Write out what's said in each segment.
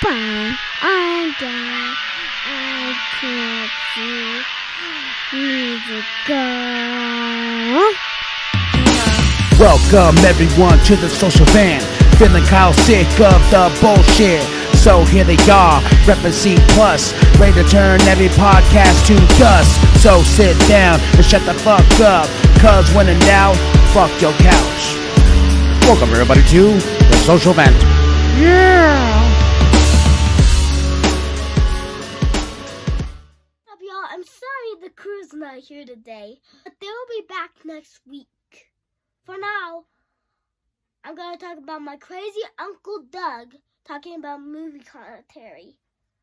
Bye. I'm done. I can't see. Music go. Welcome everyone to the social van. Feeling Kyle sick of the bullshit. So here they are, reppin' Cplus, ready to turn every podcast to dust. So sit down and shut the fuck up, cause when in doubt, fuck your couch. Welcome everybody to the social vent. Yeah! Up, y'all. I'm sorry the crew's not here today, but they'll be back next week. For now, I'm gonna talk about my crazy Uncle Doug talking about movie commentary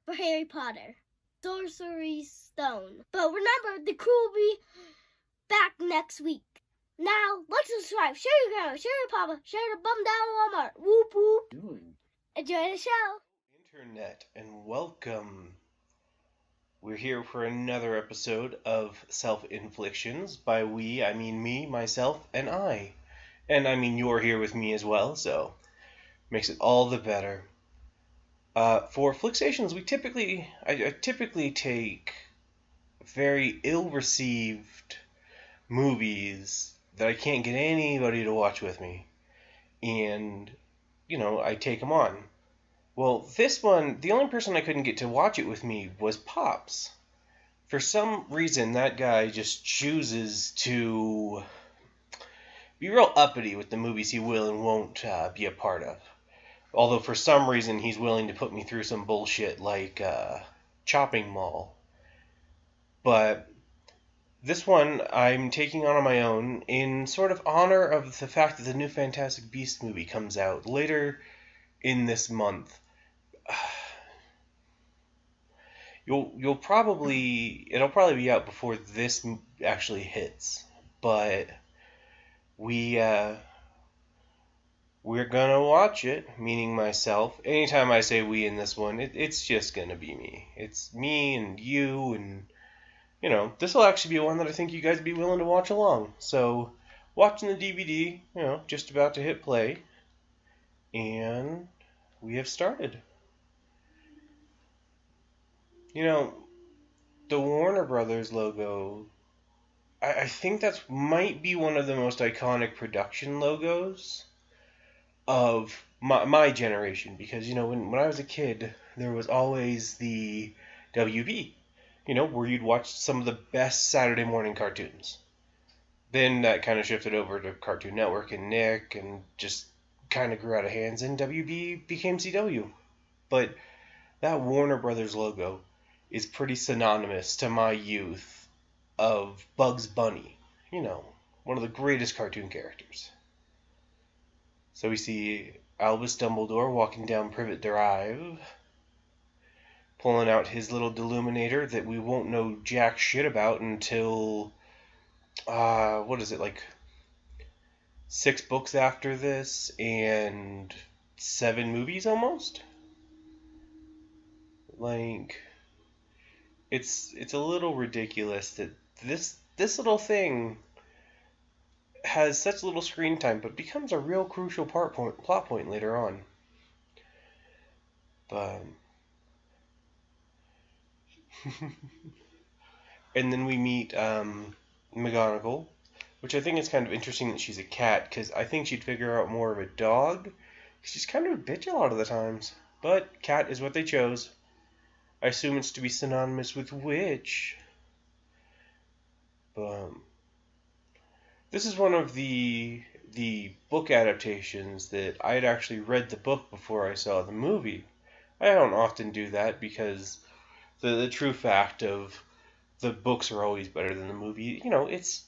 for Harry Potter, Sorcery Stone. But remember, the crew will be back next week. Now, let's subscribe. Share your grandma, share your papa, share the bum down Walmart. Whoop whoop. Enjoy the show. Internet, and welcome. We're here for another episode of Self-Inflictions. By we, I mean me, myself, and I. And I mean you're here with me as well, so makes it all the better. For Flixations, I typically take very ill-received movies that I can't get anybody to watch with me. And, I take them on. Well, this one, the only person I couldn't get to watch it with me was Pops. For some reason, that guy just chooses to be real uppity with the movies he will and won't be a part of. Although for some reason, he's willing to put me through some bullshit like Chopping Mall. But this one I'm taking on my own in sort of honor of the fact that the new Fantastic Beasts movie comes out later in this month. It'll probably be out before this actually hits, but we're gonna watch it, meaning myself. Anytime I say we in this one, it's just gonna be me. It's me and you, and this will actually be one that I think you guys would be willing to watch along. So, watching the DVD, just about to hit play, and we have started. The Warner Brothers logo, I think that might be one of the most iconic production logos of my generation. Because, when I was a kid, there was always the WB, where you'd watch some of the best Saturday morning cartoons. Then that kind of shifted over to Cartoon Network and Nick, and just kind of grew out of hands, and WB became CW. But that Warner Brothers logo is pretty synonymous to my youth of Bugs Bunny, one of the greatest cartoon characters. So we see Albus Dumbledore walking down Privet Drive, pulling out his little Deluminator that we won't know jack shit about until, 6 books after this and 7 movies almost? It's a little ridiculous that this little thing has such little screen time, but becomes a real crucial plot point later on. But and then we meet McGonagall, which I think is kind of interesting that she's a cat, because I think she'd figure out more of a dog. She's kind of a bitch a lot of the times, but cat is what they chose. I assume it's to be synonymous with witch. But this is one of the book adaptations that I had actually read the book before I saw the movie. I don't often do that because the true fact of the books are always better than the movie. It's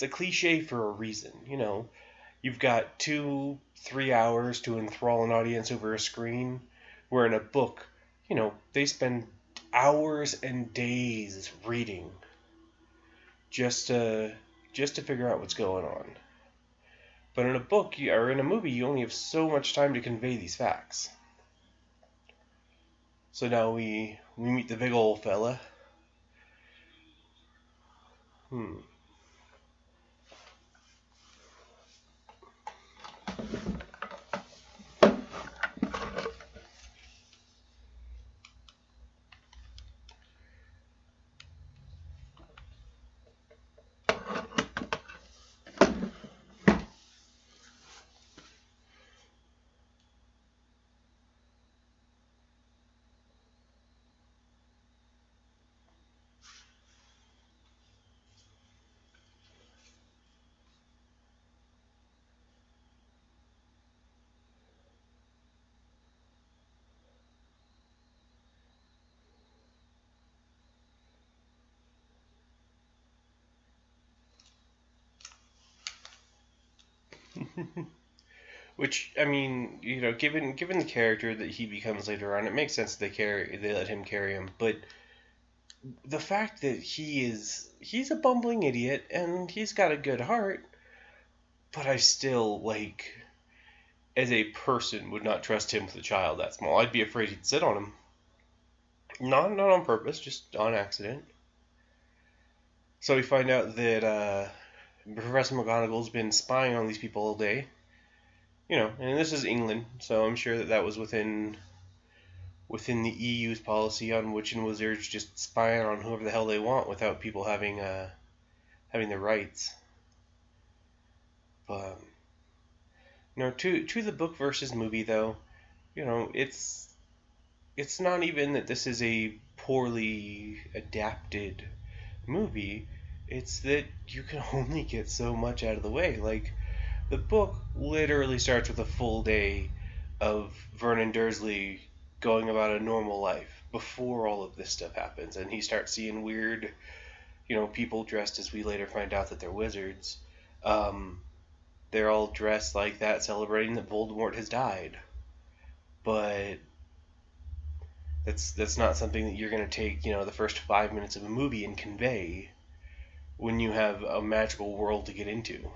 a cliche for a reason. You've got 2-3 hours to enthrall an audience over a screen, where in a book, they spend hours and days reading just to figure out what's going on. But in a book or in a movie, you only have so much time to convey these facts. So now we meet the big old fella. Which, I mean, given the character that he becomes later on, it makes sense that they let him carry him. But the fact that he's a bumbling idiot and he's got a good heart, but I still, like, as a person, would not trust him with a child that small. I'd be afraid he'd sit on him. Not on purpose, just on accident. So we find out that Professor McGonagall's been spying on these people all day. And this is England, so I'm sure that was within the EU's policy on witch and wizards just spying on whoever the hell they want without people having the rights. But to the book versus movie though, it's not even that this is a poorly adapted movie. It's that you can only get so much out of the way. Like, the book literally starts with a full day of Vernon Dursley going about a normal life before all of this stuff happens, and he starts seeing weird, people dressed as we later find out that they're wizards. They're all dressed like that, celebrating that Voldemort has died. But that's not something that you're going to take, the first 5 minutes of a movie and convey when you have a magical world to get into.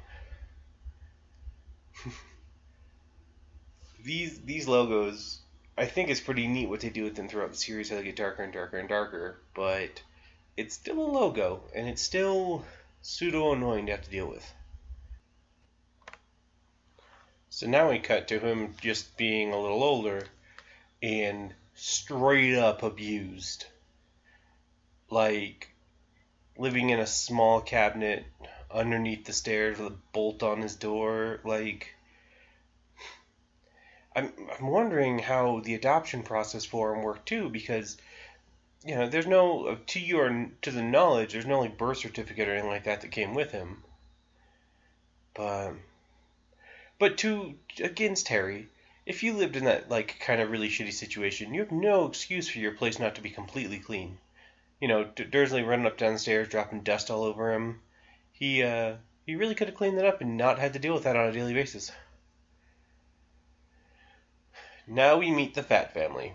These logos, I think it's pretty neat what they do with them throughout the series, how they get darker and darker and darker, but it's still a logo, and it's still pseudo-annoying to have to deal with. So now we cut to him just being a little older, and straight up abused. Like, living in a small cabinet underneath the stairs with a bolt on his door. Like, I'm wondering how the adoption process for him worked too, because there's no, to the knowledge, there's no like birth certificate or anything like that came with him. But against Harry, if you lived in that like kind of really shitty situation, you have no excuse for your place not to be completely clean. Dursley running up down the stairs, dropping dust all over him. He really could have cleaned that up and not had to deal with that on a daily basis. Now we meet the Fat family.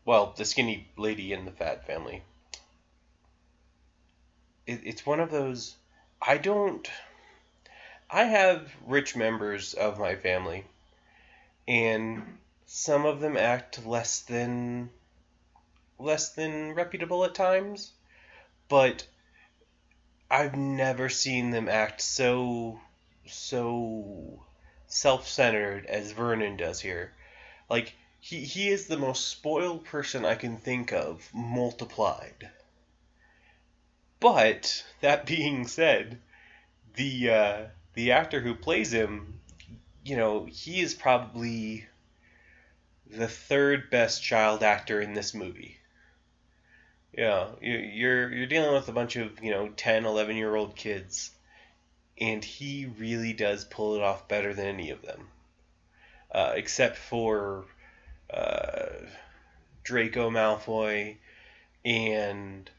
Well, the skinny lady in the Fat family. It's one of those... I have rich members of my family, and some of them act less than reputable at times, but I've never seen them act so self-centered as Vernon does here. Like, he is the most spoiled person I can think of, multiplied. But, that being said, the actor who plays him, he is probably the third best child actor in this movie. You're dealing with a bunch of, 10, 11-year-old kids, and he really does pull it off better than any of them. Except for Draco Malfoy and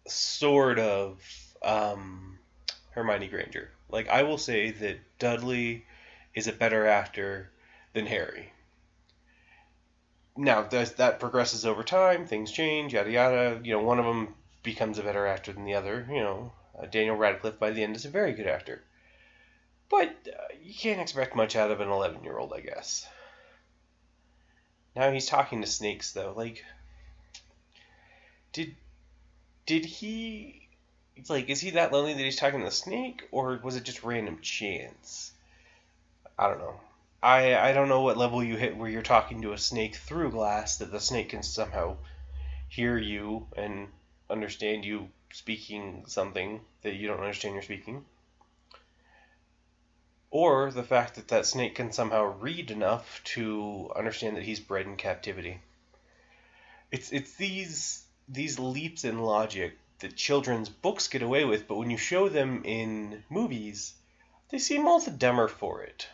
sort of Hermione Granger. Like, I will say that Dudley is a better actor than Harry. Now, that progresses over time, things change, yada yada. One of them becomes a better actor than the other. Daniel Radcliffe by the end is a very good actor. But you can't expect much out of an 11-year-old, I guess. Now he's talking to snakes, though. Like, did he... Like, is he that lonely that he's talking to a snake? Or was it just random chance? I don't know. I don't know what level you hit where you're talking to a snake through glass, that the snake can somehow hear you and understand you speaking something that you don't understand you're speaking. Or the fact that that snake can somehow read enough to understand that he's bred in captivity. It's these leaps in logic that children's books get away with, but when you show them in movies, they seem all the dumber for it.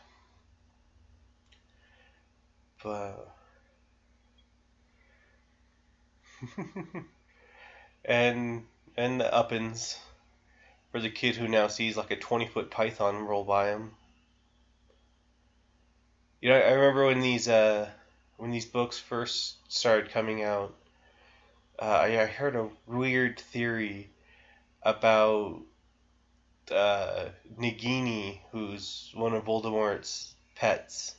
But... and the uppins for the kid who now sees like a 20-foot python roll by him. I remember when these books first started coming out. I heard a weird theory about Nagini, who's one of Voldemort's pets,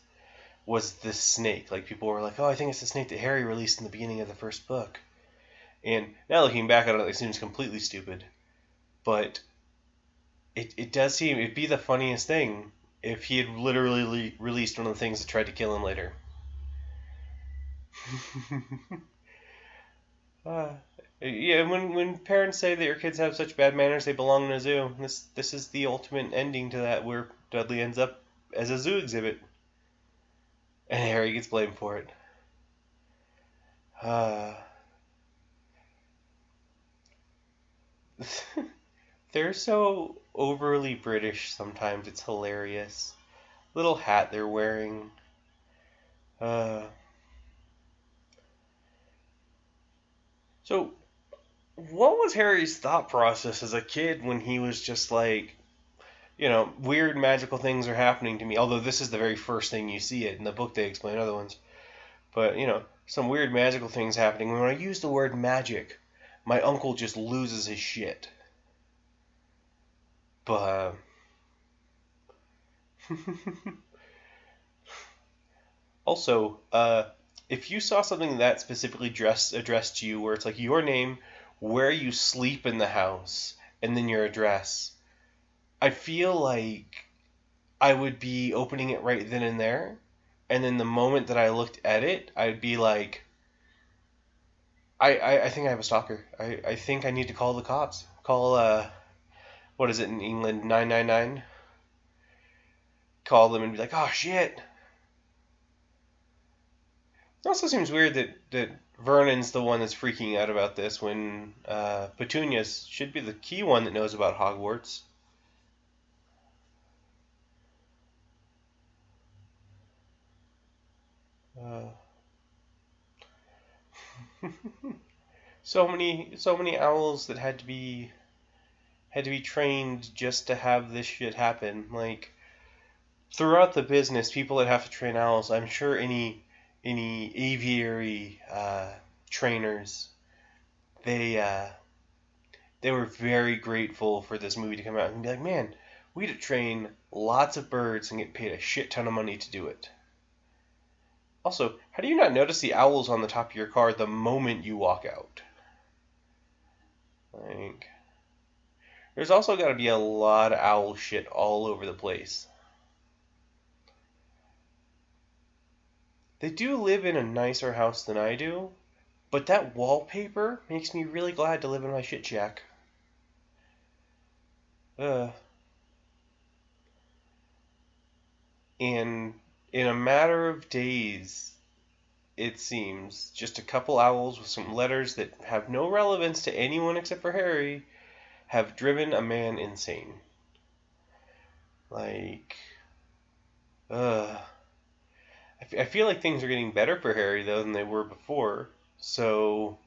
was this snake. Like, people were like, "Oh, I think it's the snake that Harry released in the beginning of the first book." And now looking back on it, it seems completely stupid. But it does seem it'd be the funniest thing if he had literally released one of the things that tried to kill him later. uh, yeah, when parents say that your kids have such bad manners they belong in a zoo, this is the ultimate ending to that, where Dudley ends up as a zoo exhibit, and Harry gets blamed for it. They're so overly British sometimes, it's hilarious. Little hat they're wearing. So, what was Harry's thought process as a kid when he was just like, weird magical things are happening to me? Although this is the very first thing you see it. In the book they explain other ones. But, some weird magical things happening. When I use the word magic, my uncle just loses his shit. But, also, if you saw something that specifically addressed to you, where it's like your name, where you sleep in the house, and then your address, I feel like I would be opening it right then and there, and then the moment that I looked at it, I'd be like, I think I have a stalker. I think I need to call the cops. Call, what is it in England, 999? Call them and be like, oh shit. It also seems weird that Vernon's the one that's freaking out about this when Petunia should be the key one that knows about Hogwarts. So many owls that had to be trained just to have this shit happen. Like, throughout the business, people that have to train owls, I'm sure any aviary trainers, they were very grateful for this movie to come out and be like, man, we had to train lots of birds and get paid a shit ton of money to do it. Also, how do you not notice the owls on the top of your car the moment you walk out? Like, there's also got to be a lot of owl shit all over the place. They do live in a nicer house than I do, but that wallpaper makes me really glad to live in my shit shack. And in a matter of days, it seems, just a couple owls with some letters that have no relevance to anyone except for Harry have driven a man insane. Like, I feel like things are getting better for Harry, though, than they were before. So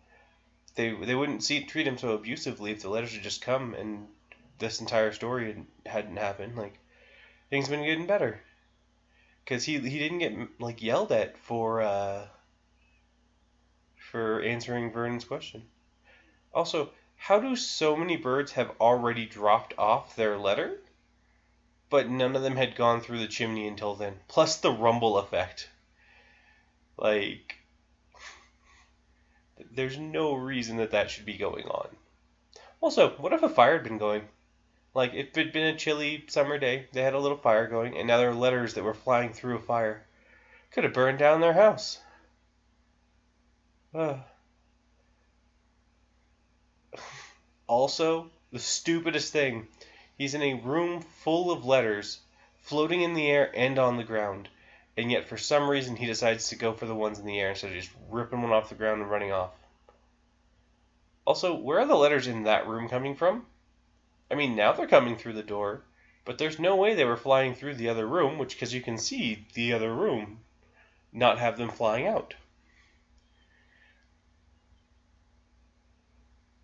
they wouldn't treat him so abusively if the letters had just come and this entire story hadn't happened. Like, things have been getting better. Because he didn't get, like, yelled at for answering Vernon's question. Also, how do so many birds have already dropped off their letter, but none of them had gone through the chimney until then? Plus the rumble effect. Like, there's no reason that should be going on. Also, what if a fire had been going? Like, if it had been a chilly summer day, they had a little fire going, and now there were letters that were flying through a fire. Could have burned down their house. Also, the stupidest thing, he's in a room full of letters, floating in the air and on the ground, and yet for some reason he decides to go for the ones in the air instead of just ripping one off the ground and running off. Also, where are the letters in that room coming from? I mean, now they're coming through the door, but there's no way they were flying through the other room, because you can see the other room, not have them flying out.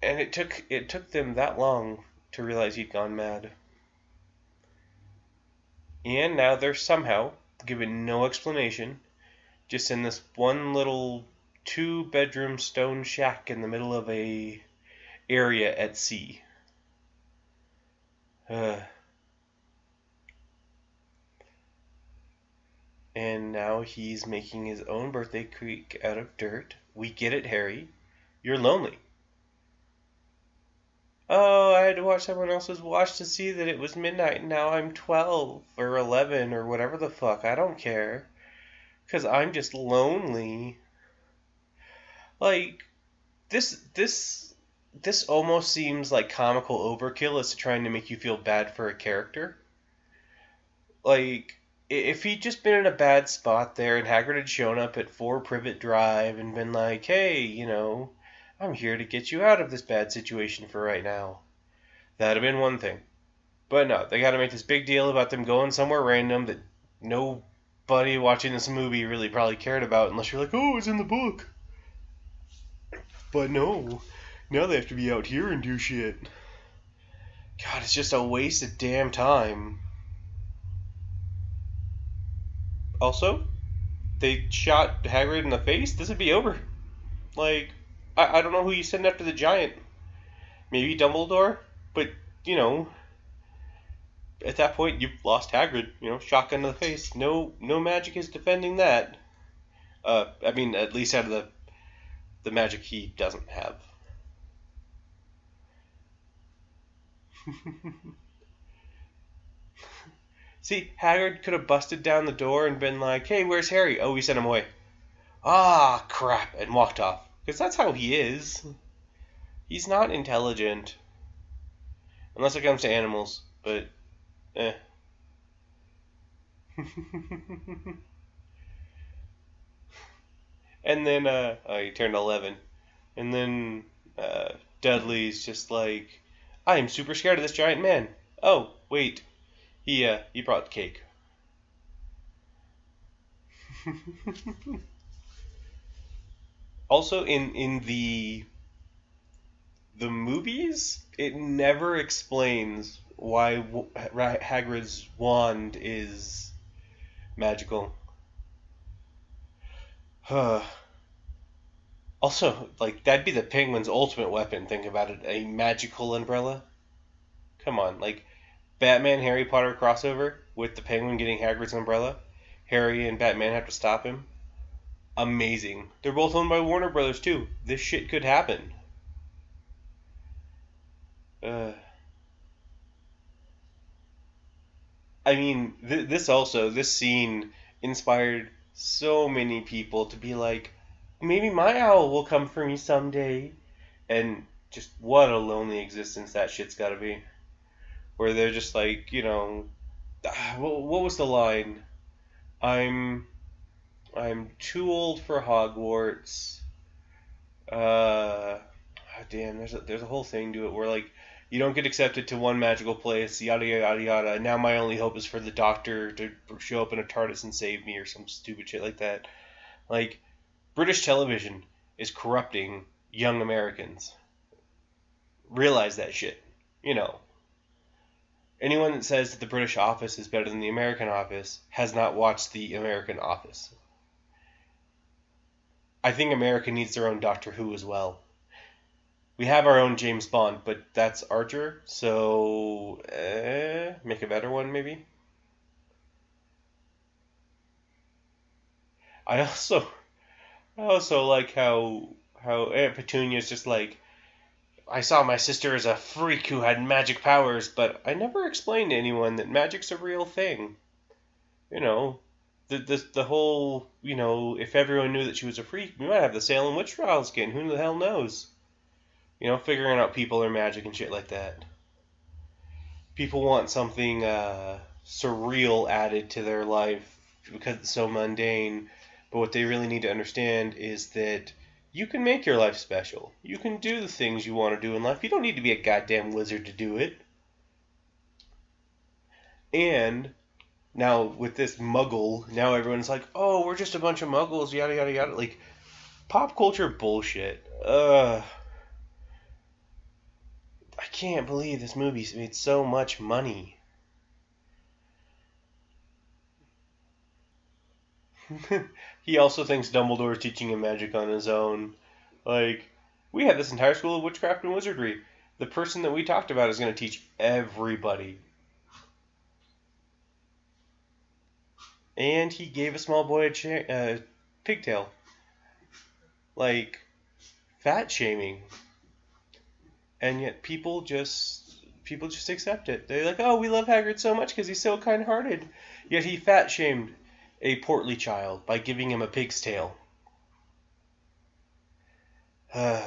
And it took them that long to realize he'd gone mad. And now they're somehow given no explanation, just in this one little 2-bedroom stone shack in the middle of a area at sea. And now he's making his own birthday cake out of dirt. We get it, Harry. You're lonely. Oh, I had to watch someone else's watch to see that it was midnight and now I'm 12 or 11 or whatever the fuck. I don't care. 'Cause I'm just lonely. Like, this almost seems like comical overkill as to trying to make you feel bad for a character. Like, if he'd just been in a bad spot there and Hagrid had shown up at 4 Privet Drive and been like, hey, you know, I'm here to get you out of this bad situation for right now, that'd have been one thing. But no, they gotta make this big deal about them going somewhere random that nobody watching this movie really probably cared about unless you're like, oh, it's in the book. But no, now they have to be out here and do shit. God, it's just a waste of damn time. Also, they shot Hagrid in the face, this would be over. Like, I don't know who you send after the giant. Maybe Dumbledore? But, you know, at that point, you've lost Hagrid. You know, shotgun to the face. No magic is defending that. I mean, at least out of the magic he doesn't have. See, Hagrid could have busted down the door and been like, hey, where's Harry? Oh, we sent him away. Ah, crap, and walked off. Because that's how he is. He's not intelligent. Unless it comes to animals, but, And then, he turned 11. And then, Dudley's just like, I am super scared of this giant man. Oh, wait. He brought cake. Also, in the movies, it never explains why Hagrid's wand is magical. Also, like, that'd be the Penguin's ultimate weapon, think about it. A magical umbrella. Come on, like, Batman Harry Potter crossover with the Penguin getting Hagrid's umbrella. Harry and Batman have to stop him. Amazing. They're both owned by Warner Brothers too. This shit could happen. I mean, this scene inspired so many people to be like, maybe my owl will come for me someday. And just what a lonely existence that shit's gotta be. Where they're just like, you know, what was the line? I'm too old for Hogwarts. Damn, there's a whole thing to it where, like, you don't get accepted to one magical place, yada yada yada. Now my only hope is for the Doctor to show up in a TARDIS and save me, or some stupid shit like that. Like, British television is corrupting young Americans. Realize that shit. You know. Anyone that says that the British Office is better than the American Office has not watched the American Office. I think America needs their own Doctor Who as well. We have our own James Bond, but that's Archer, so make a better one maybe. I also like how Aunt Petunia's just like, I saw my sister as a freak who had magic powers, but I never explained to anyone that magic's a real thing. You know, the whole, you know, if everyone knew that she was a freak, we might have the Salem witch trials again. Who the hell knows? You know, figuring out people are magic and shit like that. People want something surreal added to their life because it's so mundane. But what they really need to understand is that you can make your life special. You can do the things you want to do in life. You don't need to be a goddamn wizard to do it. And now with this muggle, now everyone's like, oh, we're just a bunch of muggles, yada yada yada. Like, pop culture bullshit. I can't believe this movie's made so much money. He also thinks Dumbledore's teaching him magic on his own. Like, we had this entire school of witchcraft and wizardry. The person that we talked about is going to teach everybody. And he gave a small boy a pigtail. Like, fat shaming. And yet people just accept it. They're like, oh, we love Hagrid so much because he's so kind-hearted. Yet he fat shamed a portly child by giving him a pig's tail. A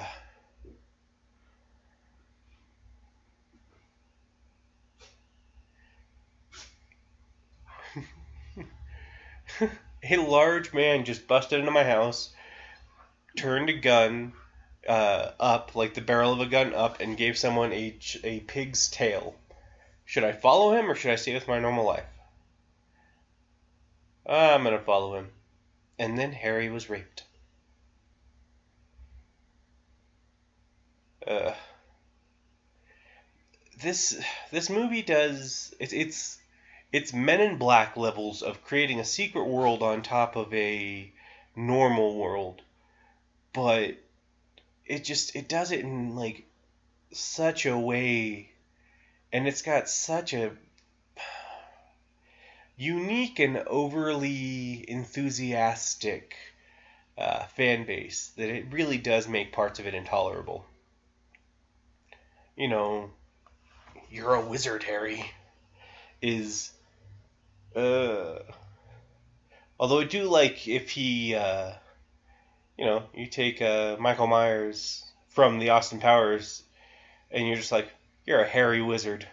large man just busted into my house, turned a gun up, like the barrel of a gun up, and gave someone a pig's tail. Should I follow him or should I stay with my normal life? I'm going to follow him. And then Harry was raped. This movie does it's Men in Black levels of creating a secret world on top of a normal world, but it does it in like such a way, and it's got such a unique and overly enthusiastic fan base that it really does make parts of it intolerable. You know, you're a wizard, Harry, is although I do like if he you take Michael Myers from the Austin Powers and you're just like, you're a hairy wizard.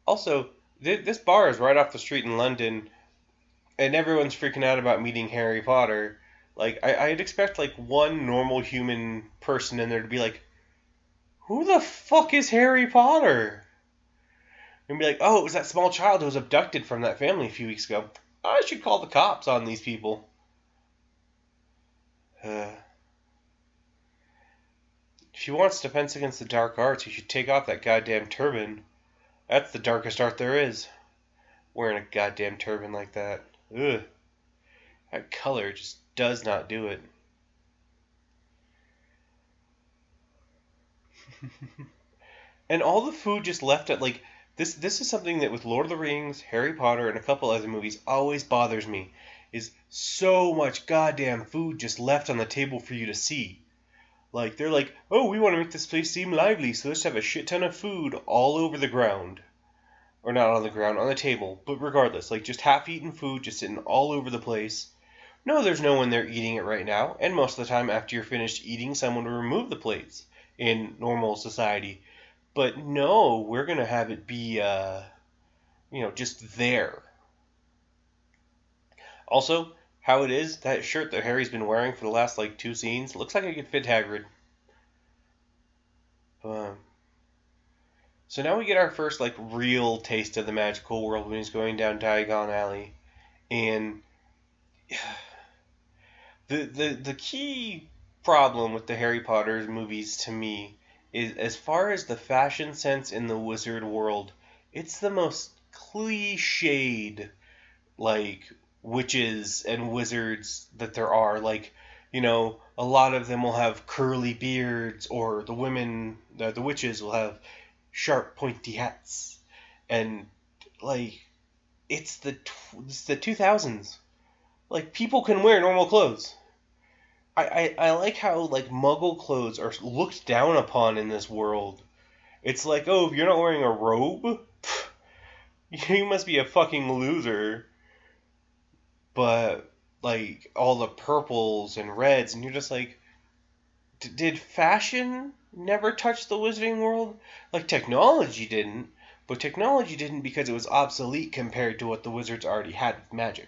Also, this bar is right off the street in London, and everyone's freaking out about meeting Harry Potter. Like, I'd expect, like, one normal human person in there to be like, who the fuck is Harry Potter? And be like, oh, it was that small child who was abducted from that family a few weeks ago. I should call the cops on these people. If he wants defense against the dark arts, he should take off that goddamn turban. That's the darkest art there is. Wearing a goddamn turban like that. Ugh. That color just does not do it. And all the food just left at, like, this is something that with Lord of the Rings, Harry Potter, and a couple other movies always bothers me, is so much goddamn food just left on the table for you to see. Like, they're like, oh, we want to make this place seem lively, so let's have a shit ton of food all over the ground. Or not on the ground, on the table. But regardless, like, just half-eaten food just sitting all over the place. No, there's no one there eating it right now, and most of the time after you're finished eating, someone will remove the plates in normal society. But no, we're going to have it be, just there. Also, how it is, that shirt that Harry's been wearing for the last, 2 scenes, looks like it could fit Hagrid. So now we get our first, real taste of the magical world when he's going down Diagon Alley. And the key problem with the Harry Potter movies to me is, as far as the fashion sense in the wizard world, it's the most cliched, witches and wizards that there are. A lot of them will have curly beards, or the women, the witches will have sharp, pointy hats. And, it's the 2000s. People can wear normal clothes. I like how, Muggle clothes are looked down upon in this world. It's like, oh, if you're not wearing a robe, you must be a fucking loser. But, all the purples and reds, and you're just like, did fashion never touch the wizarding world? Technology didn't, but technology didn't because it was obsolete compared to what the wizards already had with magic.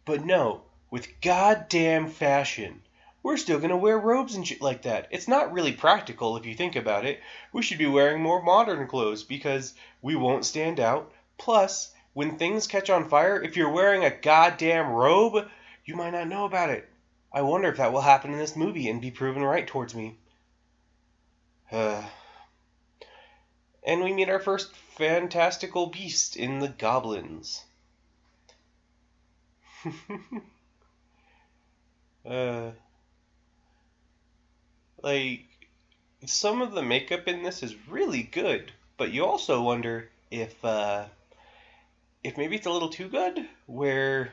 But no, with goddamn fashion, we're still going to wear robes and shit like that. It's not really practical if you think about it. We should be wearing more modern clothes because we won't stand out. Plus, when things catch on fire, if you're wearing a goddamn robe, you might not know about it. I wonder if that will happen in this movie and be proven right towards me. And we meet our first fantastical beast in the goblins. uh, like, some of the makeup in this is really good, but you also wonder if maybe it's a little too good, where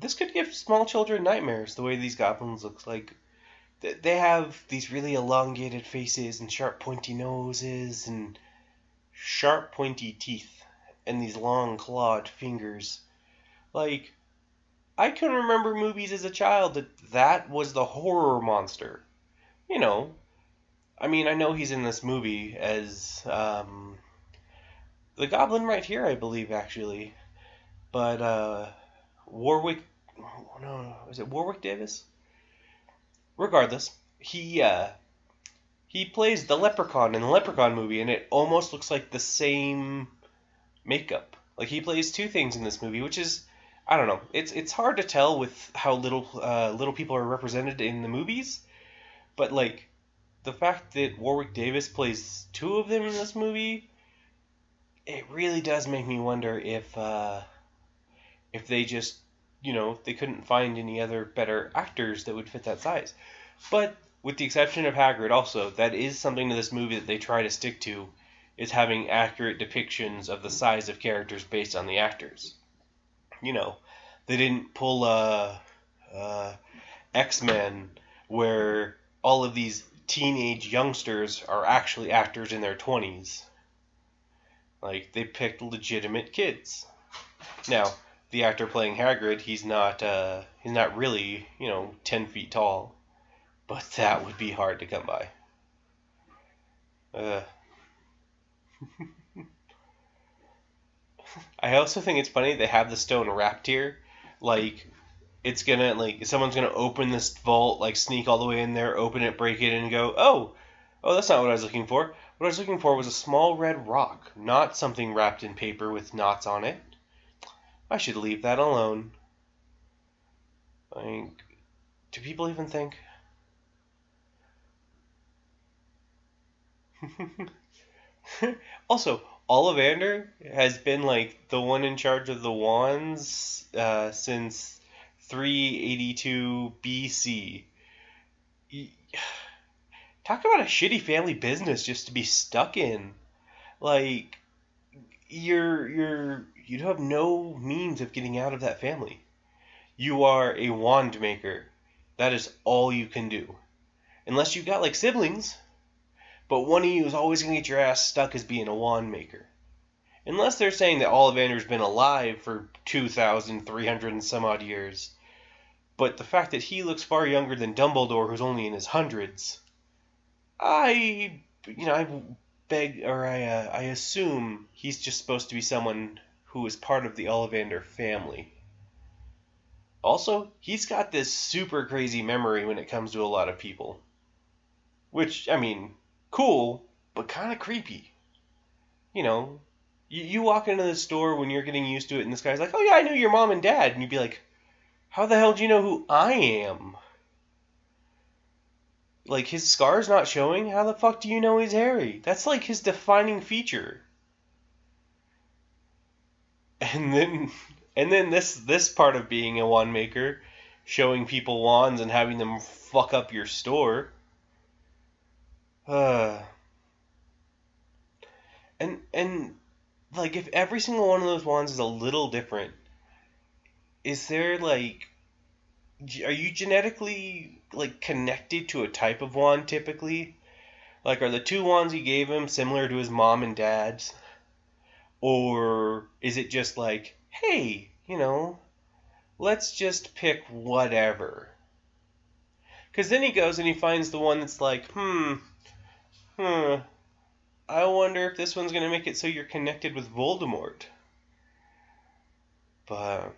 this could give small children nightmares, the way these goblins look like. They have these really elongated faces and sharp pointy noses and sharp pointy teeth and these long clawed fingers. Like, I can remember movies as a child that was the horror monster. You know, I mean, I know he's in this movie as the goblin right here, I believe, actually. But Warwick, no, is it Warwick Davis? Regardless, he plays the Leprechaun in the Leprechaun movie, and it almost looks like the same makeup. Like, he plays two things in this movie, which is, I don't know. It's hard to tell with how little people are represented in the movies, but like the fact that Warwick Davis plays two of them in this movie, it really does make me wonder if they just, they couldn't find any other better actors that would fit that size. But with the exception of Hagrid, also, that is something to this movie that they try to stick to, is having accurate depictions of the size of characters based on the actors. They didn't pull X-Men where all of these teenage youngsters are actually actors in their 20s. Like, they picked legitimate kids. Now, the actor playing Hagrid, he's not really, 10 feet tall. But that would be hard to come by. I also think it's funny they have the stone wrapped here. Like, it's gonna, like, someone's gonna open this vault, like, sneak all the way in there, open it, break it, and go, oh, that's not what I was looking for. What I was looking for was a small red rock, not something wrapped in paper with knots on it. I should leave that alone. Like, do people even think? Also, Ollivander has been like the one in charge of the wands since 382 BC. Talk about a shitty family business just to be stuck in. Like, you have no means of getting out of that family. You are a wand maker. That is all you can do. Unless you've got like siblings. But one of you is always going to get your ass stuck as being a wand maker. Unless they're saying that Ollivander's been alive for 2,300 and some odd years. But the fact that he looks far younger than Dumbledore, who's only in his hundreds, I assume he's just supposed to be someone who is part of the Ollivander family. Also, he's got this super crazy memory when it comes to a lot of people. Which, I mean, cool, but kind of creepy. You walk into the store when you're getting used to it, and this guy's like, oh yeah, I knew your mom and dad. And you'd be like, how the hell do you know who I am? Like, his scar's not showing? How the fuck do you know he's Harry? That's like his defining feature. And then this part of being a wand maker, showing people wands and having them fuck up your store. And like, if every single one of those wands is a little different, is there like, are you genetically like connected to a type of wand typically? Like, are the two wands he gave him similar to his mom and dad's? Or is it just like, hey, let's just pick whatever? Because then he goes and he finds the one that's like, I wonder if this one's going to make it so you're connected with Voldemort. But,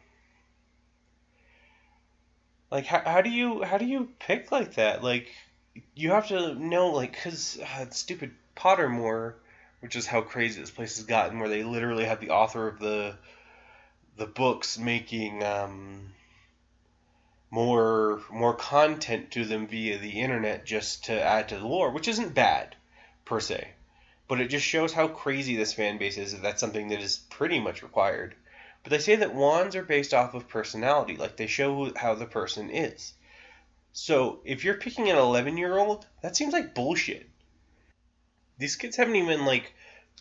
like, how do you pick like that? Like, you have to know, like, because stupid Pottermore, which is how crazy this place has gotten, where they literally have the author of the books making more content to them via the internet just to add to the lore, which isn't bad per se. But it just shows how crazy this fan base is if that's something that is pretty much required. But they say that wands are based off of personality, like they show how the person is. So if you're picking an 11-year-old, that seems like bullshit. These kids haven't even like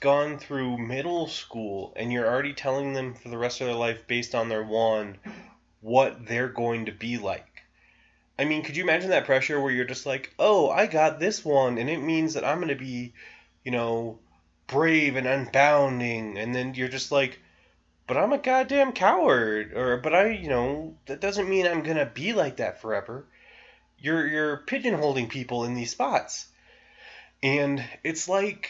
gone through middle school, and you're already telling them for the rest of their life based on their wand what they're going to be like. I mean, could you imagine that pressure where you're just like, oh, I got this wand, and it means that I'm going to be, brave and unbounding, and then you're just like, but I'm a goddamn coward, or but that doesn't mean I'm going to be like that forever. You're pigeonholing people in these spots. And it's like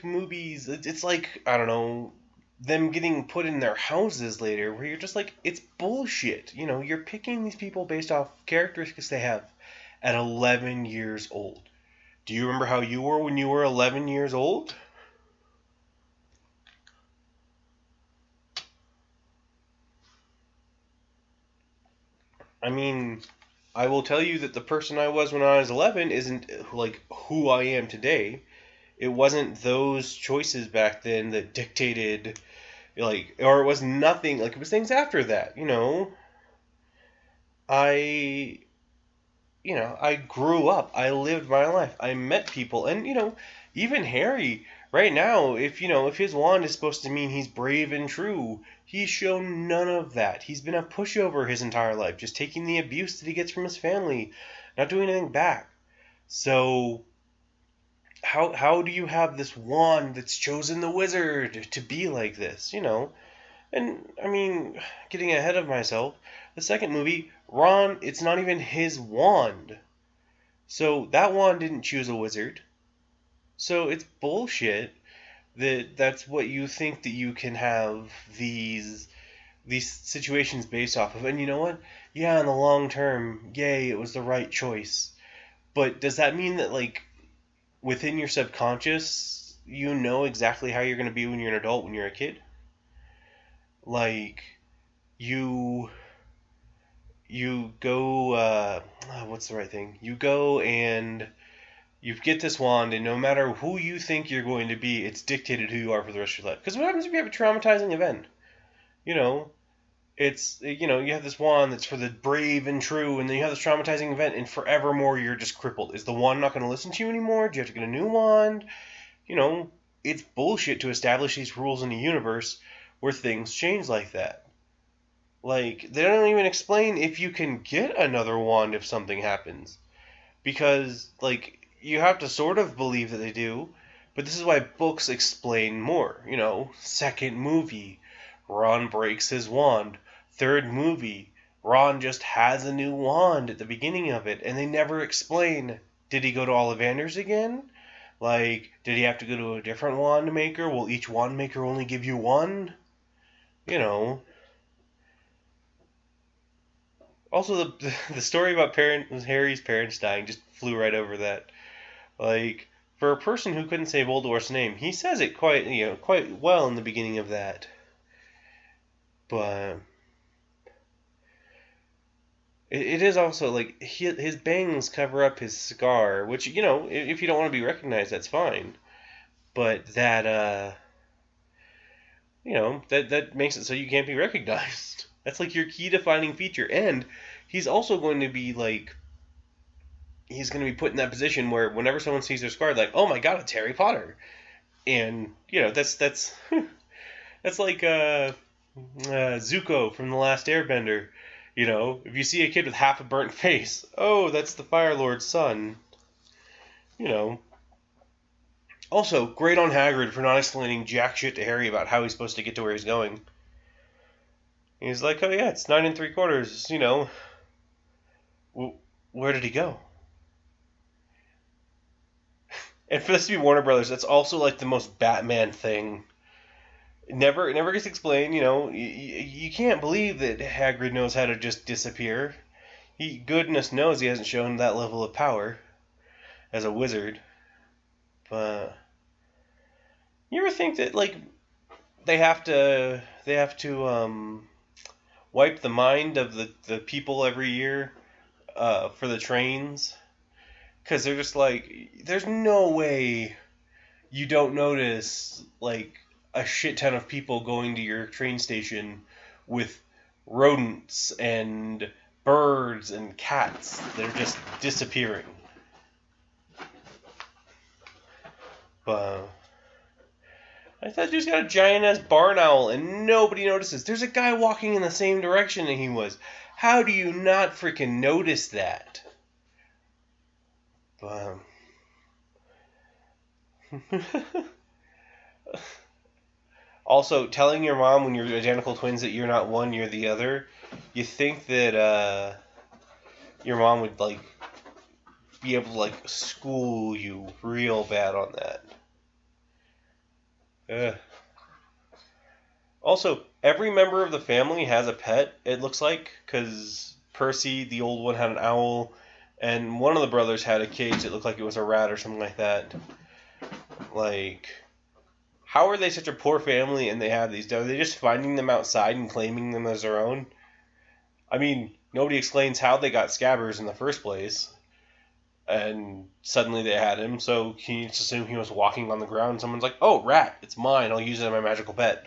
movies, it's like, I don't know, them getting put in their houses later, where you're just like, it's bullshit. You're picking these people based off characteristics they have at 11 years old. Do you remember how you were when you were 11 years old? I mean, I will tell you that the person I was when I was 11 isn't like who I am today. It wasn't those choices back then that dictated, or it was nothing, it was things after that, I, I grew up, I lived my life, I met people, and, even Harry, right now, if his wand is supposed to mean he's brave and true, he's shown none of that. He's been a pushover his entire life, just taking the abuse that he gets from his family, not doing anything back. So, how do you have this wand that's chosen the wizard to be like this, And, I mean, getting ahead of myself, the second movie, Ron, it's not even his wand. So that wand didn't choose a wizard. So it's bullshit that's what you think that you can have these situations based off of. And you know what? Yeah, in the long term, yay, it was the right choice. But does that mean that, within your subconscious, you know exactly how you're going to be when you're an adult, when you're a kid? You go, what's the right thing? You go and you get this wand, and no matter who you think you're going to be, it's dictated who you are for the rest of your life. Because what happens if you have a traumatizing event? You have this wand that's for the brave and true, and then you have this traumatizing event, and forevermore you're just crippled. Is the wand not going to listen to you anymore? Do you have to get a new wand? It's bullshit to establish these rules in a universe where things change like that. They don't even explain if you can get another wand if something happens. Because, you have to sort of believe that they do, but this is why books explain more. Second movie, Ron breaks his wand. Third movie, Ron just has a new wand at the beginning of it, and they never explain, did he go to Ollivanders again? Did he have to go to a different wand maker? Will each wand maker only give you one? Also, the story about Harry's parents dying just flew right over that. For a person who couldn't say Voldemort's name, he says it quite well in the beginning of that. But it is also his bangs cover up his scar, which if you don't want to be recognized, that's fine. But that that makes it so you can't be recognized. That's your key defining feature, and he's also going to be he's going to be put in that position where whenever someone sees their scar, oh my god, it's Harry Potter, and that's that's like Zuko from The Last Airbender. If you see a kid with half a burnt face, oh, that's the Fire Lord's son. Also, great on Hagrid for not explaining jack shit to Harry about how he's supposed to get to where he's going. He's like, oh yeah, it's 9 3/4. Where did he go? And for this to be Warner Brothers, that's also the most Batman thing. It never gets explained. You can't believe that Hagrid knows how to just disappear. Goodness knows he hasn't shown that level of power as a wizard. But you ever think that they have to wipe the mind of the people every year for the trains? Because they're just there's no way you don't notice, like, a shit ton of people going to your train station with rodents and birds and cats. They're just disappearing. But I thought you just got a giant ass barn owl and nobody notices. There's a guy walking in the same direction that he was. How do you not freaking notice that? But also, telling your mom when you're identical twins that you're not one, you're the other. You think that your mom would like be able to like school you real bad on that. Also, every member of the family has a pet, it looks like, because Percy, the old one, had an owl, and one of the brothers had a cage that looked like it was a rat or something like that. Like, how are they such a poor family and they have these? Are they just finding them outside and claiming them as their own? I mean, nobody explains how they got Scabbers in the first place. And suddenly they had him, so can you just assume he was walking on the ground? Someone's like, oh, rat, it's mine, I'll use it as my magical pet.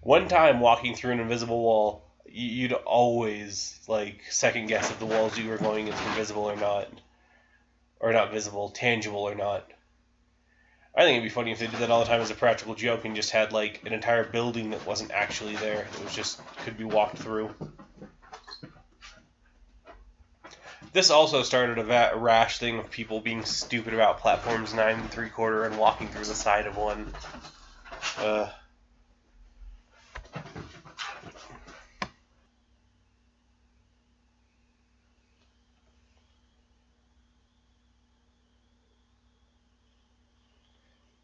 One time walking through an invisible wall, you'd always, like, second guess if the walls you were going is invisible or not. Or not visible, tangible or not. I think it'd be funny if they did that all the time as a practical joke and just had, like, an entire building that wasn't actually there. It was just, could be walked through. This also started a rash thing of people being stupid about platforms 9 3/4 and walking through the side of one.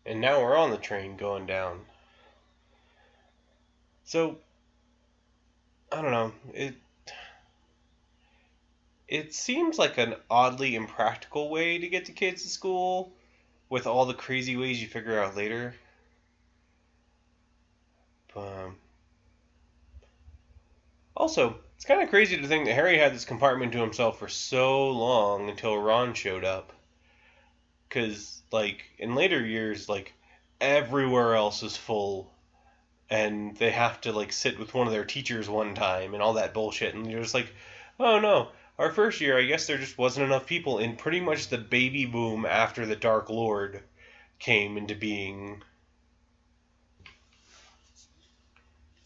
And now we're on the train going down. So, I don't know. It seems like an oddly impractical way to get the kids to school, with all the crazy ways you figure out later. Also, it's kind of crazy to think that Harry had this compartment to himself for so long until Ron showed up. Because, like, in later years, like, everywhere else is full. And they have to, like, sit with one of their teachers one time and all that bullshit. And you're just like, oh no, our first year, I guess there just wasn't enough people in pretty much the baby boom after the Dark Lord came into being.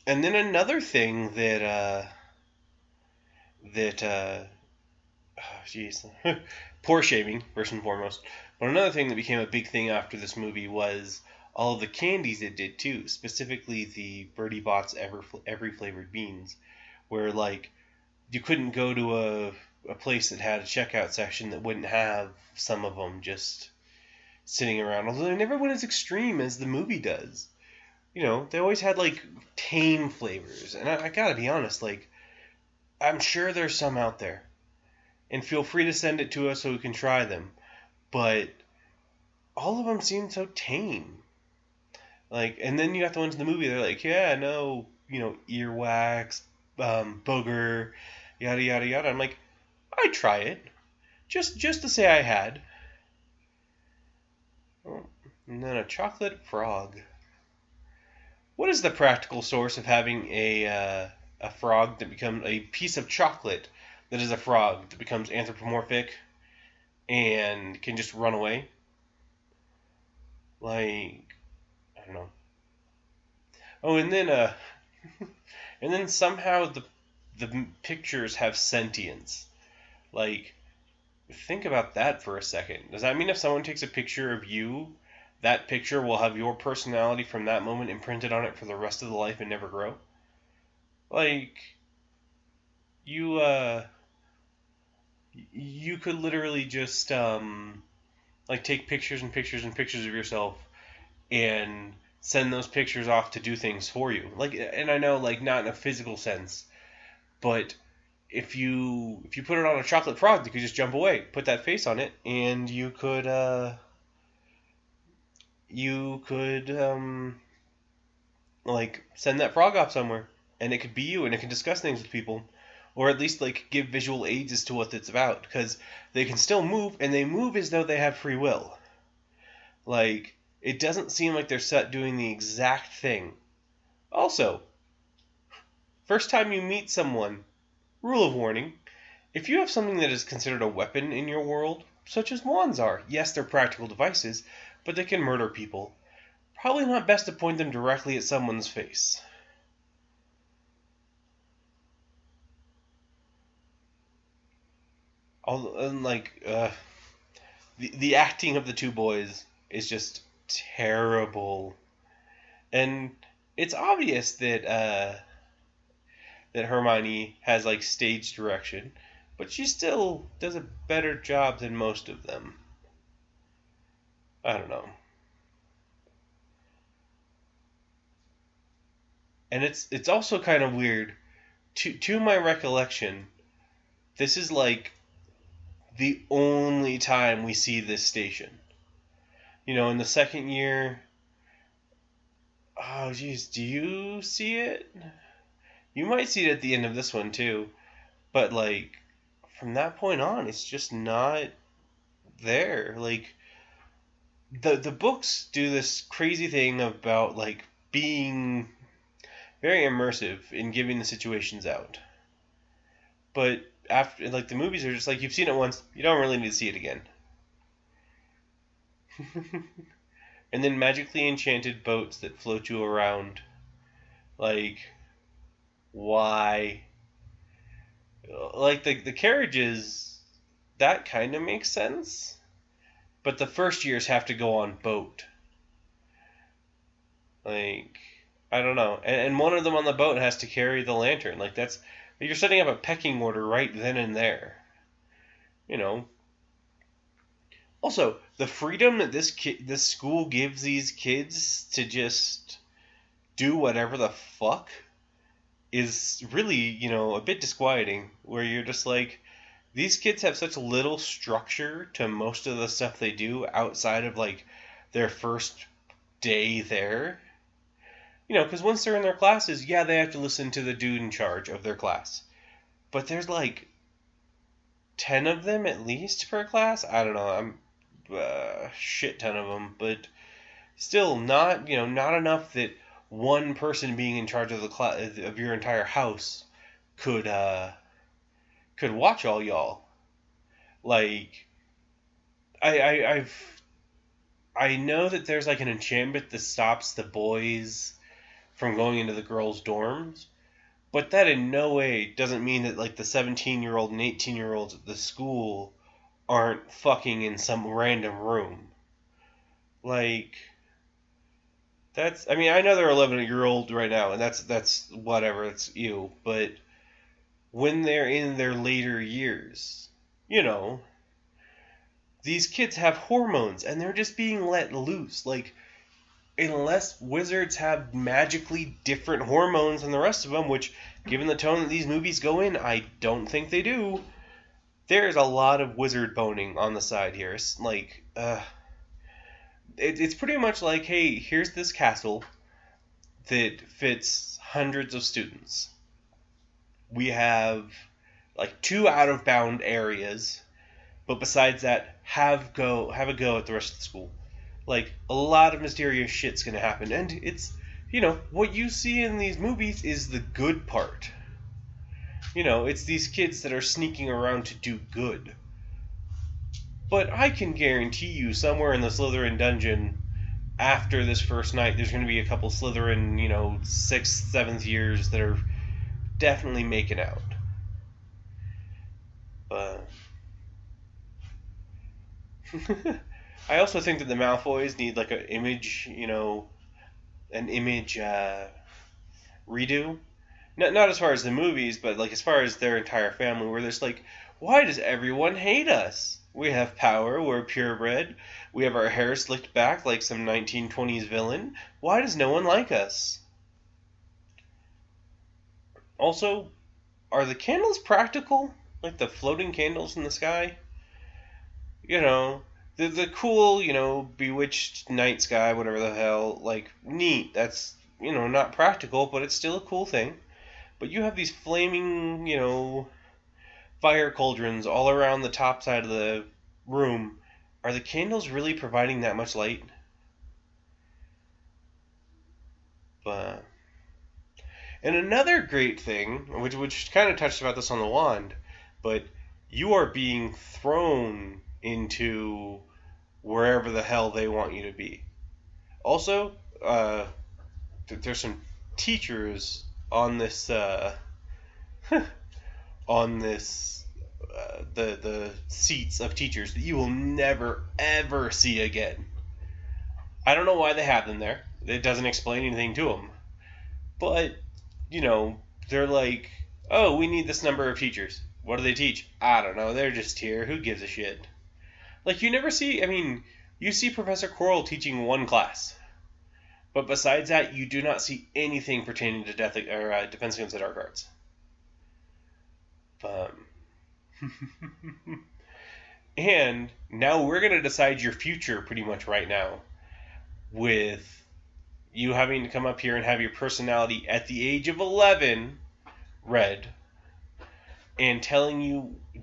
And then another thing that, poor shaming, first and foremost. But another thing that became a big thing after this movie was all of the candies it did too, specifically the Bertie Bott's every flavored beans, where like you couldn't go to a place that had a checkout section that wouldn't have some of them just sitting around. Although they never went as extreme as the movie does. You know, they always had like tame flavors, and I gotta be honest, like I'm sure there's some out there, and feel free to send it to us so we can try them. But all of them seem so tame. Like, and then you got the ones in the movie. They're like, yeah, no, you know, earwax, booger, yada yada yada. I'm like, I'd try it, just to say I had. Oh, and then a chocolate frog. What is the practical source of having a frog that becomes a piece of chocolate that is a frog that becomes anthropomorphic and can just run away? Like, I don't know. Oh, and then and then somehow the pictures have sentience. Like, think about that for a second. Does that mean if someone takes a picture of you, that picture will have your personality from that moment imprinted on it for the rest of the life and never grow? Like, you could literally just like take pictures and pictures and pictures of yourself and send those pictures off to do things for you. Like, and I know, like, not in a physical sense, but if you put it on a chocolate frog, you could just jump away, put that face on it, and you could like send that frog off somewhere, and it could be you, and it can discuss things with people. or at least like give visual aids as to what it's about, because they can still move, and they move as though they have free will. Like, it doesn't seem like they're set doing the exact thing. Also, first time you meet someone, rule of warning, if you have something that is considered a weapon in your world, such as wands are, yes, they're practical devices, but they can murder people. Probably not best to point them directly at someone's face. The acting of the two boys is just terrible, and it's obvious that Hermione has like stage direction, but she still does a better job than most of them. I don't know. And it's also kind of weird. To my recollection, this is like the only time we see this station. In the second year. Oh, geez, do you see it? You might see it at the end of this one too, but like from that point on, it's just not there. Like the books do this crazy thing about like being very immersive in giving the situations out, but after like the movies are just like you've seen it once, you don't really need to see it again. And then magically enchanted boats that float you around. Like, why? Like the carriages, that kind of makes sense, but the first years have to go on boat. Like, I don't know, and one of them on the boat has to carry the lantern. Like you're setting up a pecking order right then and there. Also, the freedom that this school gives these kids to just do whatever the fuck is really, a bit disquieting, where you're just like, these kids have such little structure to most of the stuff they do outside of like their first day there. Because once they're in their classes, yeah, they have to listen to the dude in charge of their class. But there's like 10 of them at least per class. I don't know. I'm shit ton of them, but still not enough that one person being in charge of the class of your entire house could watch all y'all. Like, I know that there's like an enchantment that stops the boys from going into the girls' dorms, but that in no way doesn't mean that like the 17-year-old and 18-year-olds at the school aren't fucking in some random room. Like, I know they're 11-year-old right now, and that's whatever, it's you, but when they're in their later years, these kids have hormones, and they're just being let loose. Like, unless wizards have magically different hormones than the rest of them, which, given the tone that these movies go in, I don't think they do, there's a lot of wizard boning on the side here. It's like, it's pretty much like, hey, here's this castle that fits hundreds of students. We have like 2 out-of-bound areas, but besides that, have a go at the rest of the school. Like, a lot of mysterious shit's gonna happen, and it's, what you see in these movies is the good part. It's these kids that are sneaking around to do good. But I can guarantee you, somewhere in the Slytherin dungeon, after this first night, there's going to be a couple Slytherin, 6th, 7th years that are definitely making out. But I also think that the Malfoys need like an image redo. Not as far as the movies, but like as far as their entire family, where there's like, why does everyone hate us? We have power, we're purebred, we have our hair slicked back like some 1920s villain. Why does no one like us? Also, are the candles practical? Like the floating candles in the sky? The cool, bewitched night sky, whatever the hell, like, neat. That's, not practical, but it's still a cool thing. But you have these flaming, fire cauldrons all around the top side of the room. Are the candles really providing that much light? But and another great thing, which kind of touched about this on the wand, but you are being thrown into wherever the hell they want you to be. Also, there's some teachers on this on this the seats of teachers that you will never ever see again. I don't know why they have them there. It doesn't explain anything to them. But, they're like, oh, we need this number of teachers. What do they teach? I don't know. They're just here. Who gives a shit? Like, you never see, you see Professor Quirrell teaching one class. But besides that, you do not see anything pertaining to Defense Against the Dark Arts. And now we're going to decide your future pretty much right now. With you having to come up here and have your personality at the age of 11 read. And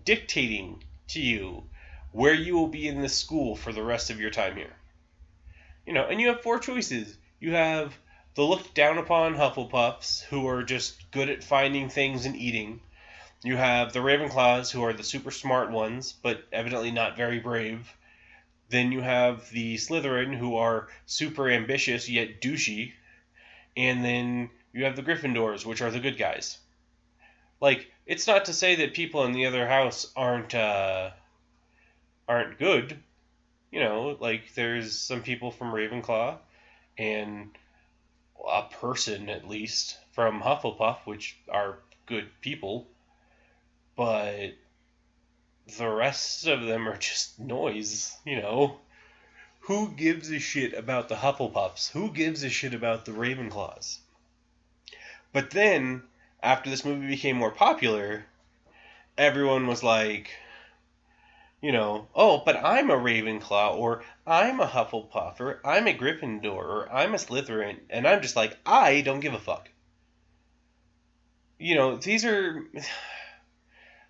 dictating to you where you will be in this school for the rest of your time here. And you have 4 choices. You have the looked down upon Hufflepuffs, who are just good at finding things and eating. You have the Ravenclaws, who are the super smart ones, but evidently not very brave. Then you have the Slytherin, who are super ambitious yet douchey. And then you have the Gryffindors, which are the good guys. Like, it's not to say that people in the other house aren't good. Like, there's some people from Ravenclaw and a person, at least, from Hufflepuff, which are good people. But the rest of them are just noise, Who gives a shit about the Hufflepuffs? Who gives a shit about the Ravenclaws? But then, after this movie became more popular, everyone was like, oh, but I'm a Ravenclaw, or I'm a Hufflepuff, or I'm a Gryffindor, or I'm a Slytherin, and I'm just like, I don't give a fuck.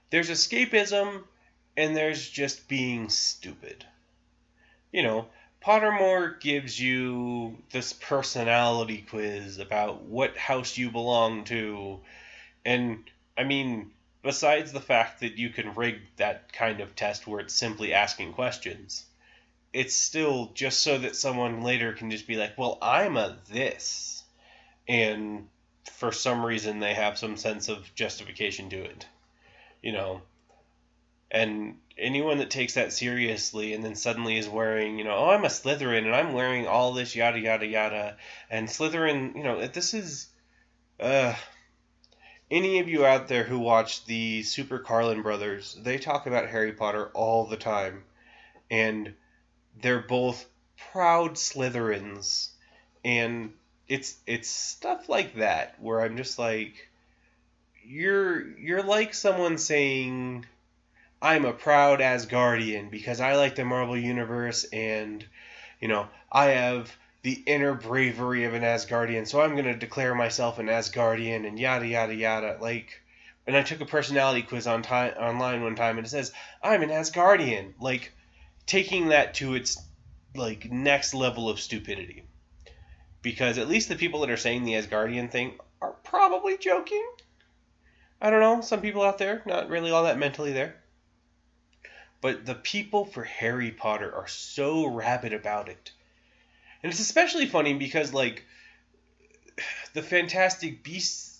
There's escapism, and there's just being stupid. Pottermore gives you this personality quiz about what house you belong to, and, besides the fact that you can rig that kind of test where it's simply asking questions, it's still just so that someone later can just be like, well, I'm a this. And for some reason they have some sense of justification to it. And anyone that takes that seriously and then suddenly is wearing, oh, I'm a Slytherin and I'm wearing all this yada yada yada. And Slytherin, this is... Any of you out there who watch the Super Carlin brothers, they talk about Harry Potter all the time. And they're both proud Slytherins. And it's stuff like that where I'm just like, you're like someone saying, I'm a proud Asgardian because I like the Marvel Universe and, I have the inner bravery of an Asgardian, so I'm going to declare myself an Asgardian and yada, yada, yada. Like, and I took a personality quiz online one time and it says, I'm an Asgardian. Like, taking that to its, next level of stupidity. Because at least the people that are saying the Asgardian thing are probably joking. I don't know, some people out there, not really all that mentally there. But the people for Harry Potter are so rabid about it. And it's especially funny because, the Fantastic Beasts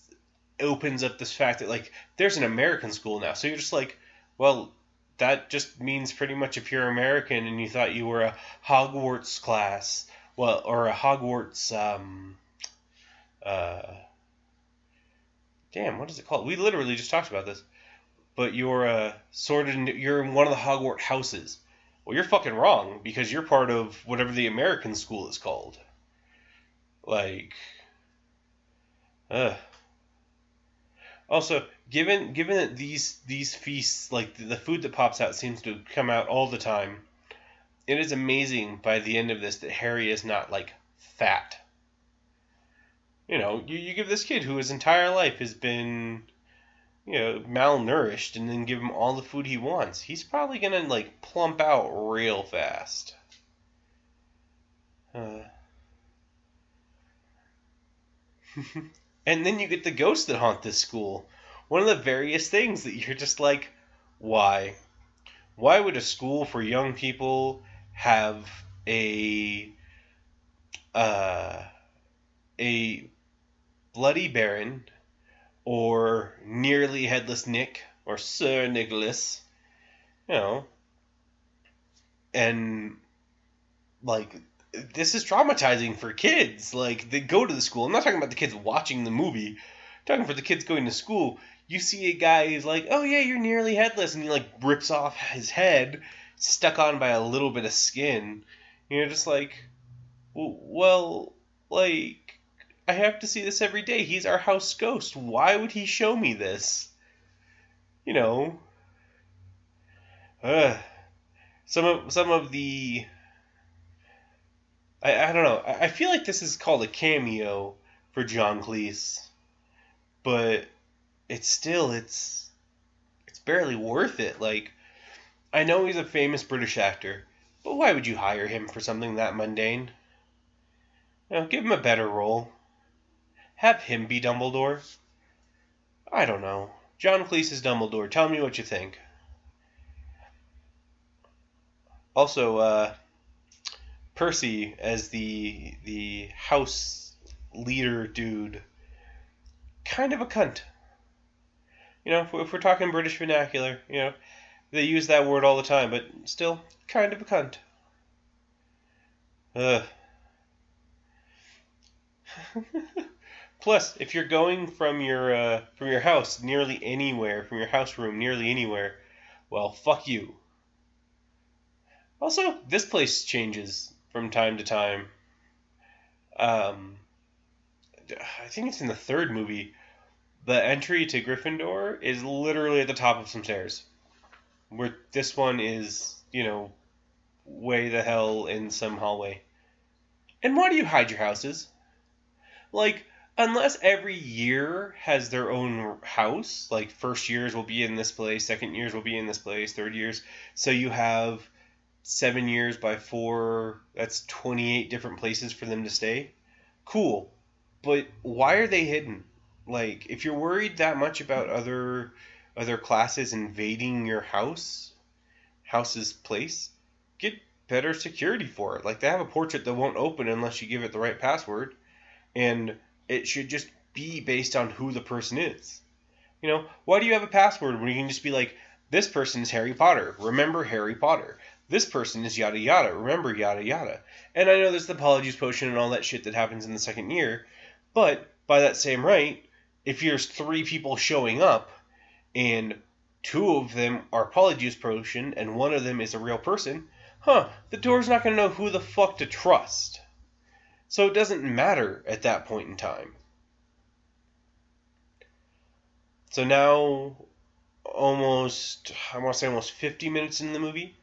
opens up this fact that, there's an American school now. So you're just like, well, that just means pretty much if you're American and you thought you were a Hogwarts class, or a Hogwarts, damn, what is it called? We literally just talked about this. But you're you're in one of the Hogwarts houses. Well, you're fucking wrong, because you're part of whatever the American school is called. Also, given that these feasts, the food that pops out seems to come out all the time, it is amazing by the end of this that Harry is not, fat. You know, you give this kid who his entire life has been, malnourished, and then give him all the food he wants. He's probably gonna, like, plump out real fast. And then you get the ghosts that haunt this school. One of the various things that you're just like, why? Why would a school for young people have uh, a Bloody Baron or Nearly Headless Nick or Sir Nicholas, and like this is traumatizing for kids. Like they go to the school. I'm not talking about the kids watching the movie. I'm talking for the kids going to school. You see a guy who's like, "Oh yeah, you're nearly headless," and he like rips off his head, stuck on by a little bit of skin. You're just like, well, like I have to see this every day. He's our house ghost. Why would he show me this? You know. Some of the I don't know. I feel like this is called a cameo for John Cleese, but it's barely worth it. Like I know he's a famous British actor, but why would you hire him for something that mundane? Give him a better role. Have him be Dumbledore. I don't know. John Cleese is Dumbledore. Tell me what you think. Also, Percy as the house leader dude, kind of a cunt. If we're talking British vernacular, they use that word all the time, but still, kind of a cunt. Ugh. Plus, if you're going from your house nearly anywhere, from your house room nearly anywhere, well, fuck you. Also, this place changes from time to time. I think it's in the third movie. The entry to Gryffindor is literally at the top of some stairs. Where this one is, way the hell in some hallway. And why do you hide your houses? Like, unless every year has their own house, like first years will be in this place, second years will be in this place, third years. So you have 7 years by 4, that's 28 different places for them to stay. Cool. But why are they hidden? Like, if you're worried that much about other classes invading your house's place, get better security for it. Like, they have a portrait that won't open unless you give it the right password, and it should just be based on who the person is. Why do you have a password when you can just be like, this person is Harry Potter, remember Harry Potter. This person is yada yada, remember yada yada. And I know there's the Polyjuice Potion and all that shit that happens in the second year, but by that same right, if there's 3 people showing up, and 2 of them are Polyjuice Potion, and 1 of them is a real person, the door's not going to know who the fuck to trust. So it doesn't matter at that point in time. So now, almost 50 minutes in the movie,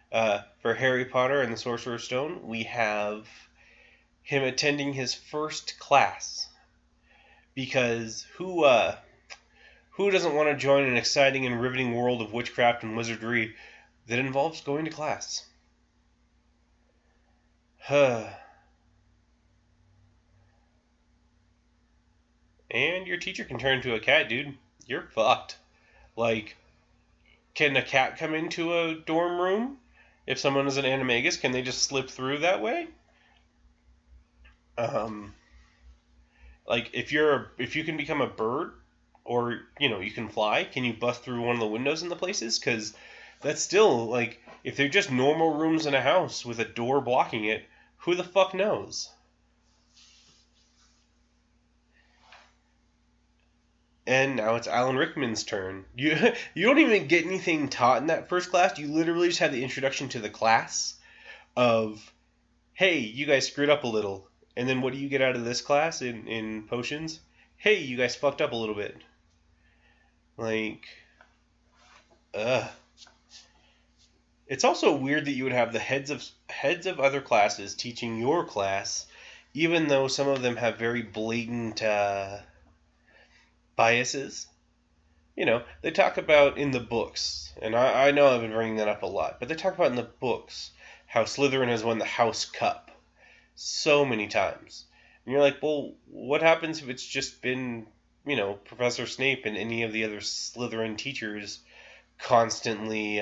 for Harry Potter and the Sorcerer's Stone, we have him attending his first class. Because who doesn't want to join an exciting and riveting world of witchcraft and wizardry that involves going to class? And your teacher can turn into a cat, dude. You're fucked. Like, can a cat come into a dorm room? If someone is an animagus, can they just slip through that way? Like, if you can become a bird, or, you can fly, can you bust through one of the windows in the places? Because that's still, like, if they're just normal rooms in a house with a door blocking it, who the fuck knows? And now it's Alan Rickman's turn. You don't even get anything taught in that first class. You literally just have the introduction to the class of, hey, you guys screwed up a little. And then what do you get out of this class in potions? Hey, you guys fucked up a little bit. Like, It's also weird that you would have the heads of other classes teaching your class even though some of them have very blatant biases. They talk about in the books, and I know I've been bringing that up a lot, but they talk about in the books how Slytherin has won the House Cup so many times. And you're like, well, what happens if it's just been, Professor Snape and any of the other Slytherin teachers constantly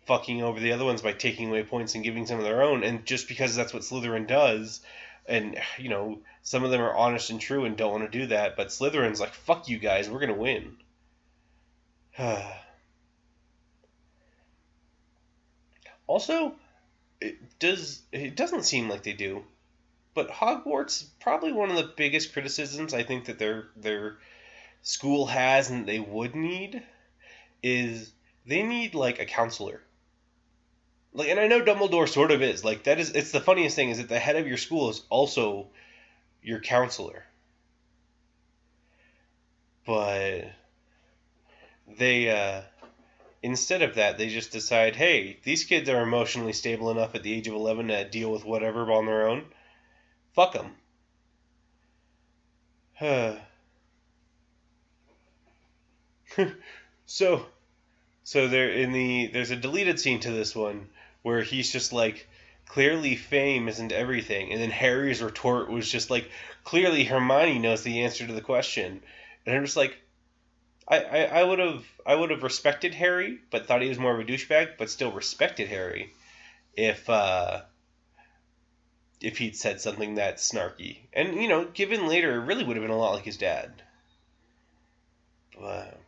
fucking over the other ones by taking away points and giving some of their own, and just because that's what Slytherin does, and, some of them are honest and true and don't want to do that, but Slytherin's like, fuck you guys, we're going to win. Also, it doesn't seem like they do, but Hogwarts, probably one of the biggest criticisms I think that their school has and they would need is they need, like, a counselor. Like, and I know Dumbledore sort of is. Like, it's the funniest thing is that the head of your school is also your counselor. But they, instead of that, they just decide, hey, these kids are emotionally stable enough at the age of 11 to deal with whatever on their own. Fuck them. So there's a deleted scene to this one where he's just like, clearly fame isn't everything, and then Harry's retort was just like, clearly Hermione knows the answer to the question, and I'm just like, I would have respected Harry, but thought he was more of a douchebag, but still respected Harry if he'd said something that snarky, and given later, it really would have been a lot like his dad, but.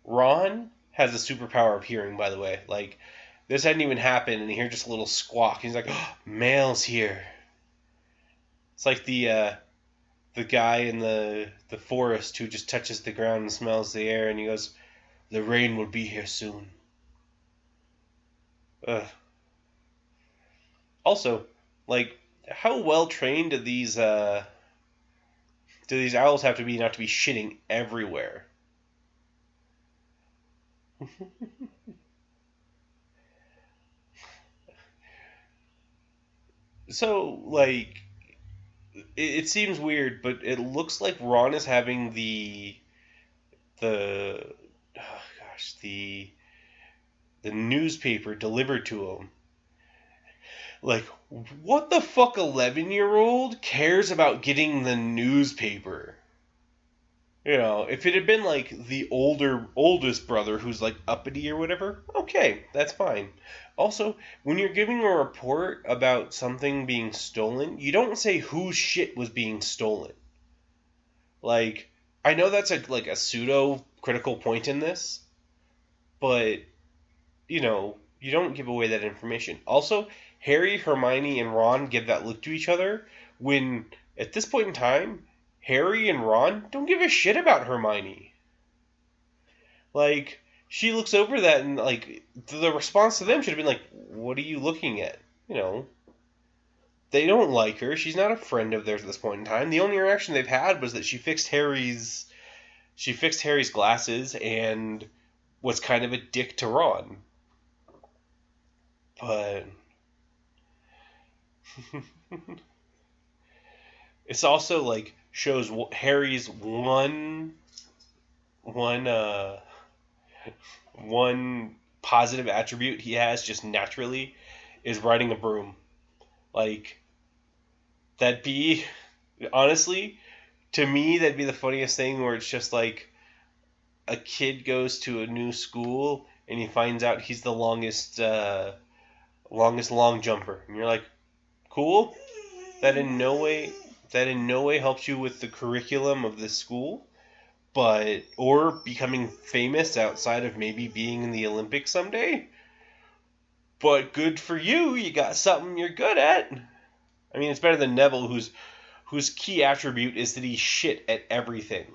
Ron has a superpower of hearing, by the way. Like, this hadn't even happened, and he hears just a little squawk. He's like, oh, Mail's here. It's like the guy in the forest who just touches the ground and smells the air, and he goes, the rain will be here soon. Ugh. Also, like, how well trained do these owls have to be not to be shitting everywhere? So, like, it seems weird, but it looks like Ron is having the newspaper delivered to him. Like, what the fuck 11-year-old cares about getting the newspaper? If it had been like the oldest brother who's like uppity or whatever, okay, that's fine. Also, when you're giving a report about something being stolen, you don't say whose shit was being stolen. Like, I know that's a pseudo critical point in this, but you don't give away that information. Also, Harry, Hermione, and Ron give that look to each other when at this point in time, Harry and Ron don't give a shit about Hermione. Like, she looks over that and, like, the response to them should have been like, what are you looking at? They don't like her. She's not a friend of theirs at this point in time. The only interaction they've had was that she fixed Harry's glasses and was kind of a dick to Ron. But it's also, like, shows Harry's one positive attribute he has just naturally is riding a broom. Like, honestly, to me, that'd be the funniest thing where it's just like a kid goes to a new school and he finds out he's the longest long jumper. And you're like, cool. That in no way helps you with the curriculum of this school, or becoming famous outside of maybe being in the Olympics someday. But good for you, you got something you're good at. I mean, it's better than Neville, whose key attribute is that he's shit at everything.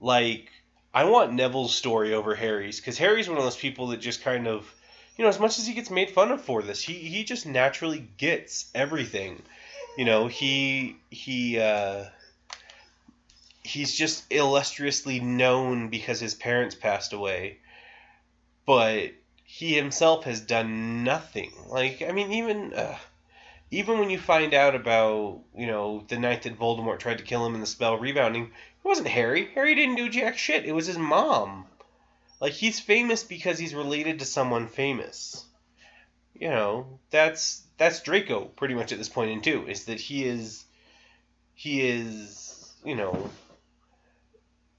Like, I want Neville's story over Harry's, because Harry's one of those people that just kind of, as much as he gets made fun of for this, he just naturally gets everything. He's just illustriously known because his parents passed away, but he himself has done nothing. Like, I mean, even when you find out about, the night that Voldemort tried to kill him and the spell rebounding, it wasn't Harry. Harry didn't do jack shit. It was his mom. Like, he's famous because he's related to someone famous. That's Draco pretty much at this point in two, is that he is,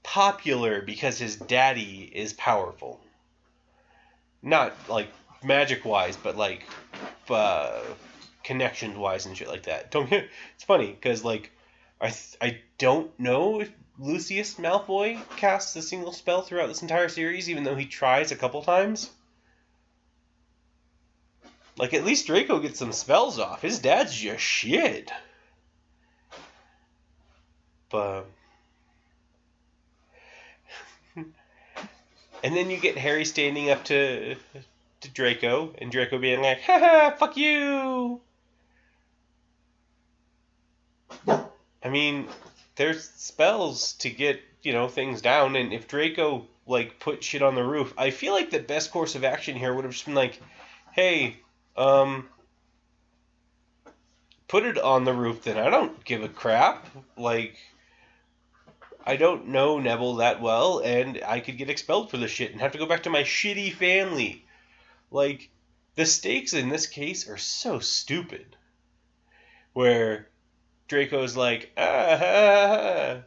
popular because his daddy is powerful. Not, like, magic-wise, but, like, connections-wise and shit like that. It's funny, because, like, I don't know if Lucius Malfoy casts a single spell throughout this entire series, even though he tries a couple times. Like, at least Draco gets some spells off. His dad's just shit. But... and then you get Harry standing up to Draco, and Draco being like, haha, fuck you! I mean, there's spells to get, things down, and if Draco, like, put shit on the roof, I feel like the best course of action here would have just been like, hey, put it on the roof then. I don't give a crap. Like, I don't know Neville that well, and I could get expelled for this shit and have to go back to my shitty family. Like, the stakes in this case are so stupid. Where Draco's like, and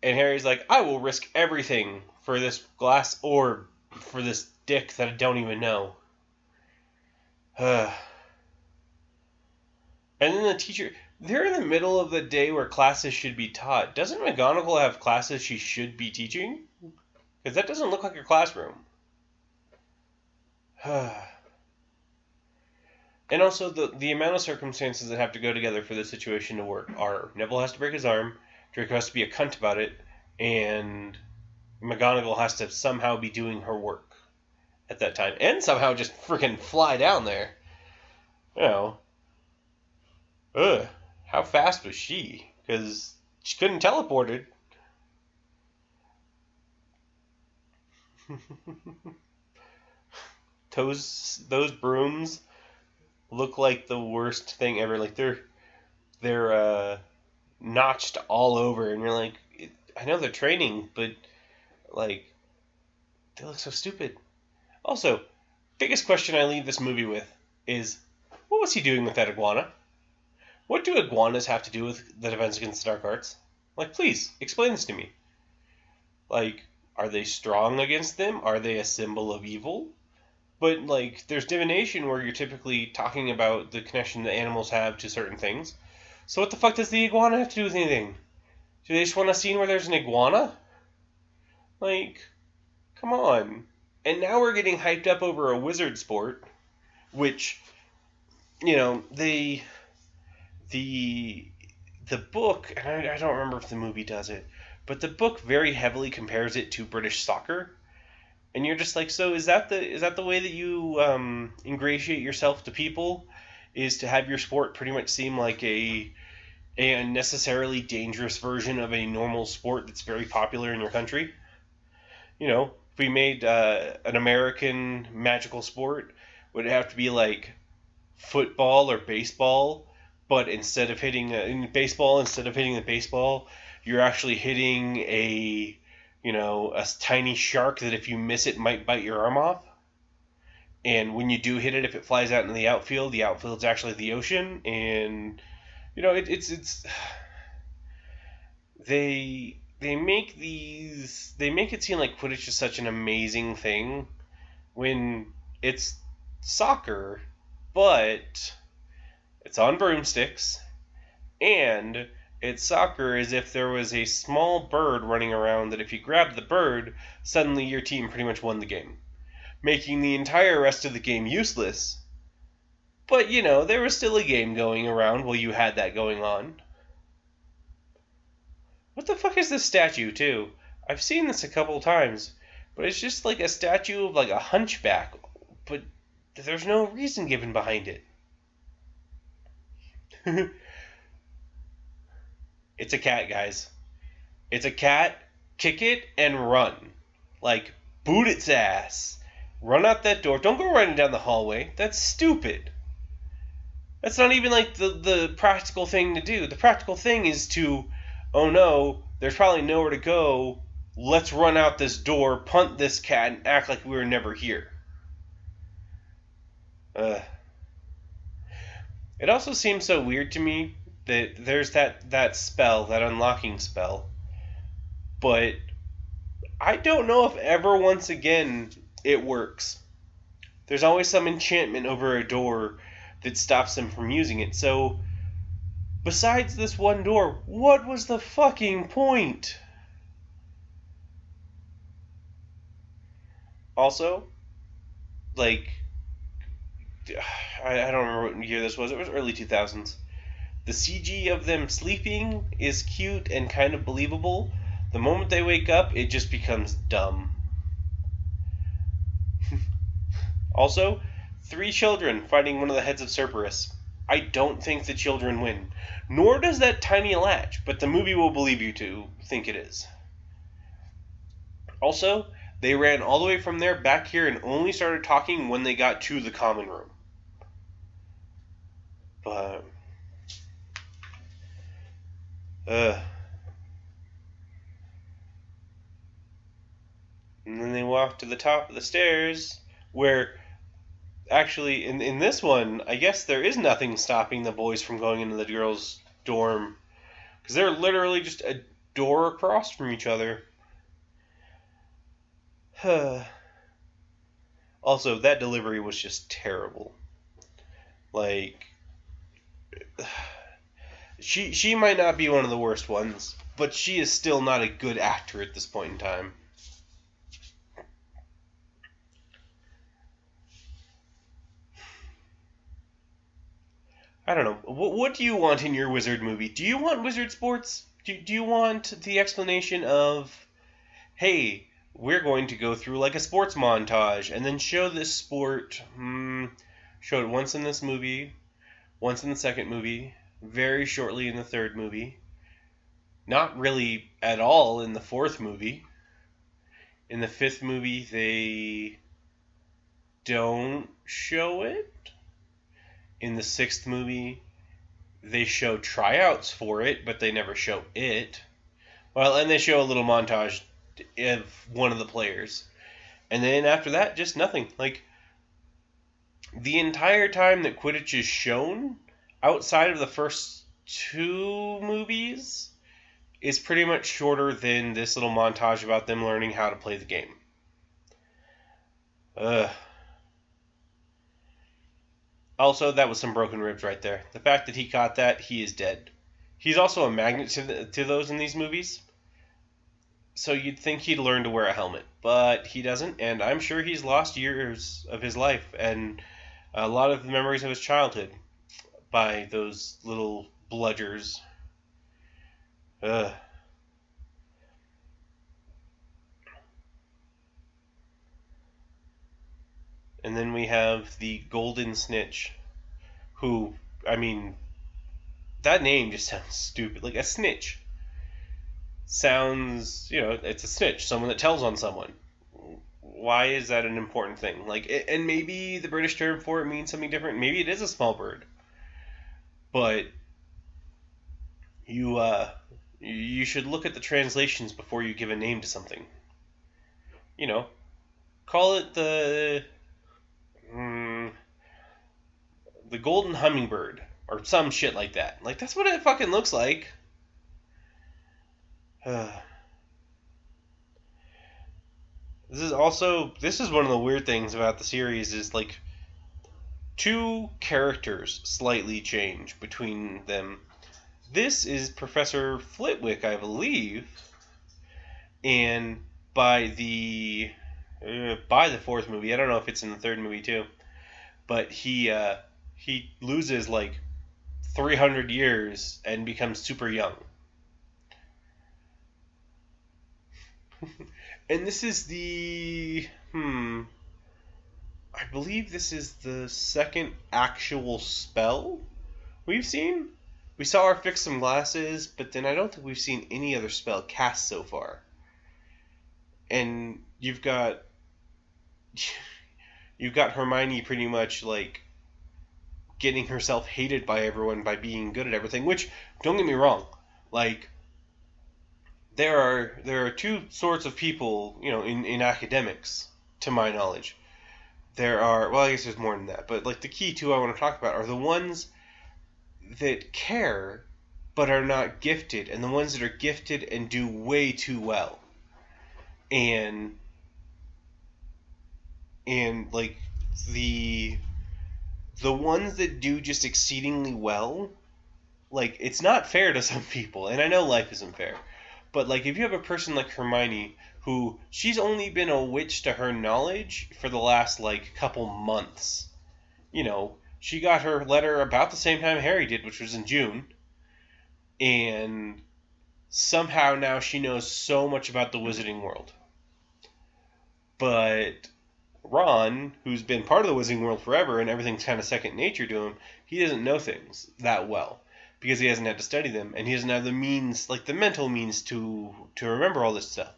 Harry's like, I will risk everything for this glass orb, for this dick that I don't even know. And then the teacher, they're in the middle of the day where classes should be taught. Doesn't McGonagall have classes she should be teaching? Because that doesn't look like a classroom. And also, the amount of circumstances that have to go together for this situation to work are Neville has to break his arm, Draco has to be a cunt about it, and McGonagall has to somehow be doing her work at that time. And somehow just freaking fly down there. How fast was she? Because she couldn't teleport it. Those brooms look like the worst thing ever. Like, they're notched all over, and you're like, I know they're training, but, like, they look so stupid. Also, biggest question I leave this movie with is, what was he doing with that iguana? What do iguanas have to do with the Defense Against the Dark Arts? Like, please, explain this to me. Like, are they strong against them? Are they a symbol of evil? But, like, there's divination where you're typically talking about the connection that animals have to certain things. So what the fuck does the iguana have to do with anything? Do they just want a scene where there's an iguana? Like, come on. And now we're getting hyped up over a wizard sport, which, the book, and I don't remember if the movie does it, but the book very heavily compares it to British soccer. And you're just like, so is that the way that you ingratiate yourself to people? Is to have your sport pretty much seem like a unnecessarily dangerous version of a normal sport that's very popular in your country? If we made an American magical sport, would it have to be like football or baseball? But instead of hitting the baseball, you're actually hitting a tiny shark that if you miss it might bite your arm off. And when you do hit it, if it flies out into the outfield's actually the ocean. And it's they make it seem like Quidditch is such an amazing thing when it's soccer, but it's on broomsticks, and it's soccer as if there was a small bird running around that if you grab the bird, suddenly your team pretty much won the game, making the entire rest of the game useless. But, there was still a game going around while you had that going on. What the fuck is this statue, too? I've seen this a couple times, but it's just like a statue of like a hunchback, but there's no reason given behind it. It's a cat, guys. It's a cat. Kick it and run. Like, boot its ass. Run out that door. Don't go running down the hallway. That's stupid. That's not even like the practical thing to do. The practical thing is to, oh no, there's probably nowhere to go. Let's run out this door, punt this cat, and act like we were never here. It also seems so weird to me that there's that spell, that unlocking spell. But I don't know if ever once again it works. There's always some enchantment over a door that stops them from using it. So, besides this one door, what was the fucking point? Also, like, I don't remember what year this was. It was early 2000s. The CG of them sleeping is cute and kind of believable. The moment they wake up, it just becomes dumb. Also, 3 children fighting one of the heads of Cerberus. I don't think the children win. Nor does that tiny latch, but the movie will believe you to think it is. Also, they ran all the way from there back here and only started talking when they got to the common room. But... And then they walk to the top of the stairs, where... Actually, in this one, I guess there is nothing stopping the boys from going into the girls' dorm. Because they're literally just a door across from each other. Also, that delivery was just terrible. Like, she might not be one of the worst ones, but she is still not a good actor at this point in time. I don't know. What do you want in your wizard movie? Do you want wizard sports? Do you want the explanation of, hey, we're going to go through like a sports montage and then show this sport, show it once in this movie, once in the second movie, very shortly in the third movie, not really at all in the fourth movie. In the fifth movie, they don't show it. In the sixth movie, they show tryouts for it, but they never show it. Well, and they show a little montage of one of the players. And then after that, just nothing. Like, the entire time that Quidditch is shown, outside of the first 2 movies, is pretty much shorter than this little montage about them learning how to play the game. Also, that was some broken ribs right there. The fact that he caught that, he is dead. He's also a magnet to those in these movies. So you'd think he'd learn to wear a helmet. But he doesn't, and I'm sure he's lost years of his life and a lot of the memories of his childhood by those little bludgers. And then we have the Golden Snitch, who, I mean, that name just sounds stupid. Like, a snitch sounds, it's a snitch, someone that tells on someone. Why is that an important thing? Like, and maybe the British term for it means something different. Maybe it is a small bird. But you should look at the translations before you give a name to something. Call it the golden hummingbird or some shit like that. Like, that's what it fucking looks like. This is one of the weird things about the series is, like, 2 characters slightly change between them. This is Professor Flitwick, I believe, and by the 4th movie, I don't know if it's in the 3rd movie too, but he loses like 300 years and becomes super young. And this is I believe this is the second actual spell we've seen. We saw her fix some glasses, but then I don't think we've seen any other spell cast so far. And you've got you've got Hermione pretty much, like, getting herself hated by everyone by being good at everything, which, don't get me wrong, like, there are two sorts of people, in academics, to my knowledge. There are, well, I guess there's more than that, but, like, the key two I want to talk about are the ones that care but are not gifted, and the ones that are gifted and do way too well. And like, the ones that do just exceedingly well, like, it's not fair to some people, and I know life isn't fair, but, like, if you have a person like Hermione, who, she's only been a witch to her knowledge for the last, like, couple months. She got her letter about the same time Harry did, which was in June, and somehow now she knows so much about the wizarding world. But Ron, who's been part of the wizarding world forever and everything's kind of second nature to him, he doesn't know things that well because he hasn't had to study them, and he doesn't have the means, like the mental means, to remember all this stuff.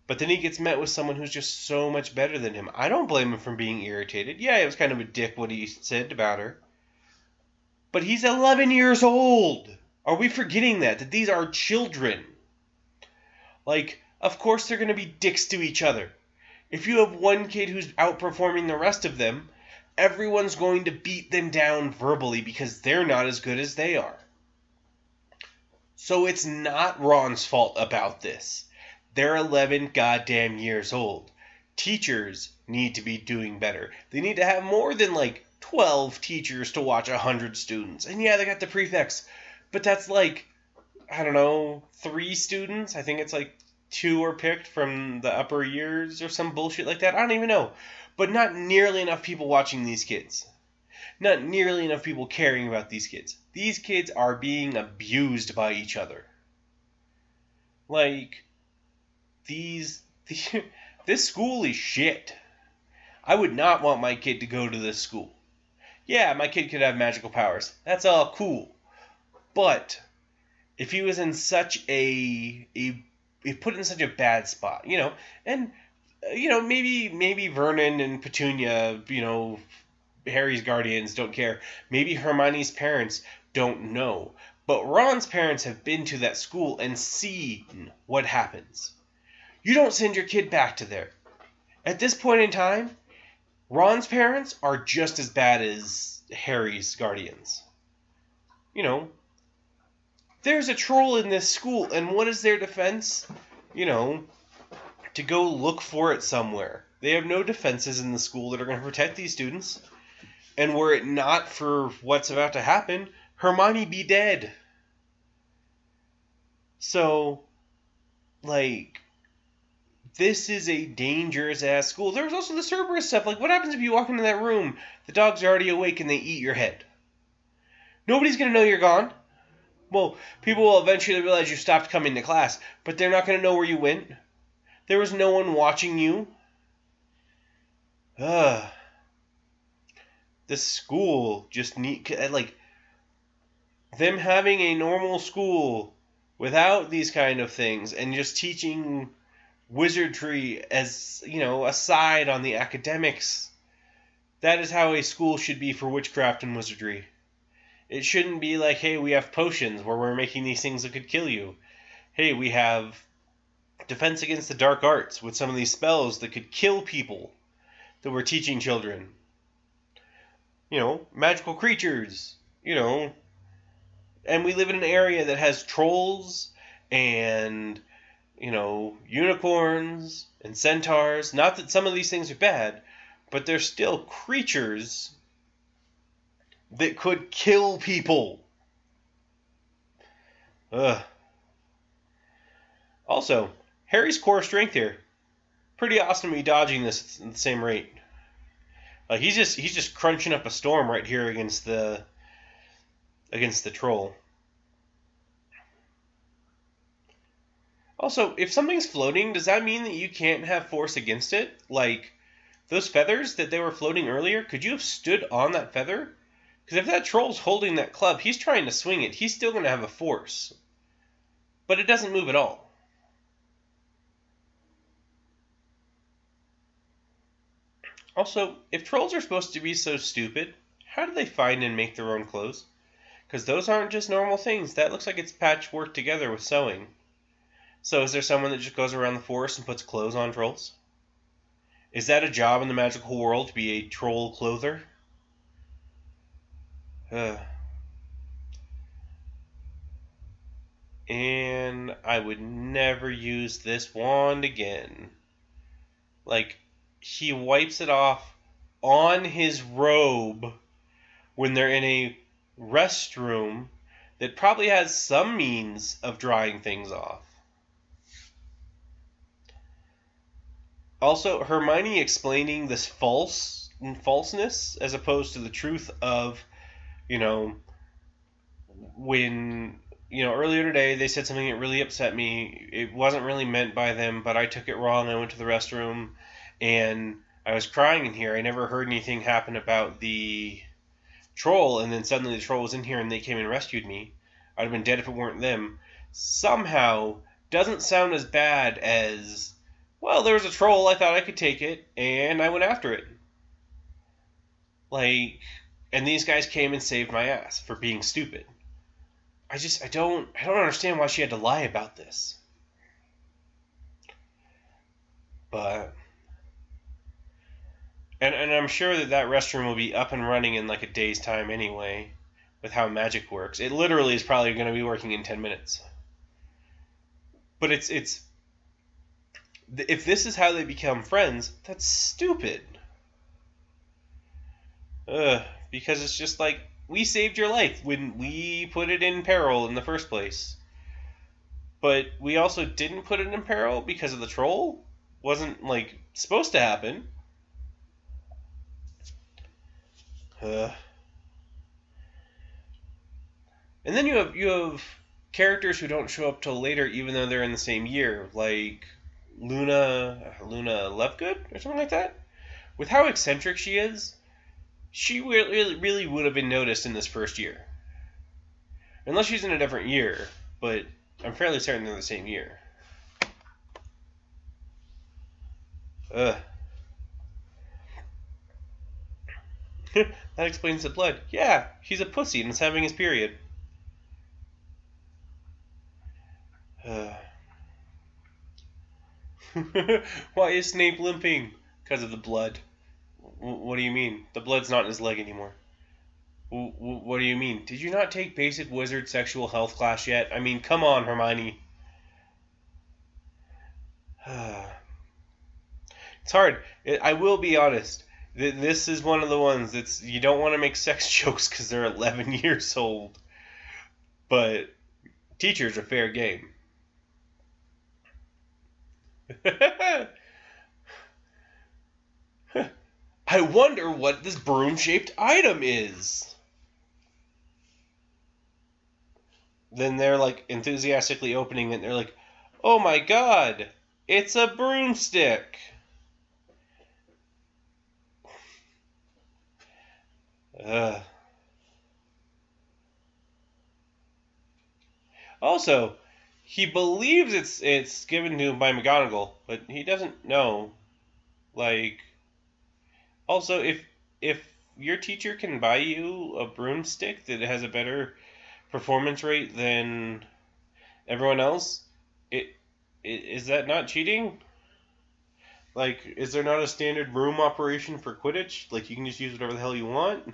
But then he gets met with someone who's just so much better than him. I don't blame him for being irritated. Yeah, it was kind of a dick what he said about her. But he's 11 years old. Are we forgetting that these are children? Like, of course they're going to be dicks to each other. If you have one kid who's outperforming the rest of them, everyone's going to beat them down verbally because they're not as good as they are. So it's not Ron's fault about this. They're 11 goddamn years old. Teachers need to be doing better. They need to have more than, like, 12 teachers to watch 100 students. And yeah, they got the prefects, but that's like, I don't know, 3 students? I think it's like 2 are picked from the upper years or some bullshit like that. I don't even know. But not nearly enough people watching these kids. Not nearly enough people caring about these kids. These kids are being abused by each other. Like, this school is shit. I would not want my kid to go to this school. Yeah, my kid could have magical powers. That's all cool. But if he was in such if put in such a bad spot, and maybe Vernon and Petunia, Harry's guardians don't care. Maybe Hermione's parents don't know. But Ron's parents have been to that school and seen what happens. You don't send your kid back to there. At this point in time, Ron's parents are just as bad as Harry's guardians. There's a troll in this school, and what is their defense? To go look for it somewhere. They have no defenses in the school that are going to protect these students. And were it not for what's about to happen, Hermione be dead. So, like, this is a dangerous-ass school. There was also the Cerberus stuff. Like, what happens if you walk into that room, the dogs are already awake, and they eat your head? Nobody's going to know you're gone. Well, people will eventually realize you stopped coming to class, but they're not going to know where you went. There was no one watching you. This school just them having a normal school without these kind of things and just teaching wizardry as, aside on the academics. That is how a school should be for witchcraft and wizardry. It shouldn't be like, hey, we have potions where we're making these things that could kill you. Hey, we have defense against the dark arts with some of these spells that could kill people that we're teaching children. Magical creatures, And we live in an area that has trolls and, unicorns and centaurs. Not that some of these things are bad, but they're still creatures that could kill people. Also, Harry's core strength here. Pretty awesome to be dodging this at the same rate. He's just crunching up a storm right here against the troll. Also, if something's floating, does that mean that you can't have force against it? Like, those feathers that they were floating earlier, could you have stood on that feather? Because if that troll's holding that club, he's trying to swing it. He's still going to have a force. But it doesn't move at all. Also, if trolls are supposed to be so stupid, how do they find and make their own clothes? Because those aren't just normal things. That looks like it's patchwork together with sewing. So is there someone that just goes around the forest and puts clothes on trolls? Is that a job in the magical world, to be a troll clother? And I would never use this wand again. Like, he wipes it off on his robe when they're in a restroom that probably has some means of drying things off. Also, Hermione explaining this falseness as opposed to the truth of, when, earlier today they said something that really upset me. It wasn't really meant by them, but I took it wrong. I went to the restroom and I was crying in here. I never heard anything happen about the troll, and then suddenly the troll was in here and they came and rescued me. I'd have been dead if it weren't them. Somehow doesn't sound as bad as, well, there was a troll, I thought I could take it, and I went after it. Like, and these guys came and saved my ass for being stupid. I don't understand why she had to lie about this. But, and I'm sure that restroom will be up and running in like a day's time anyway, with how magic works. It literally is probably going to be working in 10 minutes. But it's if this is how they become friends, that's stupid. Because it's just like, we saved your life when we put it in peril in the first place. But we also didn't put it in peril because of the troll? Wasn't, like, supposed to happen. And then you have characters who don't show up till later, even though they're in the same year, like Luna Lovegood or something like that. With how eccentric she is, she really would have been noticed in this first year, unless she's in a different year. But I'm fairly certain they're the same year. That explains the blood. Yeah, he's a pussy and is having his period. Why is Snape limping? Because of the blood. What do you mean? The blood's not in his leg anymore. What do you mean? Did you not take basic wizard sexual health class yet? I mean, come on, Hermione. It's hard. I will be honest. This is one of the ones that's, you don't want to make sex jokes because they're 11 years old. But teachers are fair game. I wonder what this broom-shaped item is. Then they're like enthusiastically opening it and they're like, oh my god, it's a broomstick. Also, he believes it's given to him by McGonagall, but he doesn't know. Like, also, if your teacher can buy you a broomstick that has a better performance rate than everyone else, is that not cheating? Like, is there not a standard broom operation for Quidditch? Like, you can just use whatever the hell you want?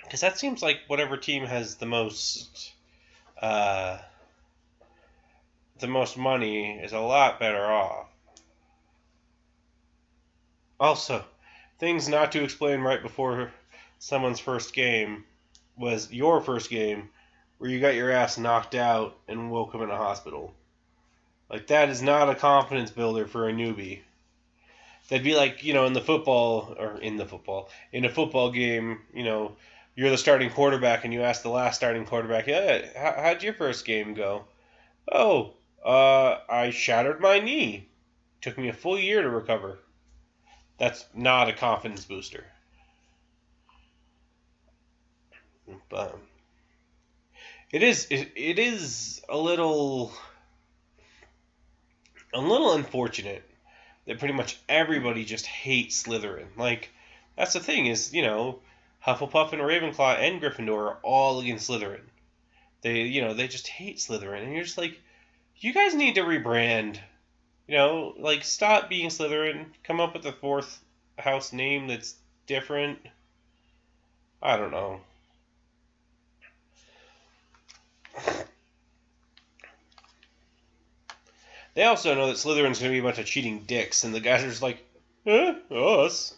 Because that seems like whatever team has the most money is a lot better off. Also, things not to explain right before someone's first game was your first game where you got your ass knocked out and woke up in a hospital. Like, that is not a confidence builder for a newbie. That'd be like, in a football game, you're the starting quarterback and you ask the last starting quarterback, yeah, how'd your first game go? Oh, I shattered my knee. Took me a full year to recover. That's not a confidence booster. But it is a little unfortunate that pretty much everybody just hates Slytherin. Like, that's the thing is, Hufflepuff and Ravenclaw and Gryffindor are all against Slytherin. They just hate Slytherin, and you're just like, you guys need to rebrand. Stop being Slytherin. Come up with a fourth house name that's different. I don't know. They also know that Slytherin's going to be a bunch of cheating dicks, and the guys are just like, us.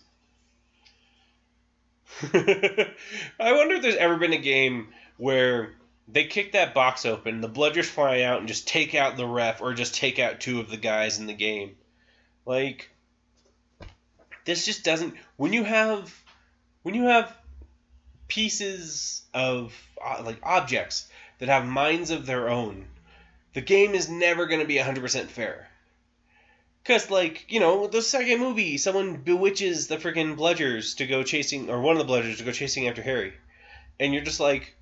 I wonder if there's ever been a game where they kick that box open, the bludgers fly out and just take out the ref, or just take out two of the guys in the game. Like, this just doesn't... When you have pieces of, objects that have minds of their own, the game is never going to be 100% fair. Because, the second movie, someone bewitches the freaking bludgers to go chasing, or one of the bludgers to go chasing after Harry. And you're just like,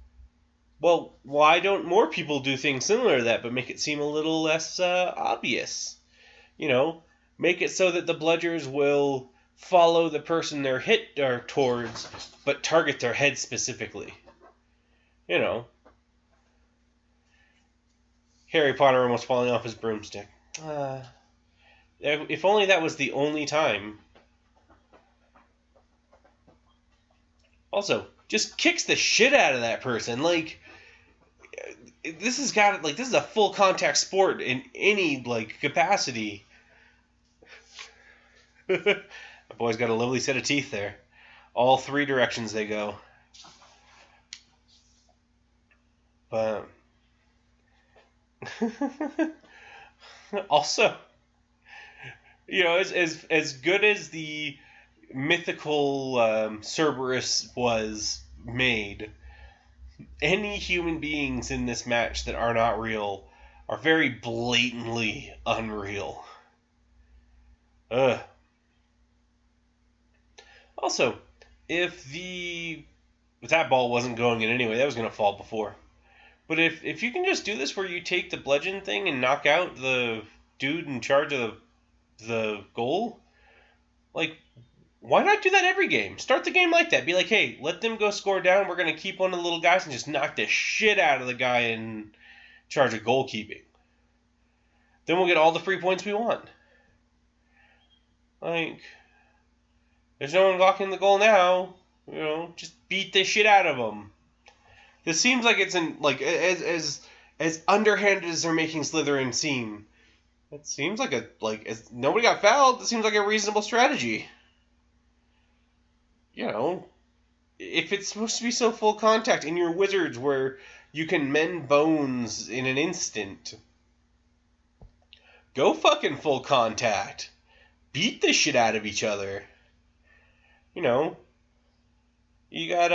well, why don't more people do things similar to that, but make it seem a little less obvious? Make it so that the bludgers will follow the person they're hit towards, but target their head specifically. Harry Potter almost falling off his broomstick. If only that was the only time. Also, just kicks the shit out of that person. This is a full contact sport in any, capacity. The boy's got a lovely set of teeth there. All three directions they go. But... also, as good as the mythical Cerberus was made, any human beings in this match that are not real are very blatantly unreal. Ugh. Also, if that ball wasn't going in anyway, that was going to fall before. But if you can just do this where you take the bludgeon thing and knock out the dude in charge of the goal, why not do that every game? Start the game like that. Be like, hey, let them go score down. We're going to keep one of the little guys and just knock the shit out of the guy in charge of goalkeeping. Then we'll get all the free points we want. There's no one blocking the goal now. Just beat the shit out of them. This seems like it's as underhanded as they're making Slytherin seem. It seems like as nobody got fouled. It seems like a reasonable strategy. If it's supposed to be so full contact in your wizards where you can mend bones in an instant, go fucking full contact. Beat the shit out of each other. You got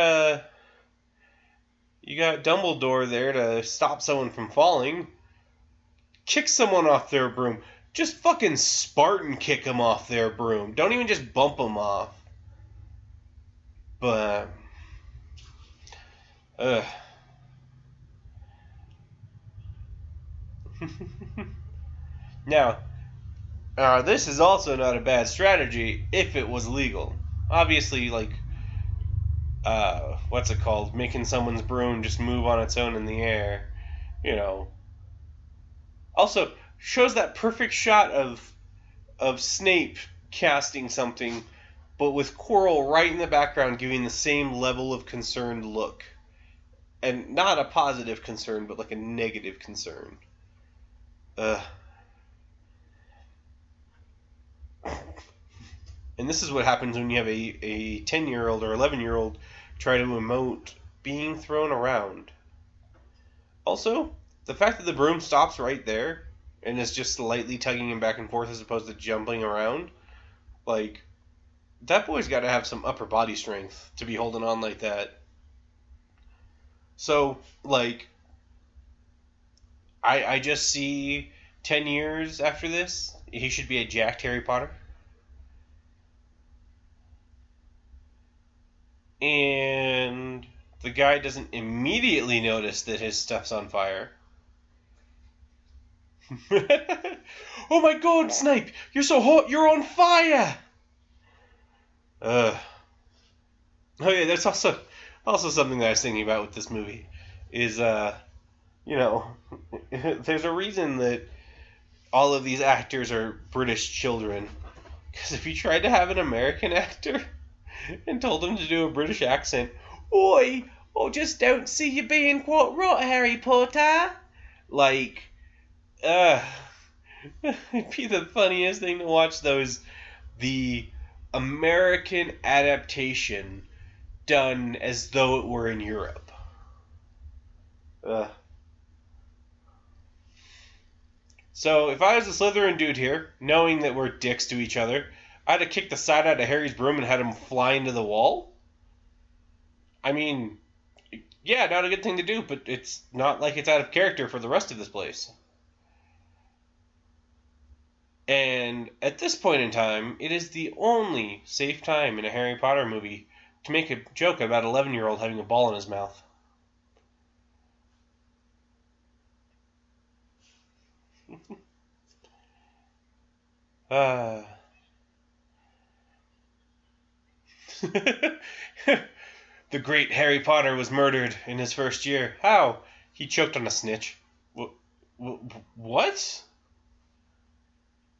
Dumbledore there to stop someone from falling. Kick someone off their broom. Just fucking Spartan kick them off their broom. Don't even just bump them off. But... Now, this is also not a bad strategy if it was legal. Obviously, what's it called? Making someone's broom just move on its own in the air. Also, shows that perfect shot of Snape casting something, but with Quirrell right in the background giving the same level of concerned look. And not a positive concern, but a negative concern. And this is what happens when you have a 10-year-old or 11-year-old try to emote being thrown around. Also, the fact that the broom stops right there and is just slightly tugging him back and forth as opposed to jumping around, that boy's got to have some upper body strength to be holding on like that. So, I just see 10 years after this, he should be a jacked Harry Potter. And the guy doesn't immediately notice that his stuff's on fire. Oh my god, Snape! You're so hot, you're on fire! Oh yeah, there's also something that I was thinking about with this movie. Is, there's a reason that all of these actors are British children. Because if you tried to have an American actor and told him to do a British accent, Oi! I just don't see you being quite right, Harry Potter! Like, it'd be the funniest thing to watch the American adaptation done as though it were in Europe. So if I was a Slytherin dude here, knowing that we're dicks to each other, I'd have kicked the side out of Harry's broom and had him fly into the wall. I mean, yeah, not a good thing to do, but it's not like it's out of character for the rest of this place. And at this point in time, it is the only safe time in a Harry Potter movie to make a joke about an 11-year-old having a ball in his mouth. The great Harry Potter was murdered in his first year. How? He choked on a snitch. What?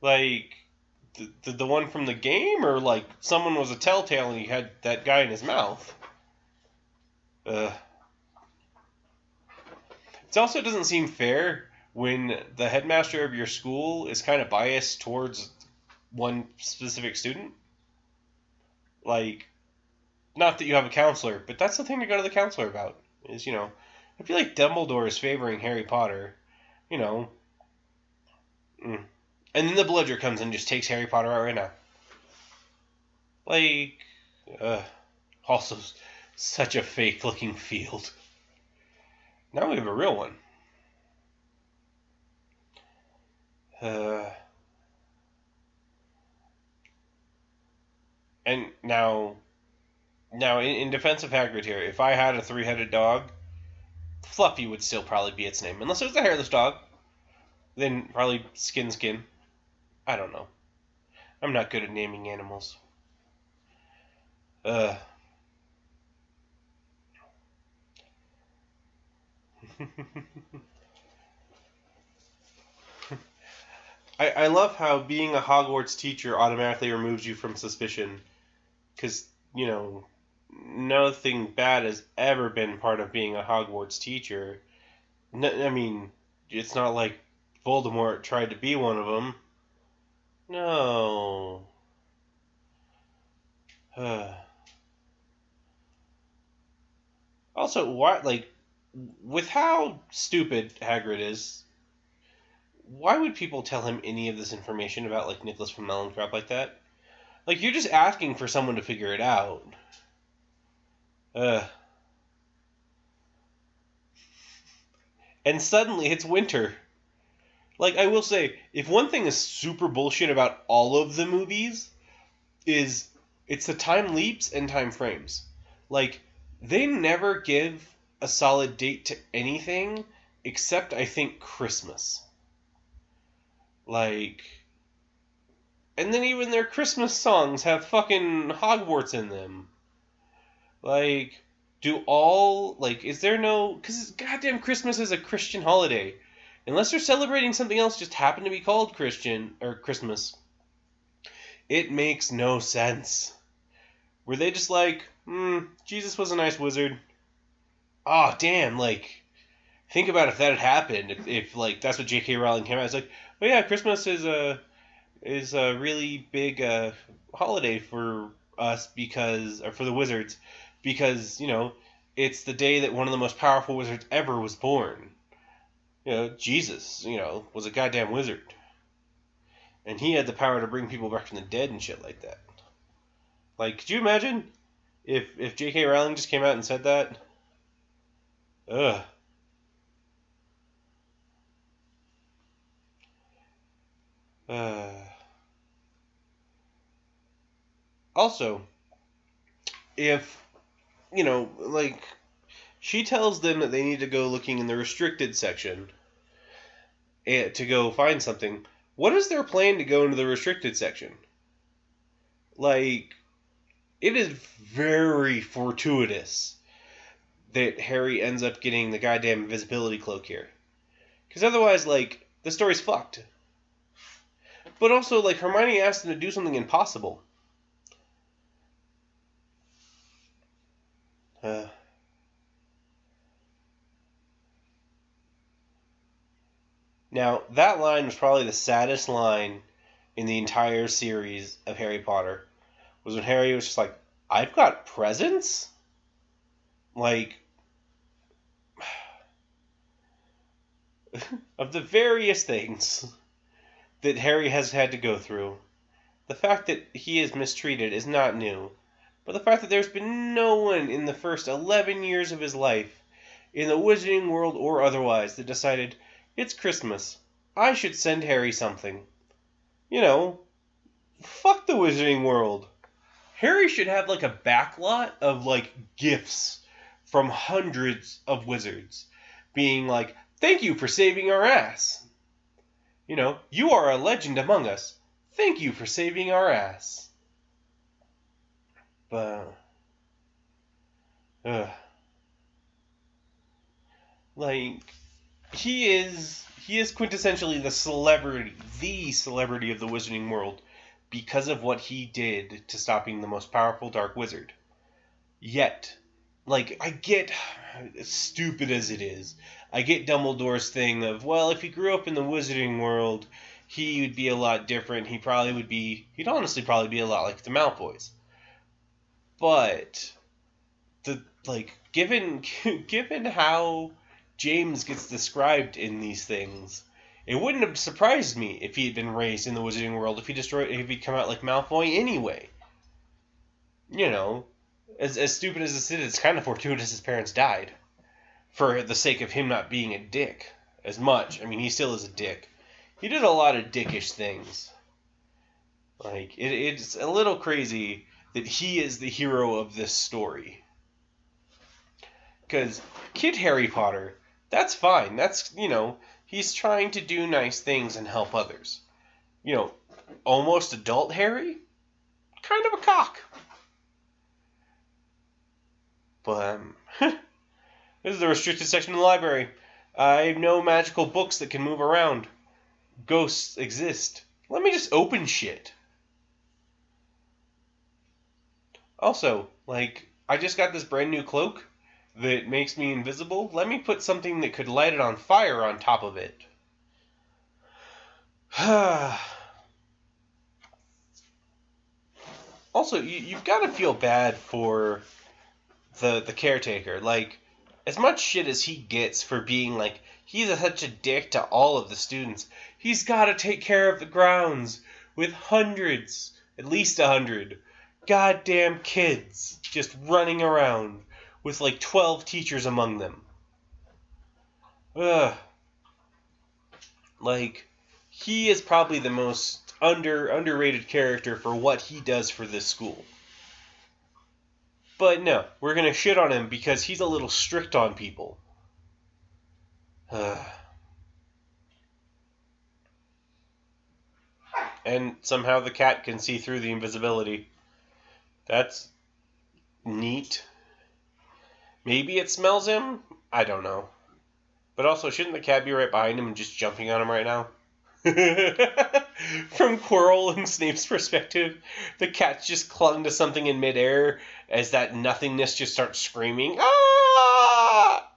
Like, the one from the game? Or, like, someone was a telltale and he had that guy in his mouth? It also doesn't seem fair when the headmaster of your school is kind of biased towards one specific student. Like, not that you have a counselor, but that's the thing to go to the counselor about. Is, I feel like Dumbledore is favoring Harry Potter. And then the bludger comes and just takes Harry Potter out right now. Like, also such a fake-looking field. Now we have a real one. And now in defense of Hagrid here, if I had a 3-headed dog, Fluffy would still probably be its name. Unless it was a hairless dog. Then probably Skin. I don't know. I'm not good at naming animals. I love how being a Hogwarts teacher automatically removes you from suspicion. Because, nothing bad has ever been part of being a Hogwarts teacher. I mean, it's not like Voldemort tried to be one of them. No. Also, why, with how stupid Hagrid is, why would people tell him any of this information about, Nicholas Flamel and crap like that? You're just asking for someone to figure it out. And suddenly it's winter. I will say, if one thing is super bullshit about all of the movies, is it's the time leaps and time frames. They never give a solid date to anything except, I think, Christmas. And then even their Christmas songs have fucking Hogwarts in them. Is there no... Because goddamn Christmas is a Christian holiday. Unless they're celebrating something else just happen to be called Christian, or Christmas. It makes no sense. Were they just Jesus was a nice wizard? Oh, damn, think about if that had happened. If that's what J.K. Rowling came out. It's oh yeah, Christmas is a really big holiday for us for the wizards, because, it's the day that one of the most powerful wizards ever was born. Jesus, was a goddamn wizard. And he had the power to bring people back from the dead and shit like that. Could you imagine if J.K. Rowling just came out and said that? Ugh. Also, if, she tells them that they need to go looking in the restricted section, to go find something, what is their plan to go into the restricted section? Like, it is very fortuitous that Harry ends up getting the goddamn invisibility cloak here. Because otherwise, like, the story's fucked. But also, like, Hermione asked him to do something impossible. Now, that line was probably the saddest line in the entire series of Harry Potter. Was when Harry was just like, I've got presents? Like, of the various things that Harry has had to go through, the fact that he is mistreated is not new. But the fact that there's been no one in the first 11 years of his life, in the wizarding world or otherwise, that decided, it's Christmas, I should send Harry something. You know, fuck the wizarding world. Harry should have, like, a backlot of, like, gifts from hundreds of wizards being like, thank you for saving our ass. You know, you are a legend among us. Thank you for saving our ass. But, like, he is quintessentially the celebrity of the wizarding world because of what he did to stop being the most powerful dark wizard. Yet, like, I get, as stupid as it is, I get Dumbledore's thing of, well, if he grew up in the wizarding world, he would be a lot different. He'd honestly probably be a lot like the Malfoys. But, given how James gets described in these things, it wouldn't have surprised me if he had been raised in the wizarding world, if he'd come out like Malfoy anyway. You know, as stupid as this is, it's kind of fortuitous his parents died. For the sake of him not being a dick as much. I mean, he still is a dick. He did a lot of dickish things. Like, it's a little crazy that he is the hero of this story. Because Kid Harry Potter, that's fine. That's, you know, he's trying to do nice things and help others. You know, almost adult Harry? Kind of a cock. But, this is the restricted section of the library. I have no magical books that can move around. Ghosts exist. Let me just open shit. Also, like, I just got this brand new cloak that makes me invisible. Let me put something that could light it on fire on top of it. Also, you've got to feel bad for the caretaker. Like, as much shit as he gets for being, like, he's such a dick to all of the students, he's got to take care of the grounds with hundreds, at least 100, goddamn kids just running around with, like, 12 teachers among them. Ugh. Like, he is probably the most underrated character for what he does for this school. But no, we're going to shit on him because he's a little strict on people. And somehow the cat can see through the invisibility. That's neat. Maybe it smells him? I don't know. But also, shouldn't the cat be right behind him and just jumping on him right now? From Quirrell and Snape's perspective, the cat just clung to something in midair as that nothingness just starts screaming, ah!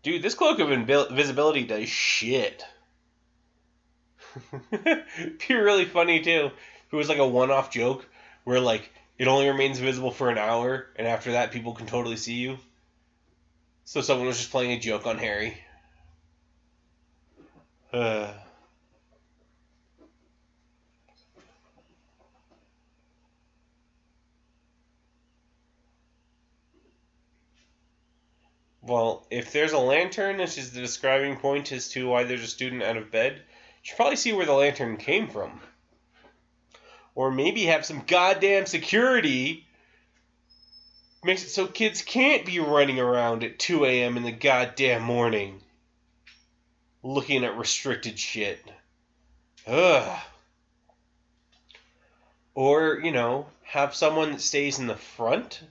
Dude, this cloak of invisibility does shit. It'd be really funny, too, if it was like a one-off joke where, like, it only remains visible for an hour, and after that, people can totally see you. So someone was just playing a joke on Harry. Well, if there's a lantern, which is the describing point as to why there's a student out of bed, you should probably see where the lantern came from. Or maybe have some goddamn security Makes it so kids can't be running around at 2 a.m. in the goddamn morning looking at restricted shit. Ugh. Or, have someone that stays in the front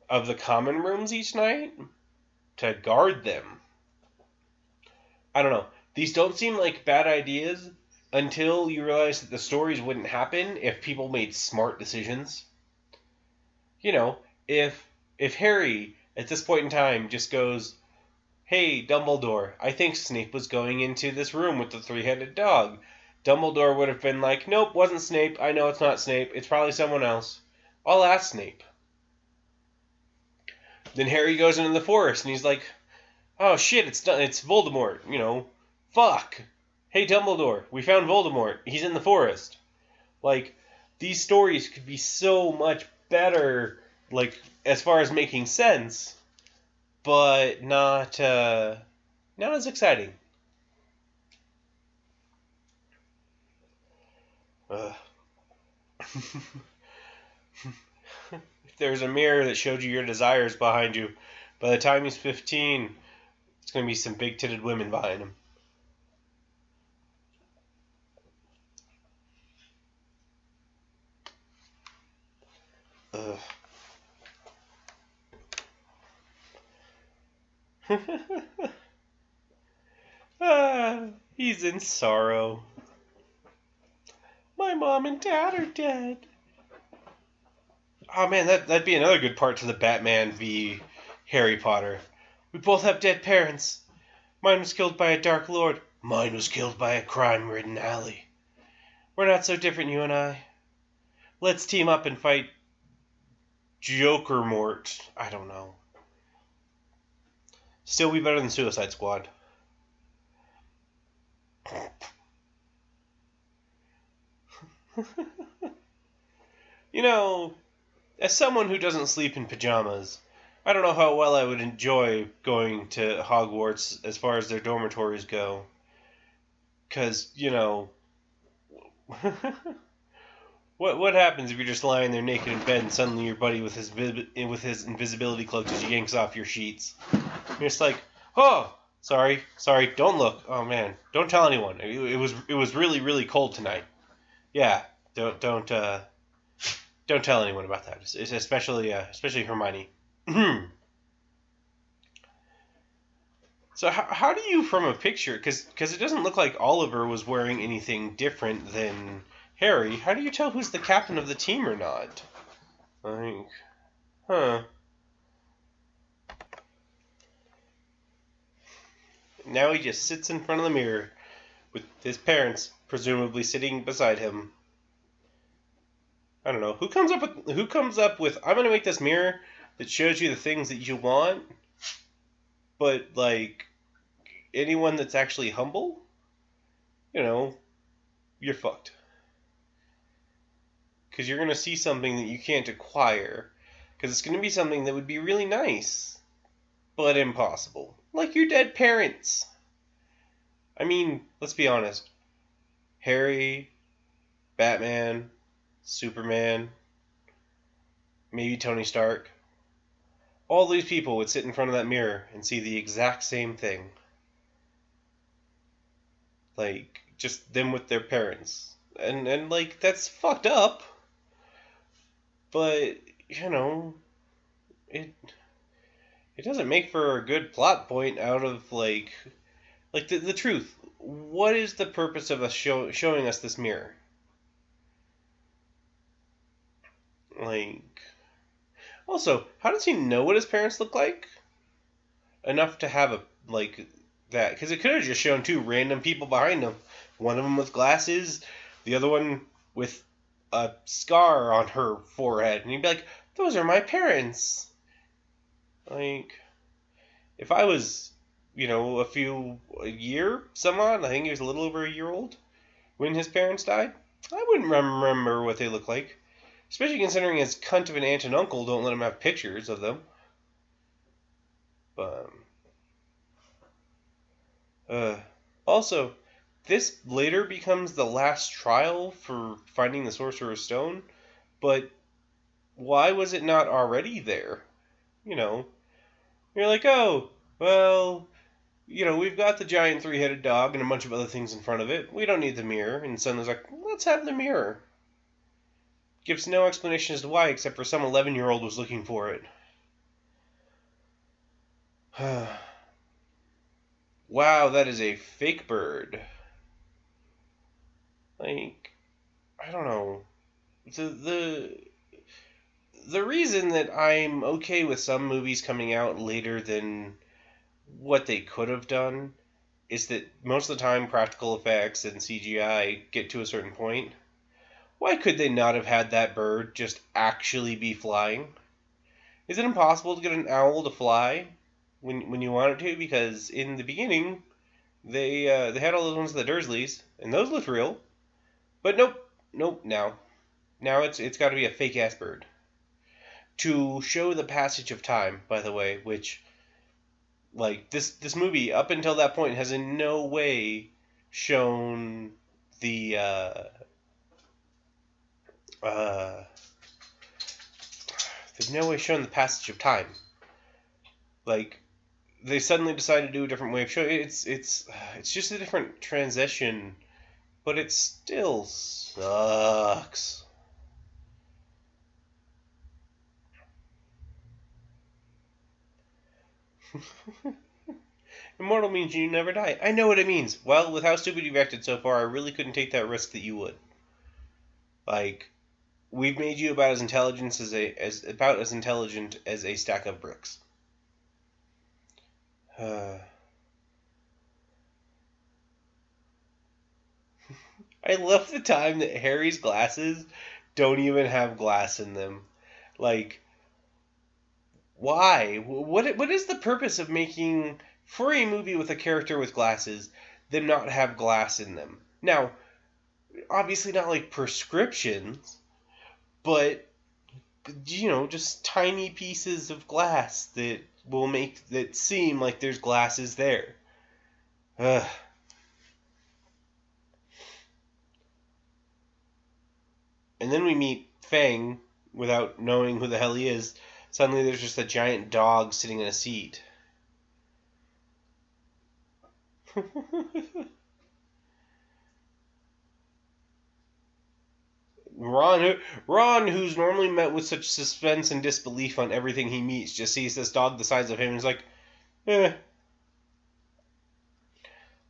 of the common rooms each night to guard them. I don't know. These don't seem like bad ideas until you realize that the stories wouldn't happen if people made smart decisions. If Harry, at this point in time, just goes, "Hey, Dumbledore, I think Snape was going into this room with the three-headed dog." Dumbledore would have been like, "Nope, wasn't Snape. I know it's not Snape. It's probably someone else. I'll ask Snape." Then Harry goes into the forest and he's like, "Oh shit, it's Voldemort, Fuck. Hey, Dumbledore, we found Voldemort. He's in the forest." Like, these stories could be so much better, like, as far as making sense, but not as exciting. If there's a mirror that showed you your desires behind you, by the time he's 15, it's going to be some big-titted women behind him. He's in sorrow. My mom and dad are dead. Oh man, that'd be another good part to the Batman v Harry Potter. We both have dead parents. Mine was killed by a Dark Lord. Mine was killed by a crime-ridden alley. We're not so different, you and I. Let's team up and fight Joker Mort. I don't know. Still be better than Suicide Squad. As someone who doesn't sleep in pajamas, I don't know how well I would enjoy going to Hogwarts as far as their dormitories go. Because, what happens if you're just lying there naked in bed and suddenly your buddy with his invisibility cloak just yanks off your sheets? You're just like, "Oh, sorry, don't look. Oh man, don't tell anyone. It was really, really cold tonight. Yeah, don't tell anyone about that. It's especially Hermione." So how do you, from a picture, because it doesn't look like Oliver was wearing anything different than Harry, how do you tell who's the captain of the team or not? Now he just sits in front of the mirror with his parents presumably sitting beside him. I don't know. Who comes up with I'm going to make this mirror that shows you the things that you want, but like anyone that's actually humble, you're fucked. Because you're going to see something that you can't acquire. Because it's going to be something that would be really nice, but impossible. Like your dead parents. I mean, let's be honest. Harry, Batman, Superman, maybe Tony Stark. All these people would sit in front of that mirror and see the exact same thing. Like, just them with their parents. And like, that's fucked up. But, it doesn't make for a good plot point out of, like the truth. What is the purpose of us showing us this mirror? Like, also, how does he know what his parents look like? Enough to have that. Because it could have just shown two random people behind him. One of them with glasses, the other one with a scar on her forehead. And he'd be like, "Those are my parents." Like, if I was, a year, some odd, I think he was a little over a year old when his parents died, I wouldn't remember what they look like. Especially considering his cunt of an aunt and uncle don't let him have pictures of them. But, also, this later becomes the last trial for finding the Sorcerer's Stone, but why was it not already there? You know, you're like, oh, well, we've got the giant three-headed dog and a bunch of other things in front of it. We don't need the mirror. And suddenly it's like, let's have the mirror. Gives no explanation as to why, except for some 11-year-old was looking for it. Wow, that is a fake bird. Like, I don't know. The reason that I'm okay with some movies coming out later than what they could have done is that most of the time practical effects and CGI get to a certain point. Why could they not have had that bird just actually be flying? Is it impossible to get an owl to fly when you want it to? Because in the beginning, they had all those ones of the Dursleys, and those looked real. But nope. Now it's got to be a fake ass bird to show the passage of time. By the way, which like this movie up until that point has in no way shown the there's no way shown the passage of time. Like, they suddenly decided to do a different way of showing it. It's just a different transition, but it still sucks. Immortal means you never die. I know what it means. Well, with how stupid you've acted so far, I really couldn't take that risk that you would. Like, we've made you about as intelligent as a stack of bricks. I love the time that Harry's glasses don't even have glass in them. Like, why? What is the purpose of making, for a movie with a character with glasses, them not have glass in them? Now, obviously not like prescriptions, but, just tiny pieces of glass that will make that seem like there's glasses there. Ugh. And then we meet Fang without knowing who the hell he is. Suddenly there's just a giant dog sitting in a seat. Ron, who's normally met with such suspense and disbelief on everything he meets, just sees this dog the size of him and is like, eh.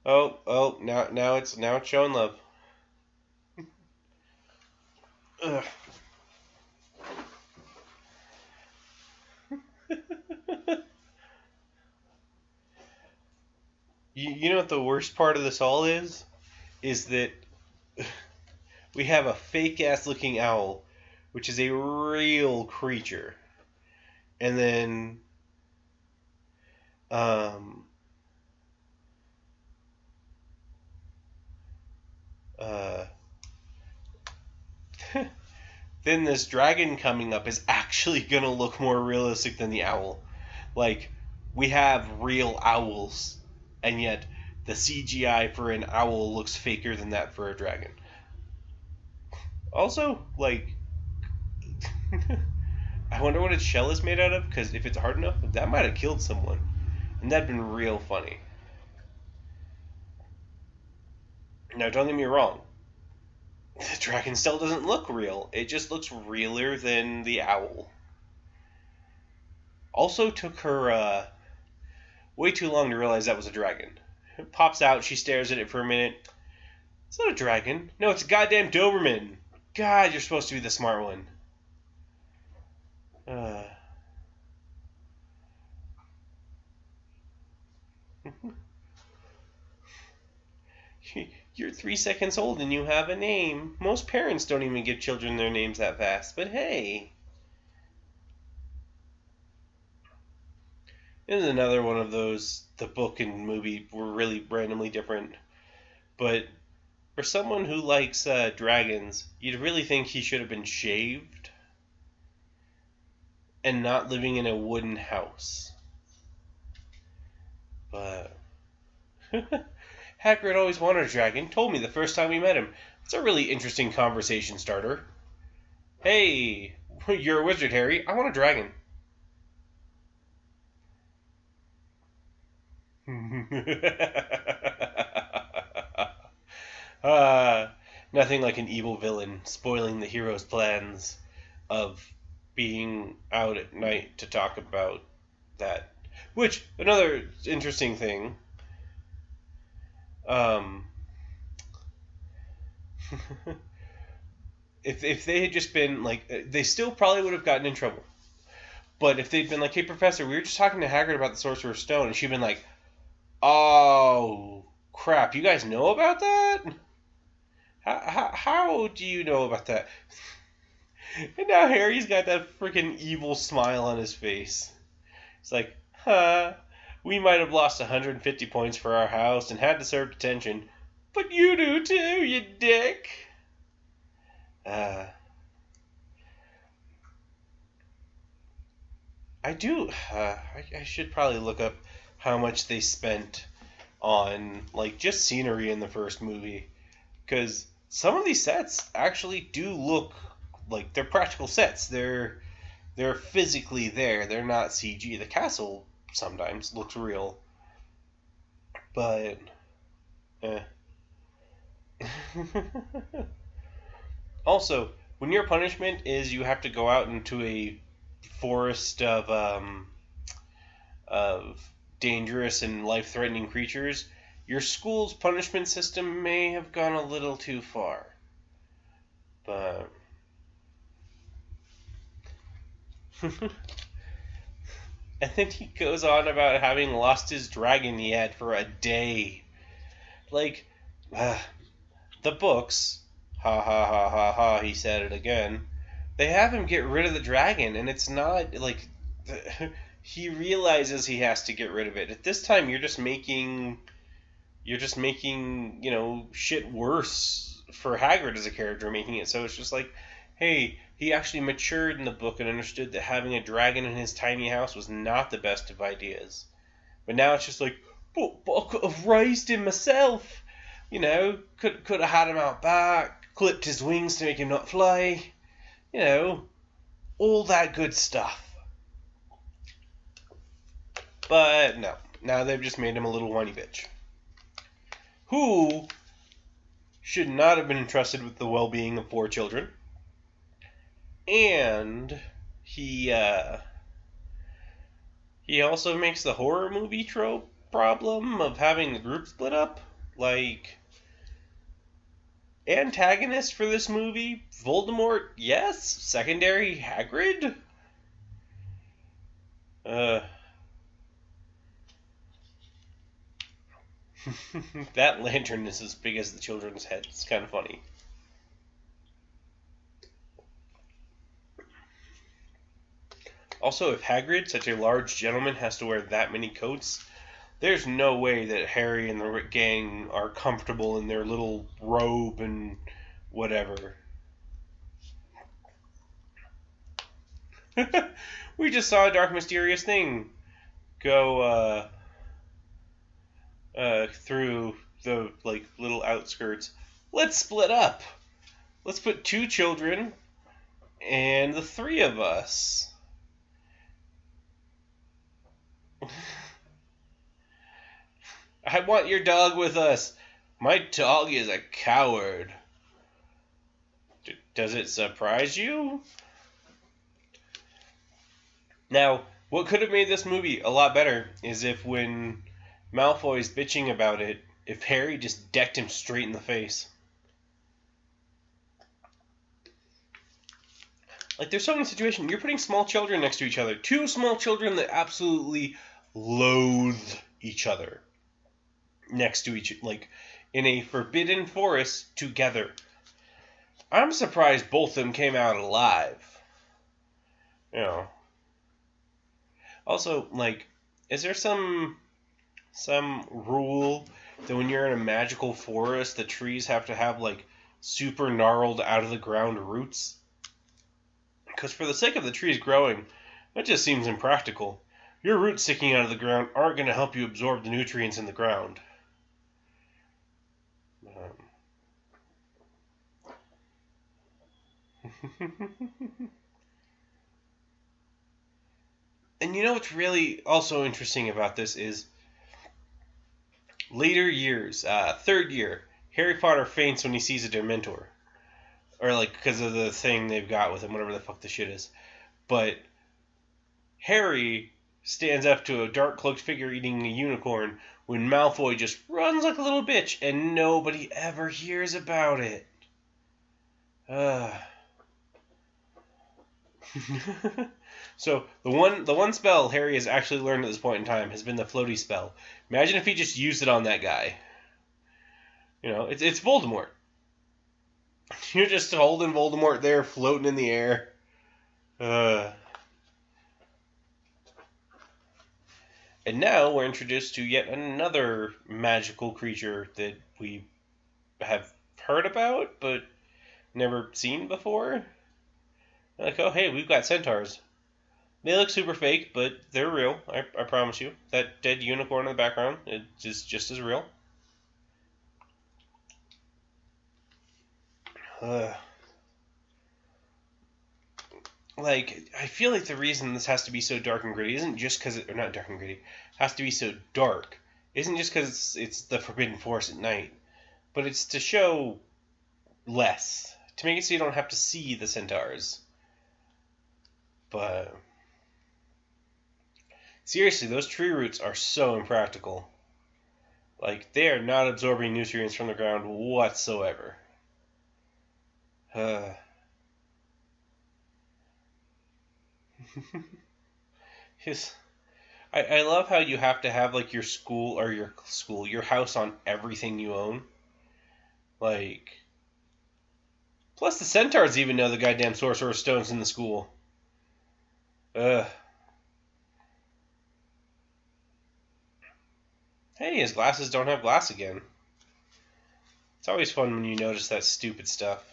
Oh, now it's showing love. Ugh. You know what the worst part of this all is? Is that we have a fake-ass looking owl, which is a real creature. And then, then this dragon coming up is actually gonna look more realistic than the owl. Like, we have real owls, and yet the CGI for an owl looks faker than that for a dragon. Also, like, I wonder what its shell is made out of, because if it's hard enough, that might have killed someone. And that'd been real funny. Now, don't get me wrong. The dragon still doesn't look real. It just looks realer than the owl. Also took her way too long to realize that was a dragon. It pops out, she stares at it for a minute. It's not a dragon. No, it's a goddamn Doberman. God, you're supposed to be the smart one. You're 3 seconds old and you have a name. Most parents don't even give children their names that fast, but hey. This is another one of those, the book and movie were really randomly different. But for someone who likes dragons, you'd really think he should have been shaved and not living in a wooden house. But Hagrid always wanted a dragon. Told me the first time we met him. It's a really interesting conversation starter. Hey, You're a wizard, Harry. I want a dragon. Nothing like an evil villain spoiling the hero's plans of being out at night to talk about that. Which, another interesting thing, if they had just been like, they still probably would have gotten in trouble. But if they'd been like, hey, Professor, we were just talking to Hagrid about the Sorcerer's Stone, and she'd been like, oh, crap, you guys know about that? How do you know about that? And now Harry's got that freaking evil smile on his face. It's like, we might have lost 150 points for our house and had to serve detention, but you do too, you dick. I should probably look up how much they spent on, like, just scenery in the first movie. Because some of these sets actually do look like they're practical sets. They're physically there. They're not CG. The castle sometimes looks real. But, Also, when your punishment is you have to go out into a forest of dangerous and life-threatening creatures, your school's punishment system may have gone a little too far. But and then he goes on about having lost his dragon he had for a day. Like, the books, ha ha ha ha ha, he said it again, they have him get rid of the dragon, and it's not, like, he realizes he has to get rid of it. At this time, you're just making, shit worse for Hagrid as a character, making it so it's just like, hey, he actually matured in the book and understood that having a dragon in his tiny house was not the best of ideas. But now it's just like, but I could have raised him myself. Could have had him out back, clipped his wings to make him not fly. All that good stuff. But no, now they've just made him a little whiny bitch. Who should not have been entrusted with the well-being of 4 children. And he also makes the horror movie trope problem of having the group split up. Like, antagonist for this movie, Voldemort, yes. Secondary, Hagrid? That lantern is as big as the children's head. It's kind of funny. Also, if Hagrid, such a large gentleman, has to wear that many coats, there's no way that Harry and the gang are comfortable in their little robe and whatever. We just saw a dark, mysterious thing go through the little outskirts. Let's split up. Let's put 2 children and the 3 of us. I want your dog with us. My dog is a coward. Does it surprise you? Now, what could have made this movie a lot better is if when Malfoy's bitching about it, if Harry just decked him straight in the face. Like, there's so many situations. You're putting small children next to each other. 2 small children that absolutely loathe each other. Next to each, in a forbidden forest together. I'm surprised both of them came out alive. Also, is there some rule that when you're in a magical forest, the trees have to have, super gnarled out of the ground roots? Because for the sake of the trees growing, that just seems impractical. Your roots sticking out of the ground aren't going to help you absorb the nutrients in the ground. And you know what's really also interesting about this is later years, third year, Harry Potter faints when he sees a Dementor. Or, like, because of the thing they've got with him, whatever the fuck the shit is. But Harry stands up to a dark-cloaked figure eating a unicorn when Malfoy just runs like a little bitch and nobody ever hears about it. So the one spell Harry has actually learned at this point in time has been the floaty spell. Imagine if he just used it on that guy. You know, it's Voldemort. You're just holding Voldemort there, floating in the air. And now we're introduced to yet another magical creature that we have heard about, but never seen before. Like, oh, hey, we've got centaurs. They look super fake, but they're real, I promise you. That dead unicorn in the background is just as real. Like, I feel like the reason this has to be so dark and gritty isn't just because or not dark and gritty, has to be so dark, isn't just because it's the Forbidden Forest at night, but it's to show less, to make it so you don't have to see the centaurs. But seriously, those tree roots are so impractical. Like, they are not absorbing nutrients from the ground whatsoever. I love how you have to have, like, your house on everything you own. Like, plus the centaurs even know the goddamn Sorcerer's Stone's in the school. Hey, his glasses don't have glass again. It's always fun when you notice that stupid stuff.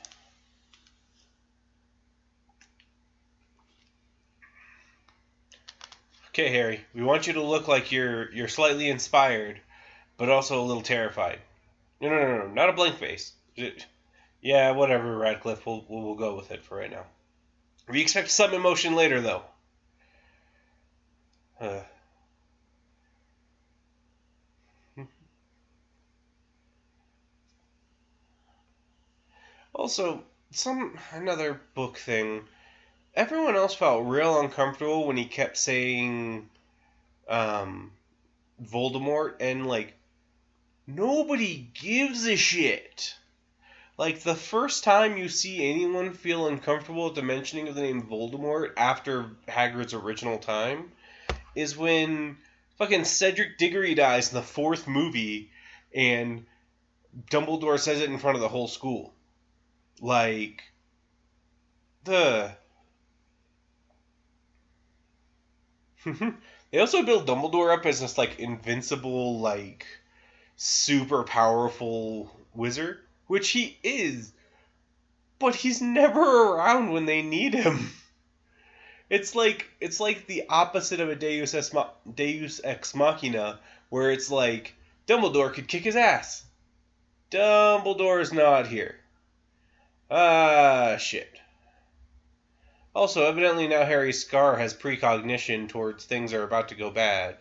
Okay, Harry, we want you to look like you're slightly inspired, but also a little terrified. No, not a blank face. Yeah, whatever, Radcliffe. We'll go with it for right now. We expect some emotion later, though. Also, another book thing. Everyone else felt real uncomfortable when he kept saying Voldemort, and, like, nobody gives a shit. Like, the first time you see anyone feel uncomfortable at the mentioning of the name Voldemort after Hagrid's original time is when fucking Cedric Diggory dies in the 4th movie and Dumbledore says it in front of the whole school. Like, they also build Dumbledore up as this, like, invincible, like, super powerful wizard, which he is, but he's never around when they need him. It's like the opposite of a Deus Ex Machina, where it's like Dumbledore could kick his ass. Dumbledore's not here. Shit. Also, evidently now Harry's scar has precognition towards things are about to go bad.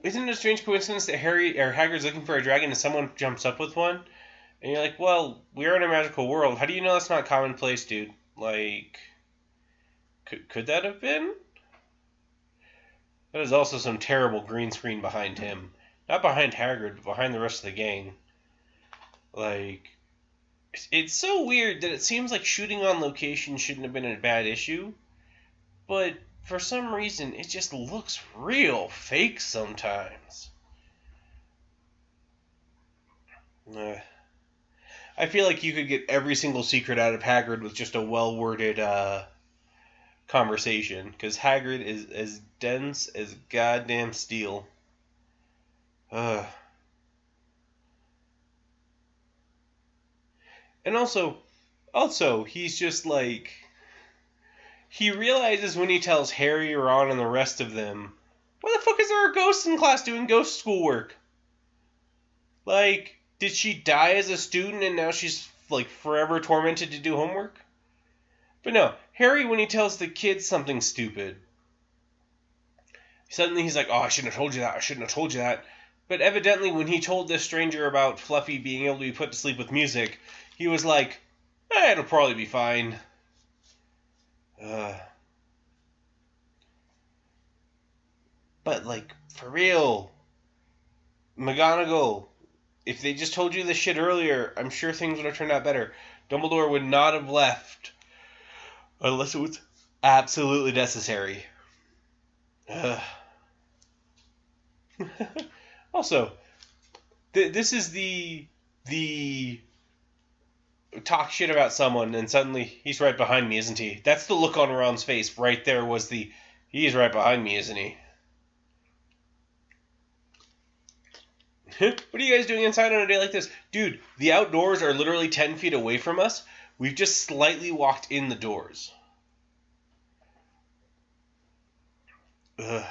Isn't it a strange coincidence that Hagrid's looking for a dragon and someone jumps up with one? And you're like, well, we're in a magical world. How do you know that's not commonplace, dude? Like, could that have been? That is also some terrible green screen behind him. Not behind Hagrid, but behind the rest of the gang. Like, it's so weird that it seems like shooting on location shouldn't have been a bad issue, but for some reason it just looks real fake sometimes. I feel like you could get every single secret out of Hagrid with just a well-worded conversation, because Hagrid is as dense as goddamn steel. And also, he's just like, he realizes when he tells Harry, Ron, and the rest of them Why the fuck is there a ghost in class doing ghost schoolwork? Like, did she die as a student and now she's, like, forever tormented to do homework? But no, Harry, when he tells the kids something stupid, suddenly he's like, oh, I shouldn't have told you that, I shouldn't have told you that. But evidently when he told this stranger about Fluffy being able to be put to sleep with music, he was like, it'll probably be fine. But, like, for real, McGonagall, if they just told you this shit earlier, I'm sure things would have turned out better. Dumbledore would not have left unless it was absolutely necessary. Also, this is the talk shit about someone and suddenly he's right behind me, isn't he? That's the look on Ron's face right there was the, he's right behind me, isn't he? What are you guys doing inside on a day like this? Dude, the outdoors are literally 10 feet away from us. We've just slightly walked in the doors. Ugh.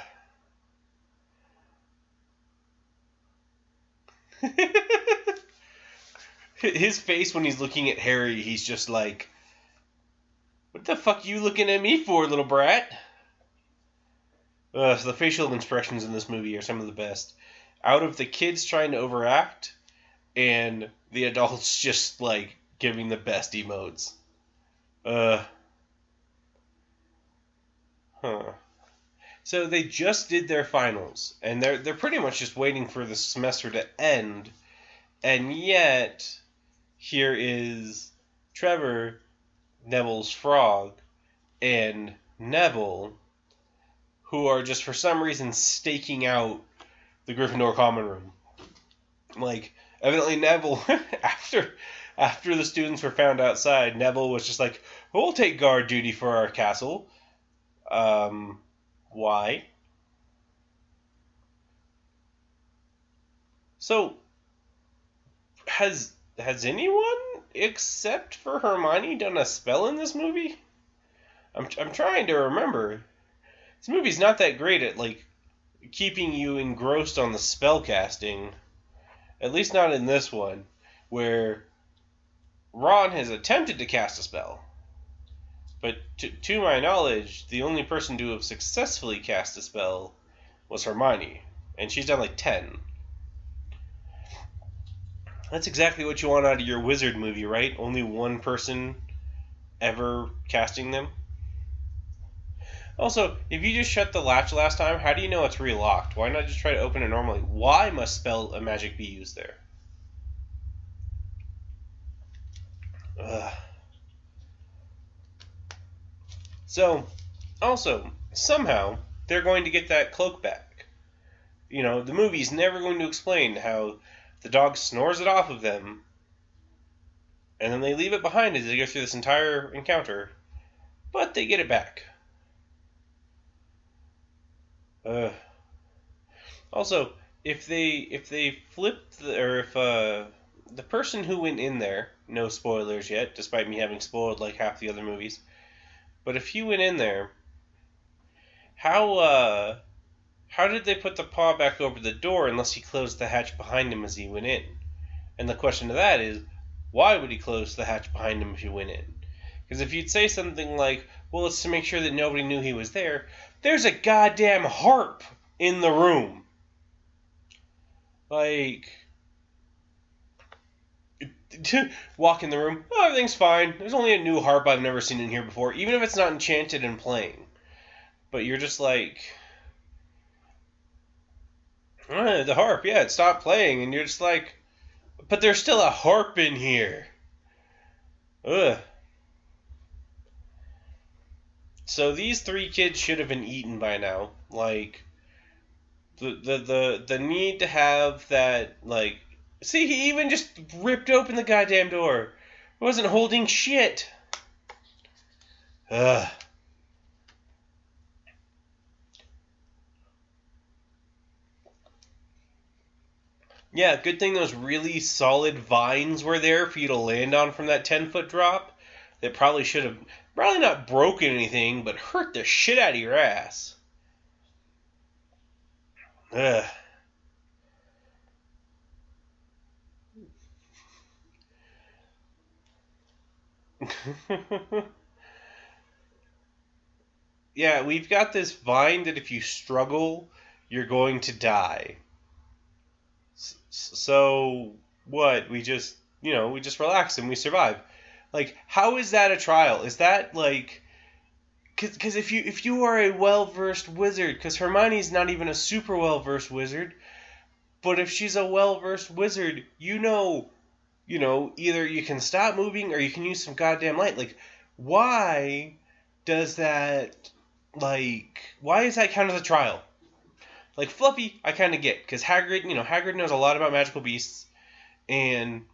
His face when he's looking at Harry, he's just like, what the fuck you looking at me for, little brat? So the facial expressions in this movie are some of the best. Out of the kids trying to overact and the adults just like giving the best emotes. So they just did their finals and they're pretty much just waiting for the semester to end, and yet here is Trevor, Neville's frog, and Neville, who are just for some reason staking out the Gryffindor common room. Like, evidently Neville, after the students were found outside, Neville was just like, we'll take guard duty for our castle. Why? So, has anyone except for Hermione done a spell in this movie? I'm trying to remember. This movie's not that great at, like, keeping you engrossed on the spell casting. At least not in this one, where Ron has attempted to cast a spell. But to my knowledge, the only person to have successfully cast a spell was Hermione. And she's done like 10. That's exactly what you want out of your wizard movie, right? Only one person ever casting them. Also, if you just shut the latch last time, how do you know it's relocked? Why not just try to open it normally? Why must spell a magic be used there? Ugh. So, also, somehow, they're going to get that cloak back. You know, the movie's never going to explain how the dog snores it off of them, and then they leave it behind as they go through this entire encounter, but they get it back. Also, if they flip if the person who went in there, no spoilers yet, despite me having spoiled like half the other movies, but if he went in there, how did they put the paw back over the door unless he closed the hatch behind him as he went in? And the question to that is, why would he close the hatch behind him if he went in? Because if you'd say something like, well, it's to make sure that nobody knew he was there, there's a goddamn harp in the room. Like, walk in the room, oh, everything's fine. There's only a new harp I've never seen in here before, even if it's not enchanted and playing. But you're just like, the harp, yeah, it stopped playing, and you're just like, but there's still a harp in here. Ugh. So these 3 kids should have been eaten by now. Like, the need to have that, like, see, he even just ripped open the goddamn door. He wasn't holding shit. Ugh. Yeah, good thing those really solid vines were there for you to land on from that 10-foot drop. That probably should have, probably not broken anything, but hurt the shit out of your ass. Ugh. Yeah, we've got this vine that if you struggle, you're going to die. So what? We just relax and we survive. Like, how is that a trial? Is that like, because if you are a well versed wizard, because Hermione's not even a super well versed wizard, but if she's a well versed wizard, either you can stop moving or you can use some goddamn light. Like, why does that, why is that count as a trial? Like, Fluffy, I kind of get, because Hagrid knows a lot about magical beasts, and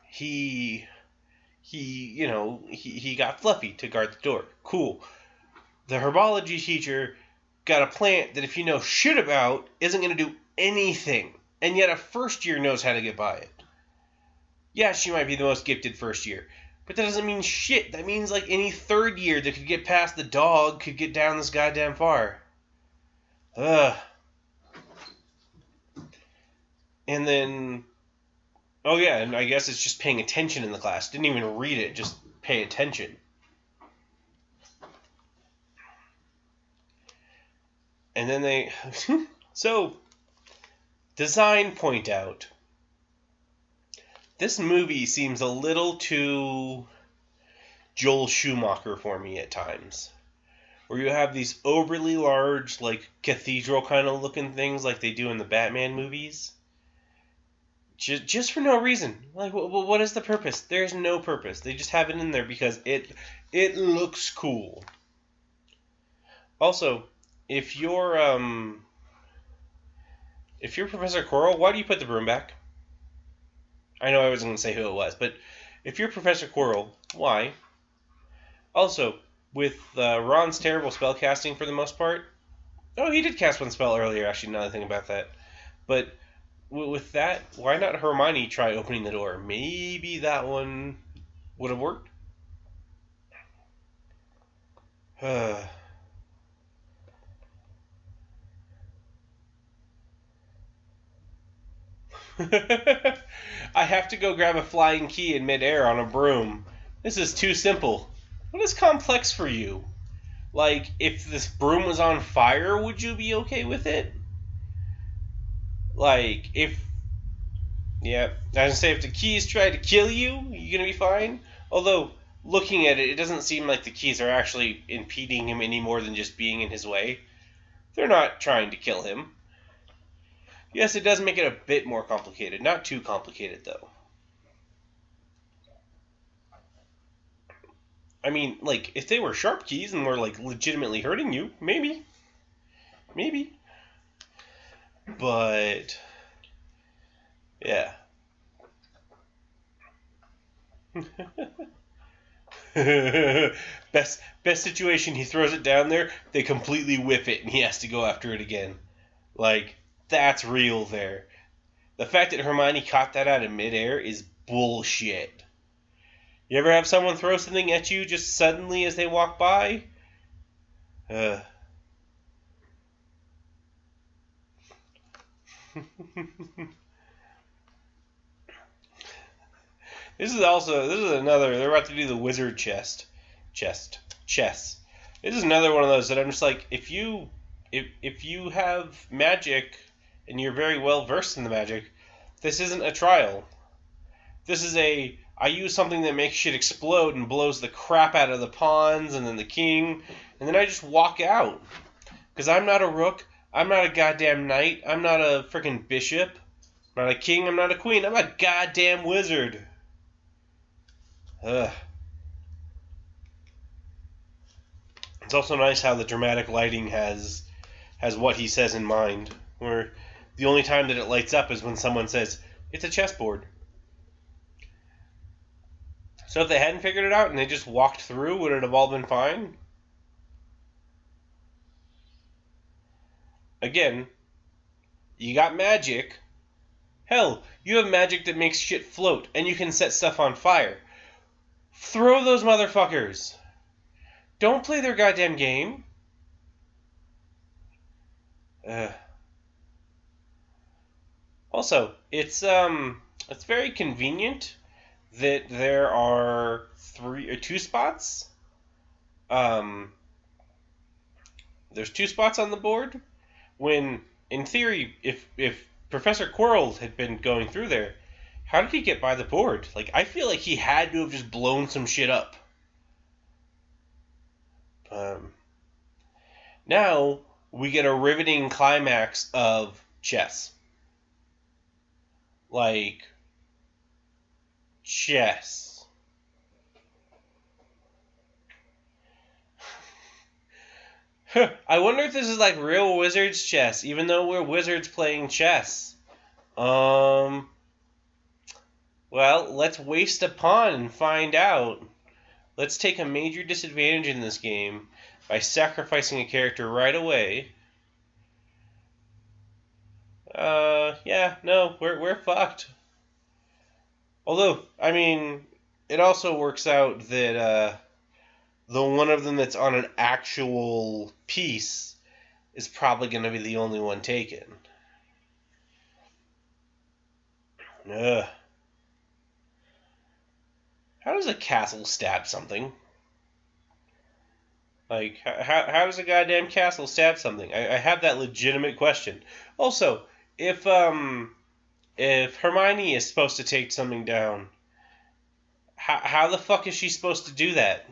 he got Fluffy to guard the door. Cool. The herbology teacher got a plant that if you know shit about, isn't going to do anything, and yet a first year knows how to get by it. Yeah, she might be the most gifted first year, but that doesn't mean shit. That means like any third year that could get past the dog could get down this goddamn far. Ugh. And then, oh yeah, and I guess it's just paying attention in the class. Didn't even read it, just pay attention. And then they, so, design point out. This movie seems a little too Joel Schumacher for me at times. Where you have these overly large, like, cathedral kind of looking things like they do in the Batman movies. Just for no reason. Like, what is the purpose? There's no purpose. They just have it in there because it looks cool. Also, if you're Professor Quirrell, why do you put the broom back? I know I wasn't going to say who it was, but if you're Professor Quirrell, why? Also, with Ron's terrible spell casting for the most part, oh, he did cast one spell earlier, actually, now that I think about that. But with that, why not Hermione try opening the door? Maybe that one would have worked. I have to go grab a flying key in midair on a broom. This is too simple. What is complex for you? Like, if this broom was on fire, would you be okay with it? Like, I was gonna say, if the keys tried to kill you, you gonna be fine? Although, looking at it, it doesn't seem like the keys are actually impeding him any more than just being in his way. They're not trying to kill him. Yes, it does make it a bit more complicated. Not too complicated, though. I mean, like, if they were sharp keys and were, like, legitimately hurting you, maybe. Maybe. But, yeah. Best situation, he throws it down there, they completely whip it, and he has to go after it again. Like, that's real there. The fact that Hermione caught that out of midair is bullshit. You ever have someone throw something at you just suddenly as they walk by? This is another, they're about to do the wizard chess. This is another one of those that I'm just like, if you have magic and you're very well versed in the magic, this isn't a trial. This is I use something that makes shit explode and blows the crap out of the pawns and then the king, and then I just walk out. Because I'm not a rook, I'm not a goddamn knight, I'm not a freaking bishop, I'm not a king, I'm not a queen, I'm a goddamn wizard. Ugh. It's also nice how the dramatic lighting has what he says in mind, where the only time that it lights up is when someone says, it's a chessboard. So if they hadn't figured it out and they just walked through, would it have all been fine? Again, you got magic. Hell, you have magic that makes shit float, and you can set stuff on fire. Throw those motherfuckers. Don't play their goddamn game. Also, it's very convenient that there are two spots. There's two spots on the board when, in theory, if Professor Quirrell had been going through there, how did he get by the board? Like, I feel like he had to have just blown some shit up. Now we get a riveting climax of chess. Like, chess. I wonder if this is like real wizards chess, even though we're wizards playing chess. Well, let's waste a pawn and find out. Let's take a major disadvantage in this game by sacrificing a character right away. Yeah, no, we're fucked. Although, I mean, it also works out that the one of them that's on an actual piece is probably going to be the only one taken. Ugh. How does a castle stab something? Like, how does a goddamn castle stab something? I have that legitimate question. Also, if Hermione is supposed to take something down, how the fuck is she supposed to do that?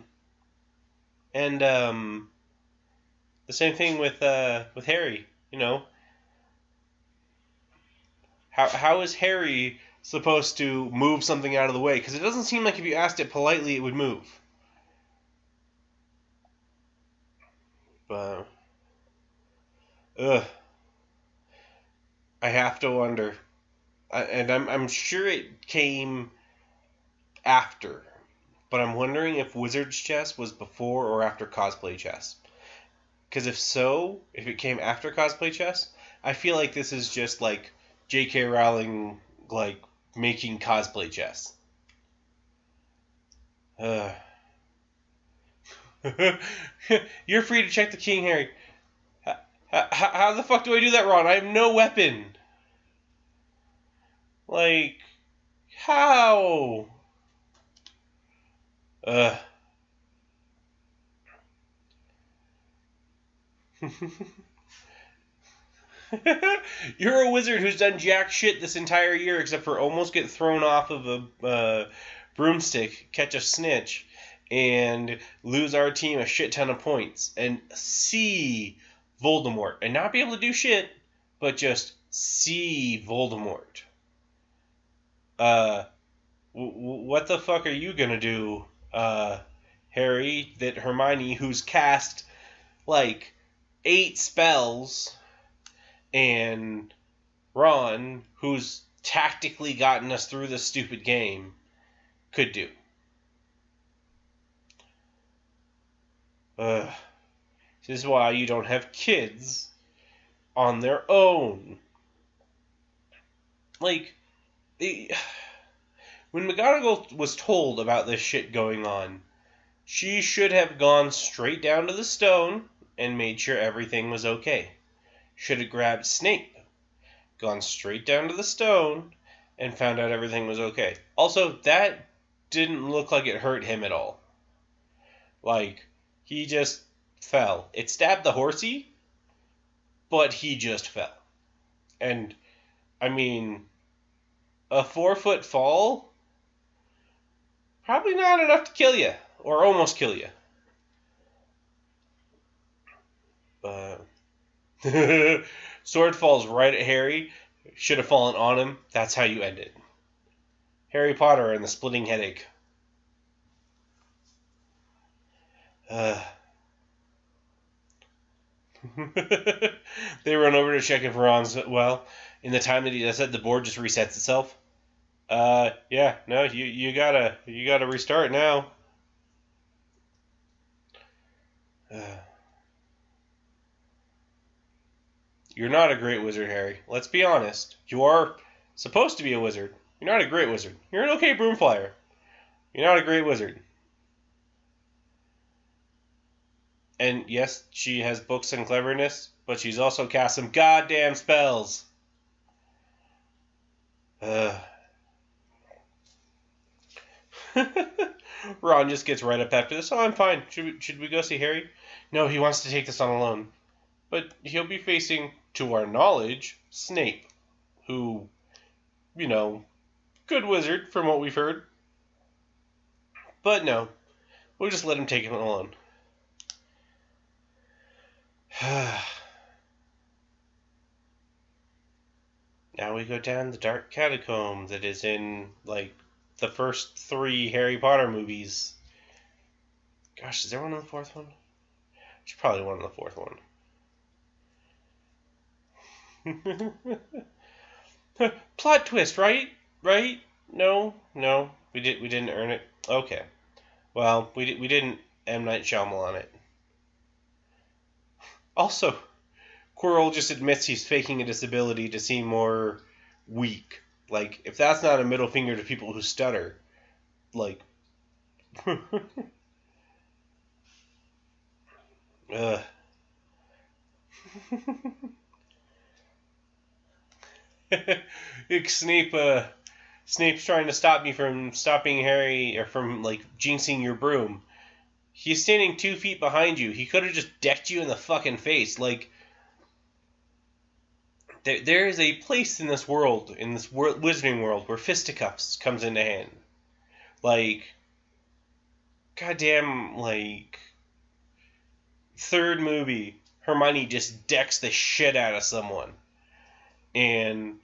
And the same thing with Harry. You know, how is Harry supposed to move something out of the way? Because it doesn't seem like if you asked it politely, it would move. But I have to wonder, and I'm sure it came after, but I'm wondering if Wizards chess was before or after cosplay chess. Because if it came after cosplay chess, I feel like this is just like J.K. Rowling like making cosplay chess. You're free to check the king, Harry. How the fuck do I do that, Ron? I have no weapon. Like, how? You're a wizard who's done jack shit this entire year except for almost get thrown off of a broomstick, catch a snitch, and lose our team a shit ton of points, and see Voldemort, and not be able to do shit, but just see Voldemort. What the fuck are you gonna do, Harry, that Hermione, who's cast, like, 8 spells, and Ron, who's tactically gotten us through this stupid game, could do? This is why you don't have kids on their own. Like, when McGonagall was told about this shit going on, she should have gone straight down to the stone and made sure everything was okay. Should have grabbed Snape, gone straight down to the stone, and found out everything was okay. Also, that didn't look like it hurt him at all. Like, he just fell. It stabbed the horsey, but he just fell. And, I mean, a 4-foot fall? Probably not enough to kill you, or almost kill you. Sword falls right at Harry. Should have fallen on him. That's how you end it. Harry Potter and the Splitting Headache. They run over to check if Ron's well. In the time that he does that, the board just resets itself. Yeah, no, you gotta restart now. You're not a great wizard, Harry. Let's be honest. You are supposed to be a wizard. You're not a great wizard. You're an okay broom flyer. You're not a great wizard. And yes, she has books and cleverness, but she's also cast some goddamn spells. Ron just gets right up after this. Oh, I'm fine. Should we go see Harry? No, he wants to take this on alone. But he'll be facing, to our knowledge, Snape, who, good wizard from what we've heard. But no, we'll just let him take him alone. Now we go down the dark catacomb that is in, the first 3 Harry Potter movies. Gosh, is there one in the 4th one? There's probably one in the 4th one. Plot twist, right? Right? No, we didn't earn it. Okay. Well, we didn't M. Night Shyamalan it. Also, Quirrell just admits he's faking a disability to seem more weak. If that's not a middle finger to people who stutter, ugh. Snape's trying to stop me from stopping Harry, or from, jinxing your broom. He's standing 2 feet behind you. He could have just decked you in the fucking face. There is a place in this world, wizarding world, where fisticuffs comes into hand. Goddamn, 3rd movie, Hermione just decks the shit out of someone. And,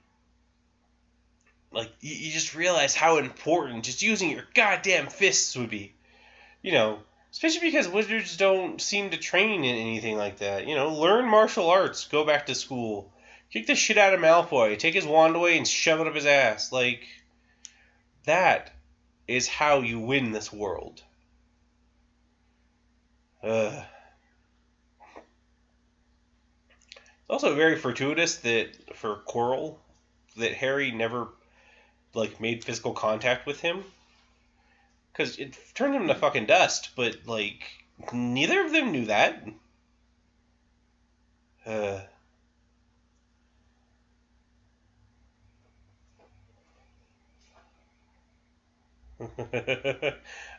you just realize how important just using your goddamn fists would be. Especially because wizards don't seem to train in anything like that. Learn martial arts, go back to school. Kick the shit out of Malfoy, take his wand away and shove it up his ass. That is how you win this world. It's also very fortuitous that, for Quirrell, that Harry never, made physical contact with him. Because it turned him to fucking dust, but, neither of them knew that.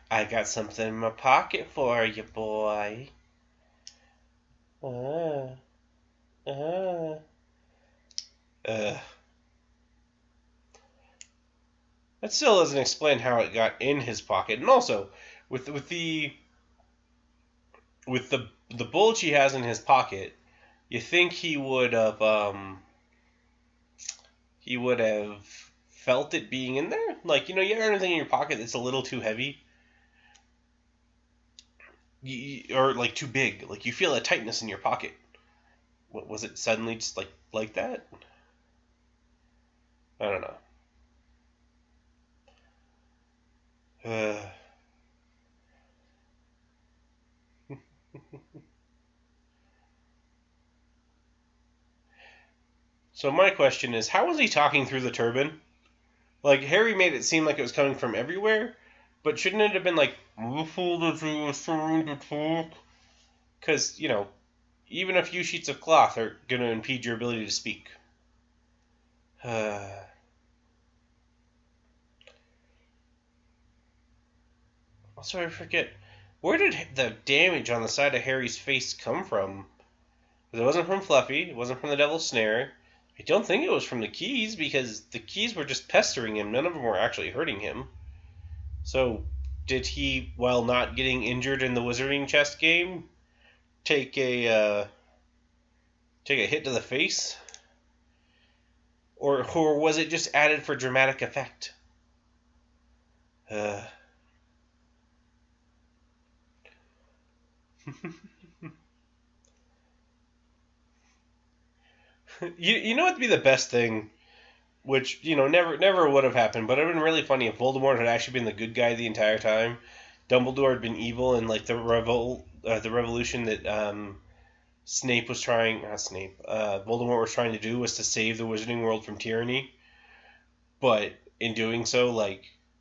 I got something in my pocket for you, boy. That still doesn't explain how it got in his pocket. And also, with the bulge he has in his pocket, you think he would have felt it being in there? You ever anything in your pocket that's a little too heavy? Or too big. You feel a tightness in your pocket. What was it suddenly just like that? I don't know. So my question is, how was he talking through the turban? Harry made it seem like it was coming from everywhere, but shouldn't it have been because, even a few sheets of cloth are going to impede your ability to speak. Also, I forget, where did the damage on the side of Harry's face come from? Because it wasn't from Fluffy, it wasn't from the Devil's Snare. I don't think it was from the keys, because the keys were just pestering him. None of them were actually hurting him. So, did he, while not getting injured in the Wizarding Chest game, take a hit to the face? Or was it just added for dramatic effect? You know what would be the best thing, which never would have happened, but it would have been really funny if Voldemort had actually been the good guy the entire time. Dumbledore had been evil, and the revolution that Voldemort was trying to do was to save the Wizarding world from tyranny. But in doing so,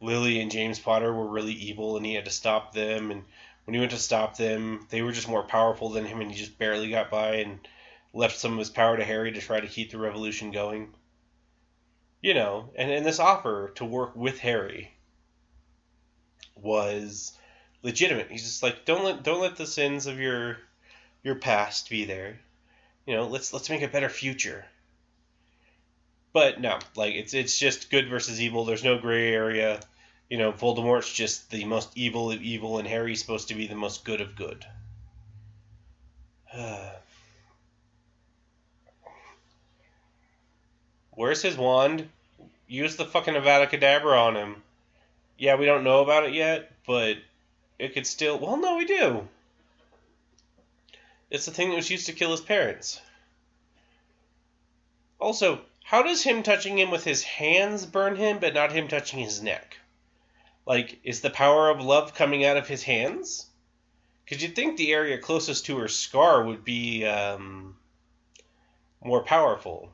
Lily and James Potter were really evil, and he had to stop them. And when he went to stop them, they were just more powerful than him, and he just barely got by and left some of his power to Harry to try to keep the revolution going. You know, and this offer to work with Harry was legitimate. He's just like, don't let the sins of your past be there. You know, let's make a better future. But no, like it's just good versus evil. There's no gray area. You know, Voldemort's just the most evil of evil, and Harry's supposed to be the most good of good. Where's his wand? Use the fucking Avada Kedavra on him. Yeah, we don't know about it yet, but it could still... Well, no, we do. It's the thing that was used to kill his parents. Also, how does him touching him with his hands burn him, but not him touching his neck? Like, is the power of love coming out of his hands? Because you'd think the area closest to her scar would be more powerful.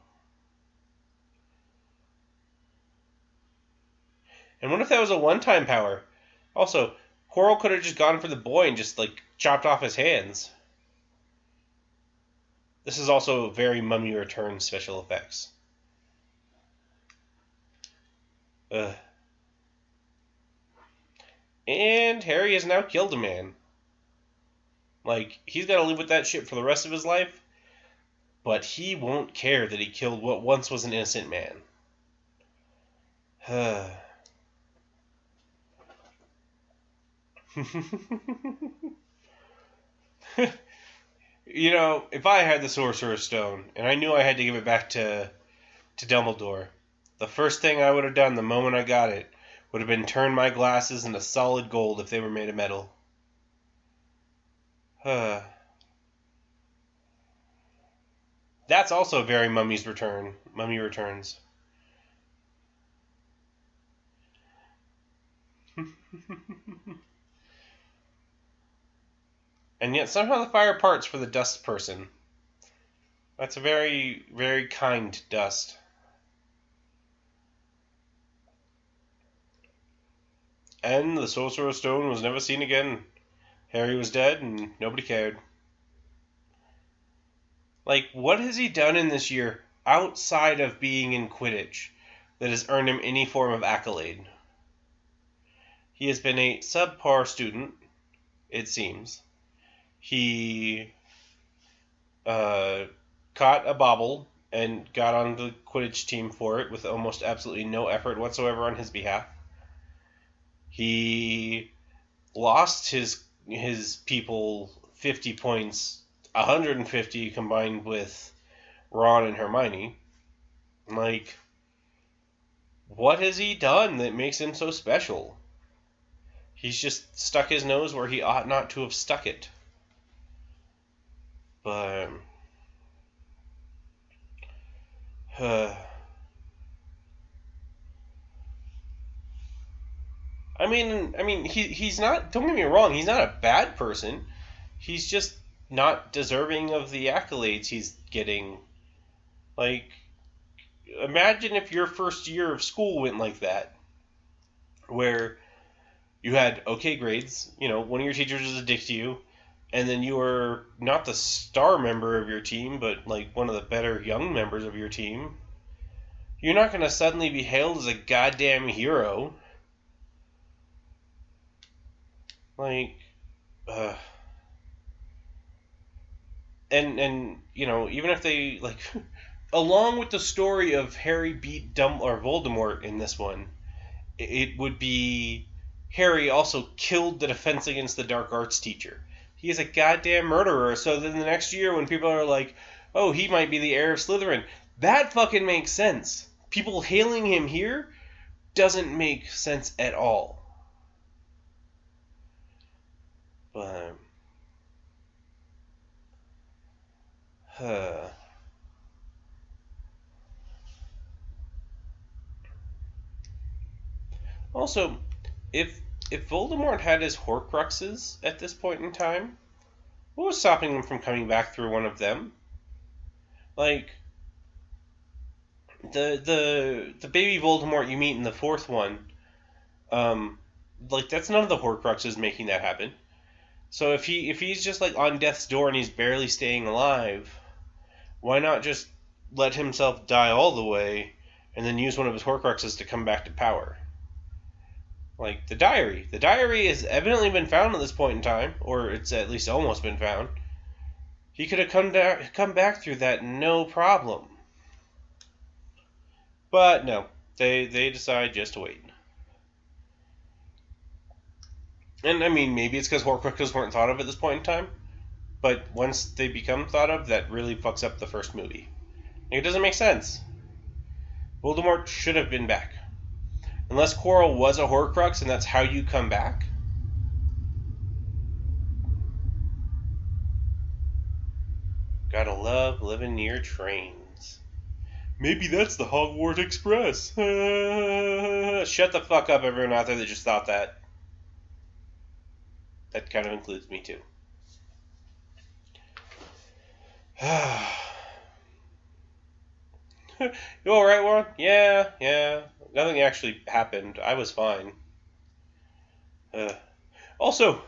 And what if that was a one-time power? Also, Quirrell could have just gone for the boy and just, like, chopped off his hands. This is also very Mummy Returns special effects. Ugh. And Harry has now killed a man. Like, he's got to live with that shit for the rest of his life. But he won't care that he killed what once was an innocent man. You know, if I had the Sorcerer's Stone, and I knew I had to give it back to Dumbledore, the first thing I would have done the moment I got it would have been turn my glasses into solid gold if they were made of metal. That's also very Mummy Returns. And yet somehow the fire parts for the dust person. That's a very, very kind dust. And the Sorcerer's Stone was never seen again. Harry was dead and nobody cared. Like, what has he done in this year outside of being in Quidditch that has earned him any form of accolade? He has been a subpar student, it seems. He caught a bobble and got on the Quidditch team for it with almost absolutely no effort whatsoever on his behalf. He lost his people 50 points, 150 combined with Ron and Hermione. Like, what has he done that makes him so special? He's just stuck his nose where he ought not to have stuck it. But I mean, he's not. Don't get me wrong. He's not a bad person. He's just not deserving of the accolades he's getting. Like, imagine if your first year of school went like that, where you had okay grades. You know, one of your teachers was a dick to you, and then you were not the star member of your team, but like one of the better young members of your team. You're not going to suddenly be hailed as a goddamn hero. Like, and you know, even if they, like, along with the story of Harry beat Voldemort in this one, it would be Harry also killed the Defense Against the Dark Arts teacher. He is a goddamn murderer. So then the next year when people are like, oh, he might be the heir of Slytherin, that fucking makes sense. People hailing him here doesn't make sense at all. But also, if Voldemort had his Horcruxes at this point in time, what was stopping him from coming back through one of them? Like, the baby Voldemort you meet in the fourth one, like, that's none of the Horcruxes making that happen. So if he's just like on death's door and he's barely staying alive, why not just let himself die all the way and then use one of his Horcruxes to come back to power. Like, the diary. The diary has evidently been found at this point in time, or it's at least almost been found. He could have come back through that no problem. But no, they decide just to wait. And I mean, maybe it's because Horcruxes weren't thought of at this point in time, but once they become thought of, that really fucks up the first movie. It doesn't make sense. Voldemort should have been back. Unless Quirrell was a Horcrux and that's how you come back. Gotta love living near trains. Maybe that's the Hogwarts Express. Shut the fuck up, everyone out there that just thought that. That kind of includes me too. You alright, Warren? Yeah. Nothing actually happened. I was fine. Also,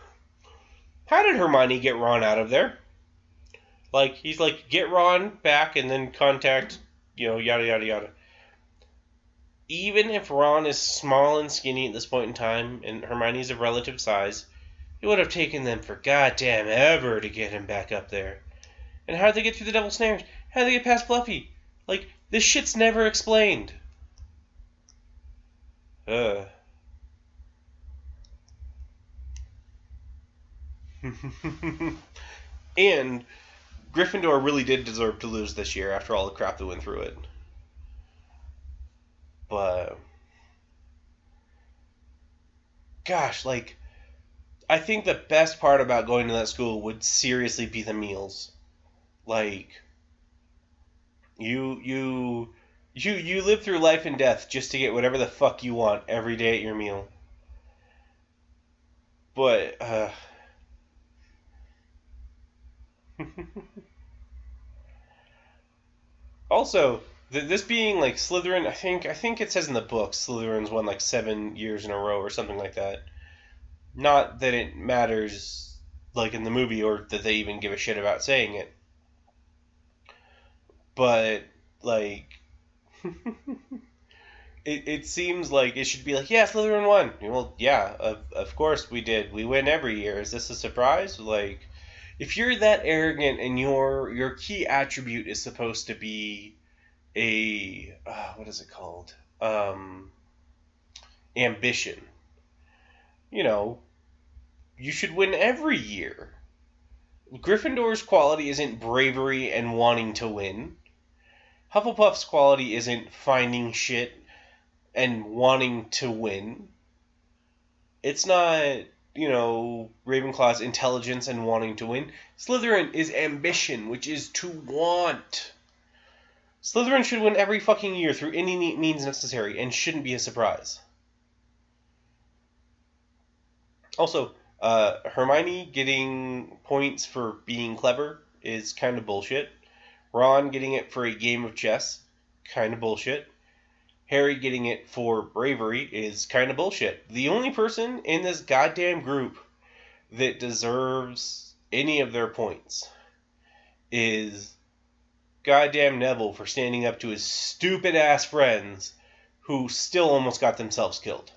how did Hermione get Ron out of there? Like, he's like, get Ron back and then contact, yada, yada, yada. Even if Ron is small and skinny at this point in time, and Hermione's of relative size, it would have taken them for goddamn ever to get him back up there. And how'd they get through the Devil's Snares? How'd they get past Fluffy? Like, this shit's never explained. And Gryffindor really did deserve to lose this year after all the crap that went through it. But gosh, like, I think the best part about going to that school would seriously be the meals. Like, you live through life and death just to get whatever the fuck you want every day at your meal. But also, this being like Slytherin, I think it says in the book Slytherin's won like 7 years in a row or something like that. Not that it matters, like in the movie, or that they even give a shit about saying it. But like, it seems like it should be like, yeah, Slytherin won. Well, yeah, of course we did. We win every year. Is this a surprise? Like, if you're that arrogant and your key attribute is supposed to be a what is it called? Ambition. You should win every year. Gryffindor's quality isn't bravery and wanting to win. Hufflepuff's quality isn't finding shit and wanting to win. It's not, Ravenclaw's intelligence and wanting to win. Slytherin is ambition, which is to want. Slytherin should win every fucking year through any means necessary and shouldn't be a surprise. Also, Hermione getting points for being clever is kind of bullshit. Ron getting it for a game of chess, kind of bullshit. Harry getting it for bravery is kind of bullshit. The only person in this goddamn group that deserves any of their points is goddamn Neville for standing up to his stupid ass friends who still almost got themselves killed.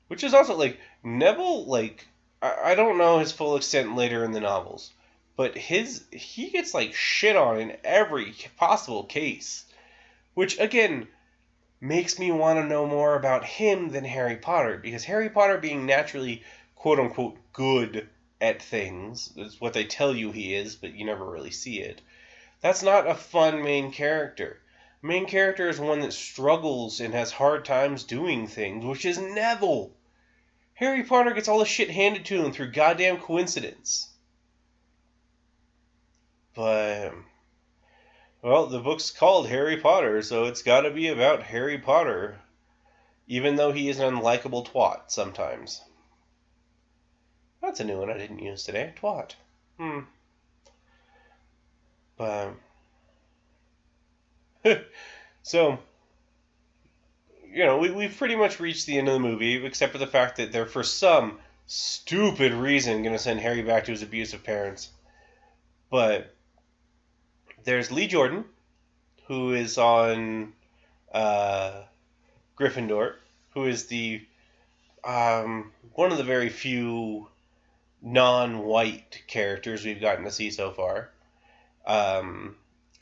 Which is also, like, Neville, like, I don't know his full extent later in the novels, but he gets, like, shit on in every possible case. Which, again, makes me want to know more about him than Harry Potter, because Harry Potter being naturally, quote-unquote, good at things, is what they tell you he is, but you never really see it. That's not a fun main character. Main character is one that struggles and has hard times doing things, which is Neville. Harry Potter gets all the shit handed to him through goddamn coincidence. But, well, the book's called Harry Potter, so it's gotta be about Harry Potter. Even though he is an unlikable twat sometimes. That's a new one I didn't use today. Twat. But, so, we've pretty much reached the end of the movie, except for the fact that they're, for some stupid reason, going to send Harry back to his abusive parents. But there's Lee Jordan, who is on Gryffindor, who is the one of the very few non-white characters we've gotten to see so far.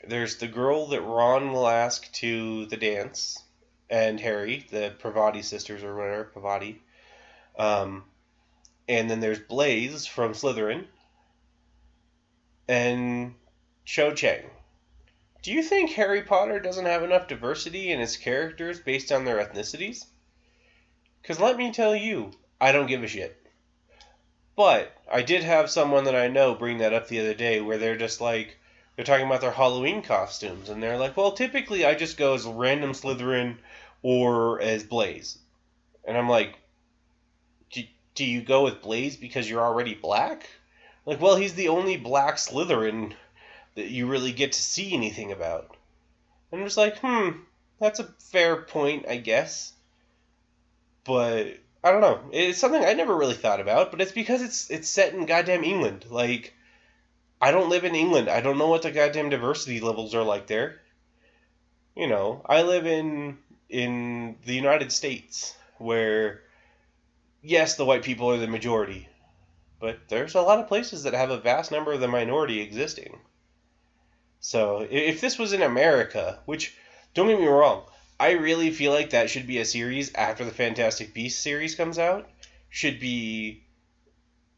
There's the girl that Ron will ask to the dance, and Harry, the Pravati sisters or whatever, Pravati. And then there's Blaze from Slytherin, and Cho Chang. Do you think Harry Potter doesn't have enough diversity in its characters based on their ethnicities? Because let me tell you, I don't give a shit. But I did have someone that I know bring that up the other day where they're just like, they're talking about their Halloween costumes, and they're like, well, typically I just go as random Slytherin or as Blaze. And I'm like, do you go with Blaze because you're already black? Like, well, he's the only black Slytherin that you really get to see anything about. And I'm just like, that's a fair point, I guess. But I don't know. It's something I never really thought about, but it's because it's set in goddamn England. Like, I don't live in England. I don't know what the goddamn diversity levels are like there. You know, I live in the United States, where, yes, the white people are the majority, but there's a lot of places that have a vast number of the minority existing. So, if this was in America, which, don't get me wrong, I really feel like that should be a series after the Fantastic Beasts series comes out, should be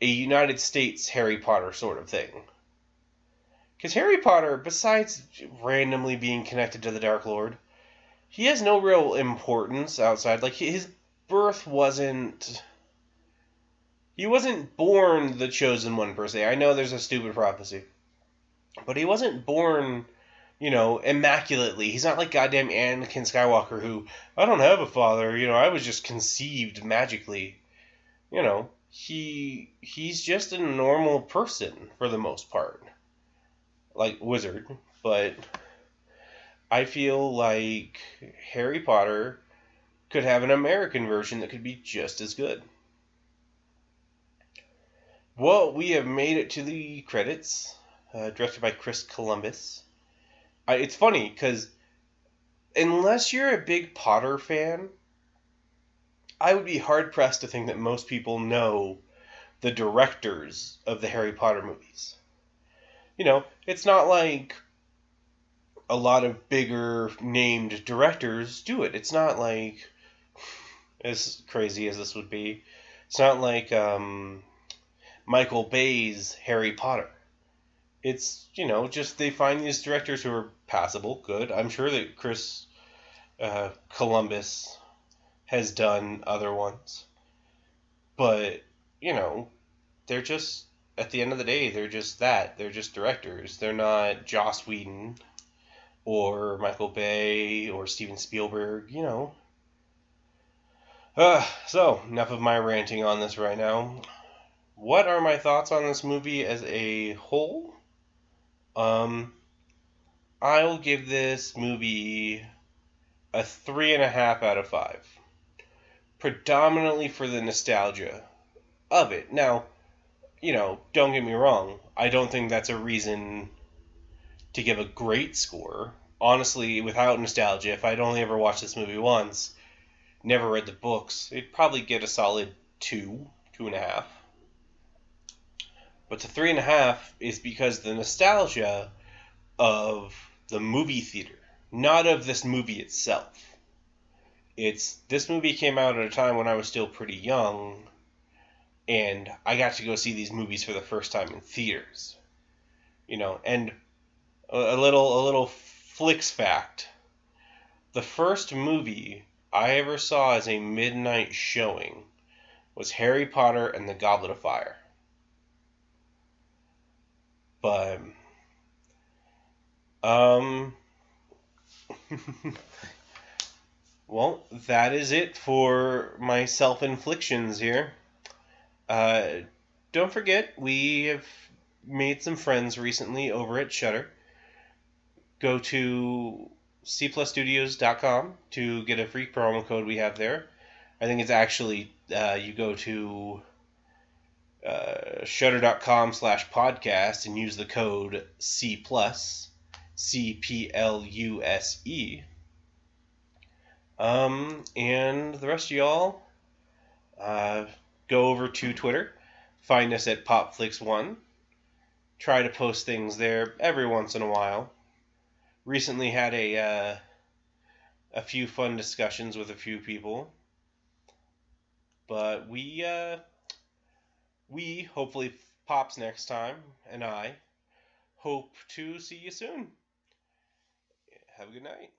a United States Harry Potter sort of thing. Because Harry Potter, besides randomly being connected to the Dark Lord, he has no real importance outside. Like, his birth wasn't... He wasn't born the Chosen One, per se. I know there's a stupid prophecy. But he wasn't born, immaculately. He's not like goddamn Anakin Skywalker, who, I don't have a father, I was just conceived magically. He's just a normal person, for the most part. Like, wizard. But I feel like Harry Potter could have an American version that could be just as good. Well, we have made it to the credits, directed by Chris Columbus. It's funny, because unless you're a big Potter fan, I would be hard-pressed to think that most people know the directors of the Harry Potter movies. It's not like a lot of bigger named directors do it. It's not like, as crazy as this would be, it's not like Michael Bay's Harry Potter. It's, just they find these directors who are passable, good. I'm sure that Chris Columbus has done other ones. But, they're just, at the end of the day, they're just that. They're just directors. They're not Joss Whedon or Michael Bay or Steven Spielberg, So, enough of my ranting on this right now. What are my thoughts on this movie as a whole? I'll give this movie a 3.5 out of 5. Predominantly for the nostalgia of it. Now, don't get me wrong. I don't think that's a reason to give a great score. Honestly, without nostalgia, if I'd only ever watched this movie once, never read the books, it'd probably get a solid 2.5. But the 3.5 is because the nostalgia of the movie theater, not of this movie itself. This movie came out at a time when I was still pretty young, and I got to go see these movies for the first time in theaters. And a little flicks fact. The first movie I ever saw as a midnight showing was Harry Potter and the Goblet of Fire. But, well, that is it for my self-inflictions here. Don't forget, we have made some friends recently over at Shudder. Go to cplusstudios.com to get a free promo code we have there. I think it's actually, you go to Shutter.com/podcast and use the code Cplus, CPLUSE. And the rest of y'all, go over to Twitter, find us at PopFlix1. Try to post things there every once in a while. Recently had a few fun discussions with a few people, but we hopefully Pops next time, and I hope to see you soon. Have a good night.